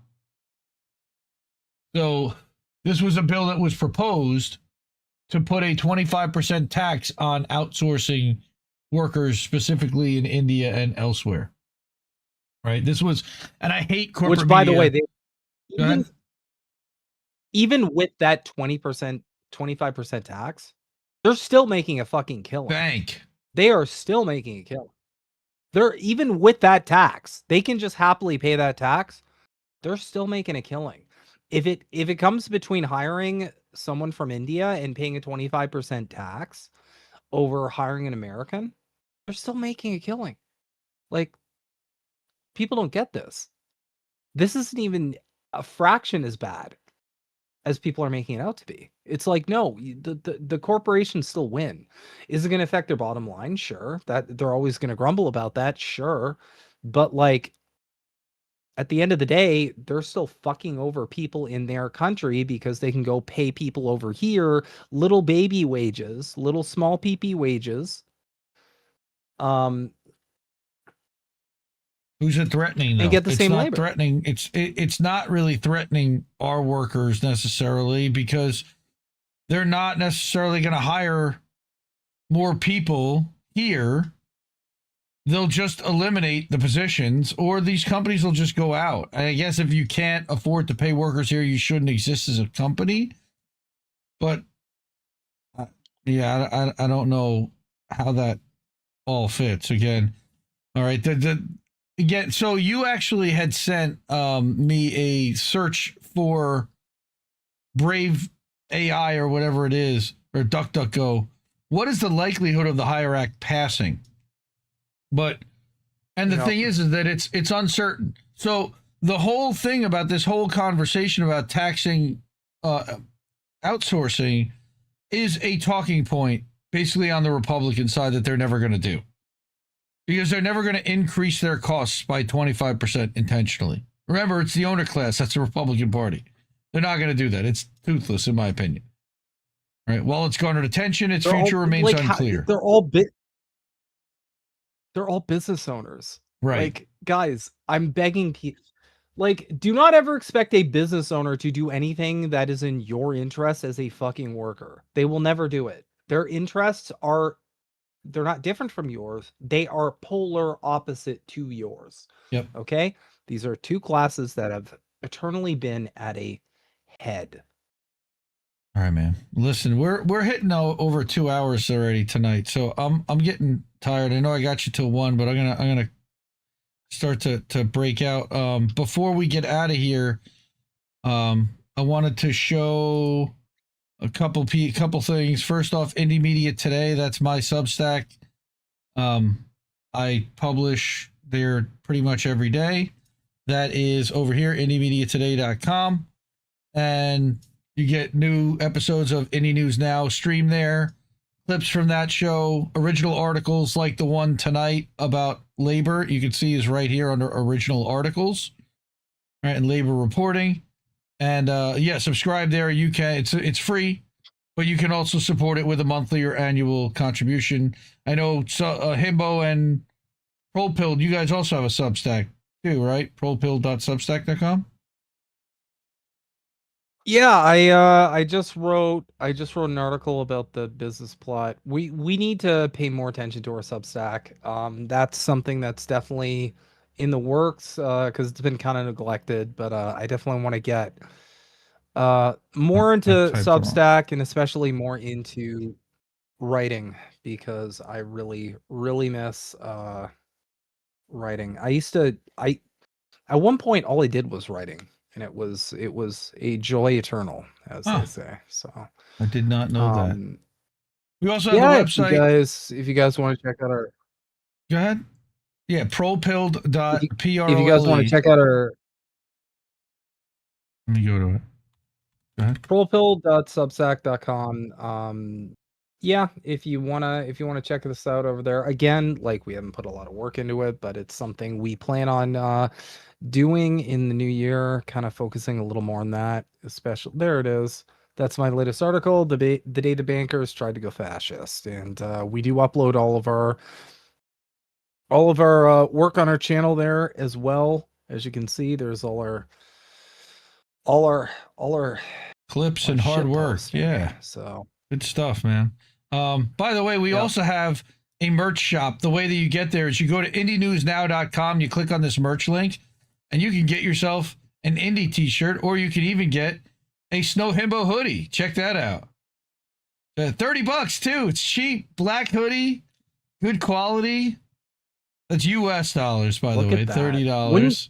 So this was a bill that was proposed to put a 25% tax on outsourcing workers, specifically in India and elsewhere. Right? This was, and I hate corporate Which, by the way, even with that 20%, 25% tax, they're still making a fucking killing. They are still making a killing. They're even with that tax, they can just happily pay that tax. They're still making a killing. If it comes between hiring someone from India and paying a 25% tax over hiring an American, they're still making a killing. Like, people don't get this. This isn't even a fraction as bad as people are making it out to be. It's like, no, the corporations still win. Is it going to affect their bottom line? Sure. That they're always going to grumble about that. Sure. But like, at the end of the day, they're still fucking over people in their country because they can go pay people over here little baby wages, little small PP wages. Who's it threatening, though? And get the it's same not labor. Threatening. It's not really threatening our workers necessarily, because they're not necessarily going to hire more people here. They'll just eliminate the positions, or these companies will just go out. I guess if you can't afford to pay workers here, you shouldn't exist as a company. But yeah, I don't know how that all fits. Again, all right. Again, so you actually had sent me a search for Brave AI or whatever it is, or DuckDuckGo. What is the likelihood of the Hire Act passing? And the thing is that it's uncertain. So the whole thing about this whole conversation about taxing outsourcing is a talking point basically on the Republican side that they're never going to do. Because they're never going to increase their costs by 25% intentionally. Remember, it's the owner class. That's the Republican Party. They're not going to do that. It's toothless, in my opinion. Right? While it's garnered attention, its future remains unclear. They're all business owners. Right. Like, guys, I'm begging people. Like, do not ever expect a business owner to do anything that is in your interest as a fucking worker. They will never do it. Their interests are... they're not different from yours. They are polar opposite to yours. Yep. Okay? These are two classes that have eternally been at a head. All right, man. Listen, we're hitting over 2 hours already tonight, so I'm getting tired. I know I got you till 1, but I'm gonna start to break out. Before we get out of here, I wanted to show a couple things. First off, Indie Media Today, that's my Substack. I publish there pretty much every day. That is over here, indiemediatoday.com. And you get new episodes of Indie News Now stream there. Clips from that show, original articles like the one tonight about labor, you can see is right here under original articles, right, and labor reporting. And yeah, subscribe there. You can, it's free, but you can also support it with a monthly or annual contribution. I know Himbo and ProPilled, you guys also have a Substack too, right? ProPilled.substack.com. Yeah, I just wrote an article about the business plot. We need to pay more attention to our Substack. That's something that's definitely in the works because it's been kind of neglected. But I definitely want to get more into Substack and especially more into writing because I really miss writing. At one point all I did was writing. And it was a joy eternal, as they say. So I did not know that. We also have a website. If you guys want to check out our... Go ahead. Yeah, propilled.pro. If you guys want to check out our... Let me go to it. Trollpill.substack.com. Yeah, if you wanna check this out over there. Again, like we haven't put a lot of work into it, but it's something we plan on doing in the new year, kind of focusing a little more on that. Especially there it is. That's my latest article. The data bankers tried to go fascist, and we do upload all of our work on our channel there as well. As you can see, there's all our clips and hard work. Yeah. So good stuff, man. By the way, we also have a merch shop. The way that you get there is you go to indienewsnow.com, you click on this merch link, and you can get yourself an indie t-shirt, or you can even get a Snow Himbo hoodie. Check that out. $30 too. It's cheap. Black hoodie, good quality. That's US dollars, by the way. $30.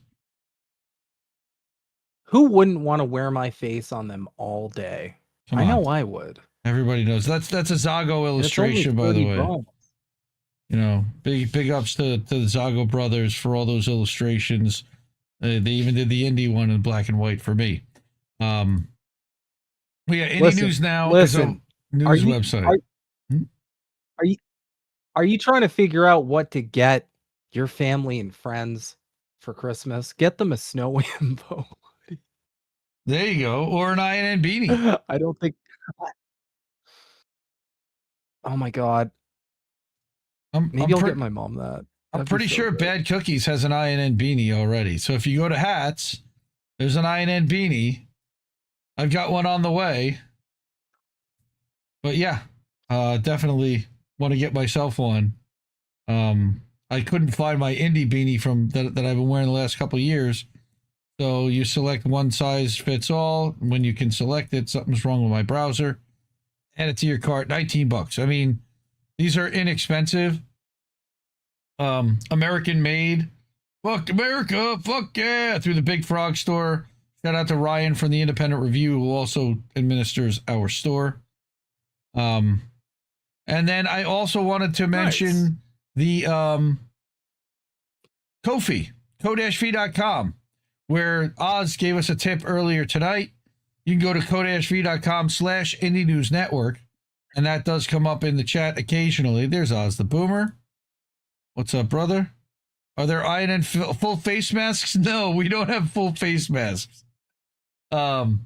Who wouldn't want to wear my face on them all day? I know I would. Everybody knows that's a Zago illustration, by the way. $30. You know, big ups to the Zago brothers for all those illustrations. They even did the indie one in black and white for me. Yeah, Indie News Now is a news website. Are you trying to figure out what to get your family and friends for Christmas? Get them a Snow Himbo. There you go, or an INN beanie. I don't think. Oh my god. Maybe I'll get my mom that. I'm pretty sure Bad Cookies has an INN beanie already. So if you go to hats, there's an INN beanie. I've got one on the way. But yeah, definitely want to get myself one. I couldn't find my indie beanie from that I've been wearing the last couple of years. So you select one size fits all. When you can select it, something's wrong with my browser. Add it to your cart. $19. I mean, these are inexpensive. American made. Fuck America. Fuck yeah. Through the Big Frog store. Shout out to Ryan from the Independent Review, who also administers our store. And then I also wanted to mention the Ko-fi, ko-fi.com, where Oz gave us a tip earlier tonight. You can go to ko-fi.com/Indie News Network, and that does come up in the chat occasionally. There's Oz the Boomer. What's up, brother? Are there INN full face masks? No, we don't have full face masks. Well,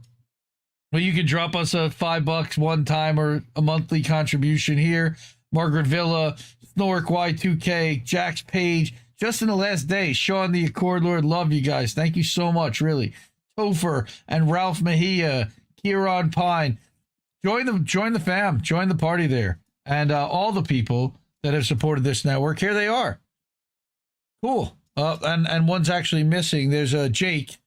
you can drop us a $5 one time or a monthly contribution here. Margaret Villa, Snork Y2K, Jax Page. Just in the last day, Sean the Accord Lord, love you guys. Thank you so much, really. Topher and Ralph Mejia, Kieran Pine. Join the fam. Join the party there. And all the people that have supported this network, here they are. Cool. And one's actually missing. There's a Jake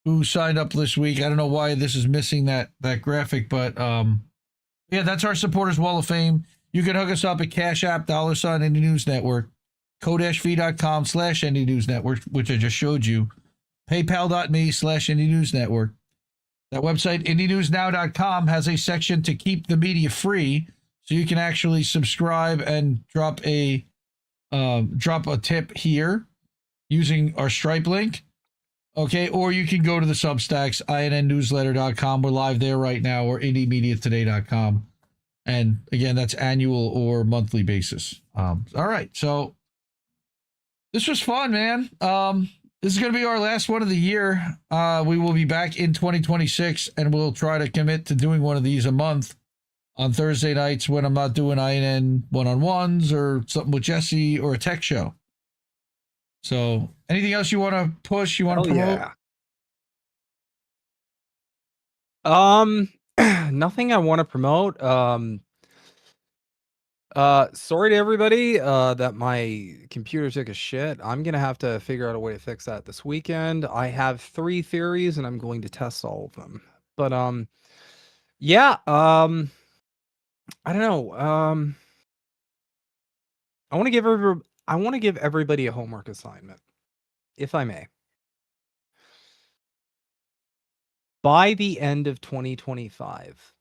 who signed up this week. I don't know why this is missing that graphic, but yeah, that's our supporters wall of fame. You can hook us up at Cash App, $Indie News Network, ko-fi.com/Indie News Network, which I just showed you, paypal.me/Indie News Network. That website, indienewsnow.com, has a section to keep the media free, so you can actually subscribe and drop a tip here using our Stripe link. Okay, or you can go to the Substacks, innewsletter.com. We're live there right now, or indiemediatoday.com. And again, that's annual or monthly basis. All right, so this was fun, man. This is going to be our last one of the year. We will be back in 2026, and we'll try to commit to doing one of these a month on Thursday nights when I'm not doing INN one-on-ones or something with Jesse or a tech show. So anything else you want to push? You want to promote? Yeah. Nothing I want to promote. Sorry to everybody that my computer took a shit. I'm gonna have to figure out a way to fix that this weekend. I have 3 theories and I'm going to test all of them. But yeah, I don't know. I want to give everybody a homework assignment, if I may. By the end of 2025,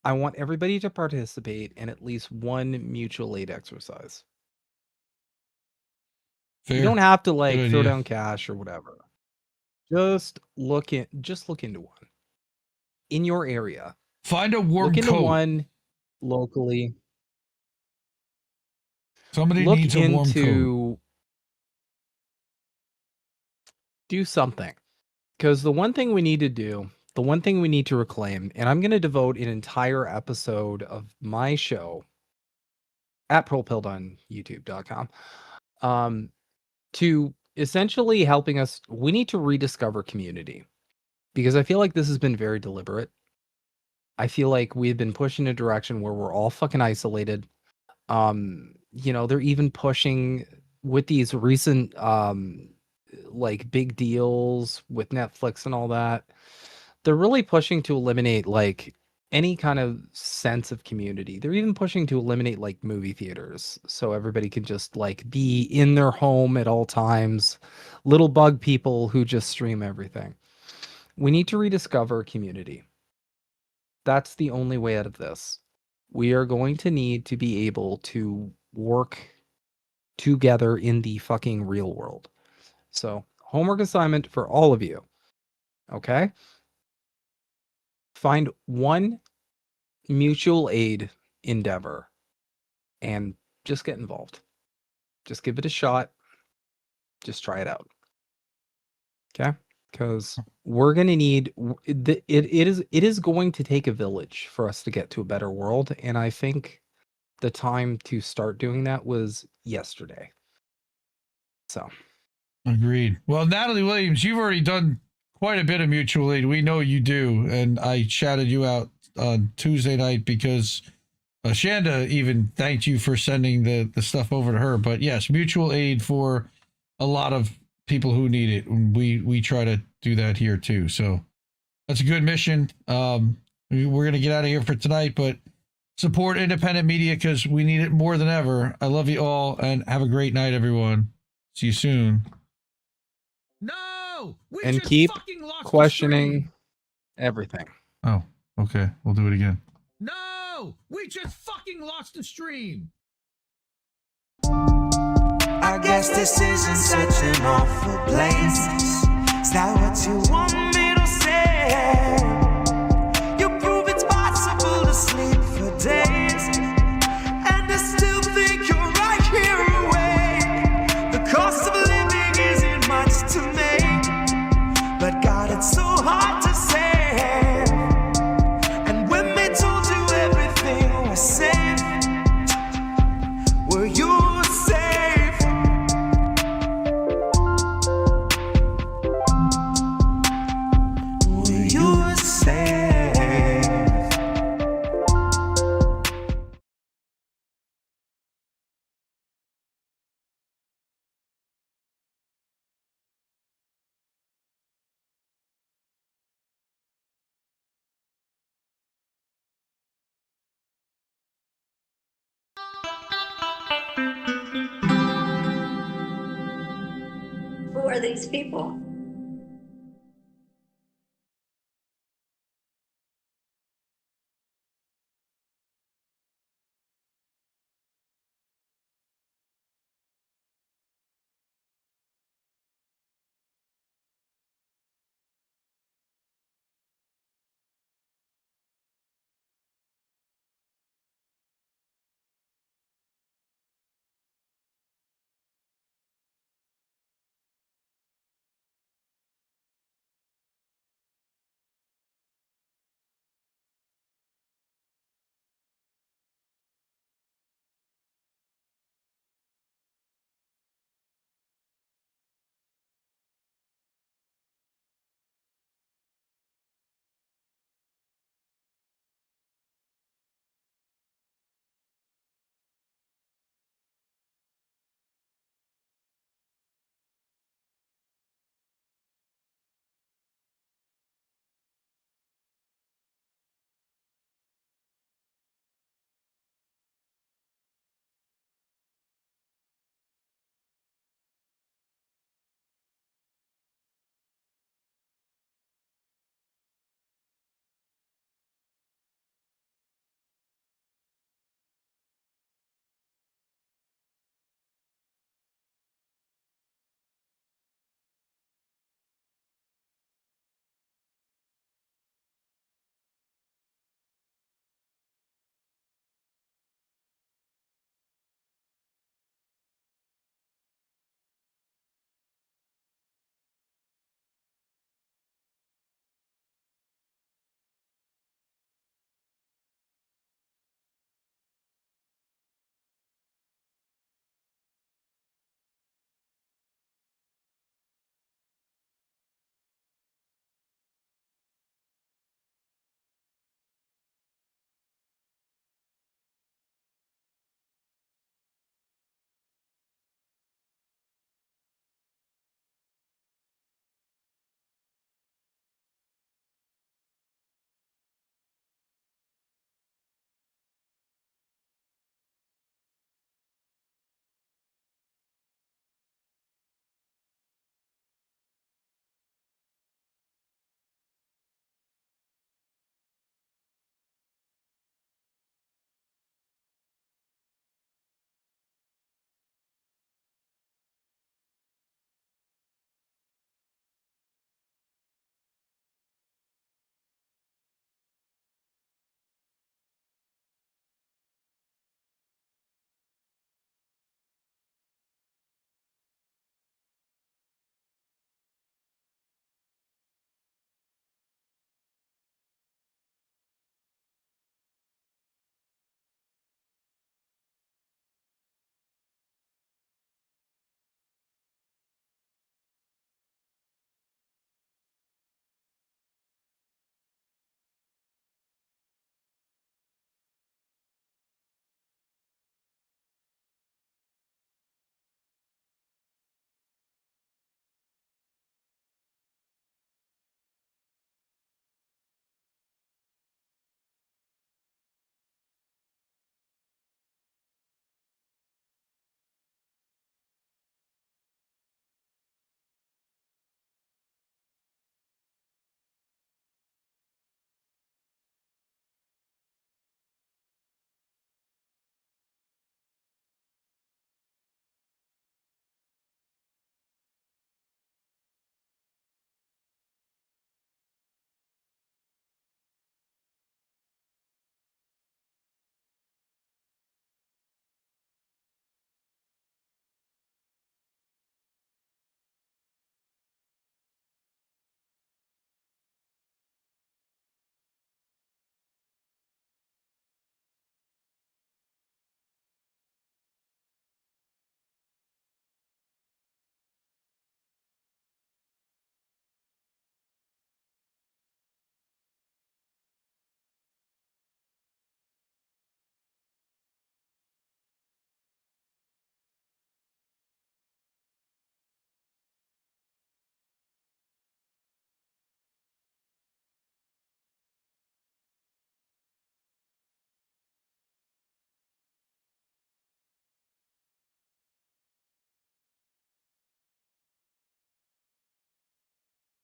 I want everybody to participate in at least one mutual aid exercise. Fair. You don't have to Good throw idea. down cash or whatever. Just look into one. in your area. Find a warm Look into coat. one locally. Somebody Look needs a warm coat. into do something. Because the one thing we need to do, the one thing we need to reclaim, and I'm going to devote an entire episode of my show at PearlPilled on YouTube.com to essentially helping us. We need to rediscover community, because I feel like this has been very deliberate. I feel like we've been pushed in a direction where we're all fucking isolated. You know, they're even pushing with these recent like big deals with Netflix and all that. They're really pushing to eliminate like any kind of sense of community. They're even pushing to eliminate like movie theaters so everybody can just like be in their home at all times. Little bug people who just stream everything. We need to rediscover community. That's the only way out of this. We are going to need to be able to work together in the fucking real world. So, homework assignment for all of you. Okay? Find one mutual aid endeavor and just get involved. Just give it a shot. Just try it out. Okay? Because we're going to need it is going to take a village for us to get to a better world, and I think the time to start doing that was yesterday. So, Agreed. Well, Natalie Williams, you've already done quite a bit of mutual aid. We know you do, and I shouted you out on Tuesday night because Shanda even thanked you for sending the stuff over to her. But yes, mutual aid for a lot of people who need it. We try to do that here too. So that's a good mission. We're gonna get out of here for tonight, but support independent media because we need it more than ever. I love you all, and have a great night, everyone. See you soon. No, we and just keep fucking lost the questioning stream. everything. Oh, okay. We'll do it again. No, we just fucking lost the stream. I guess this isn't such an awful place. Is that what you want me to say? You prove it's possible to sleep for days, and I still think you're right here awake. The cost of living isn't much to me, but God, it's so hard to say. And when they told you everything was safe, were you safe? Were you safe? Who are these people?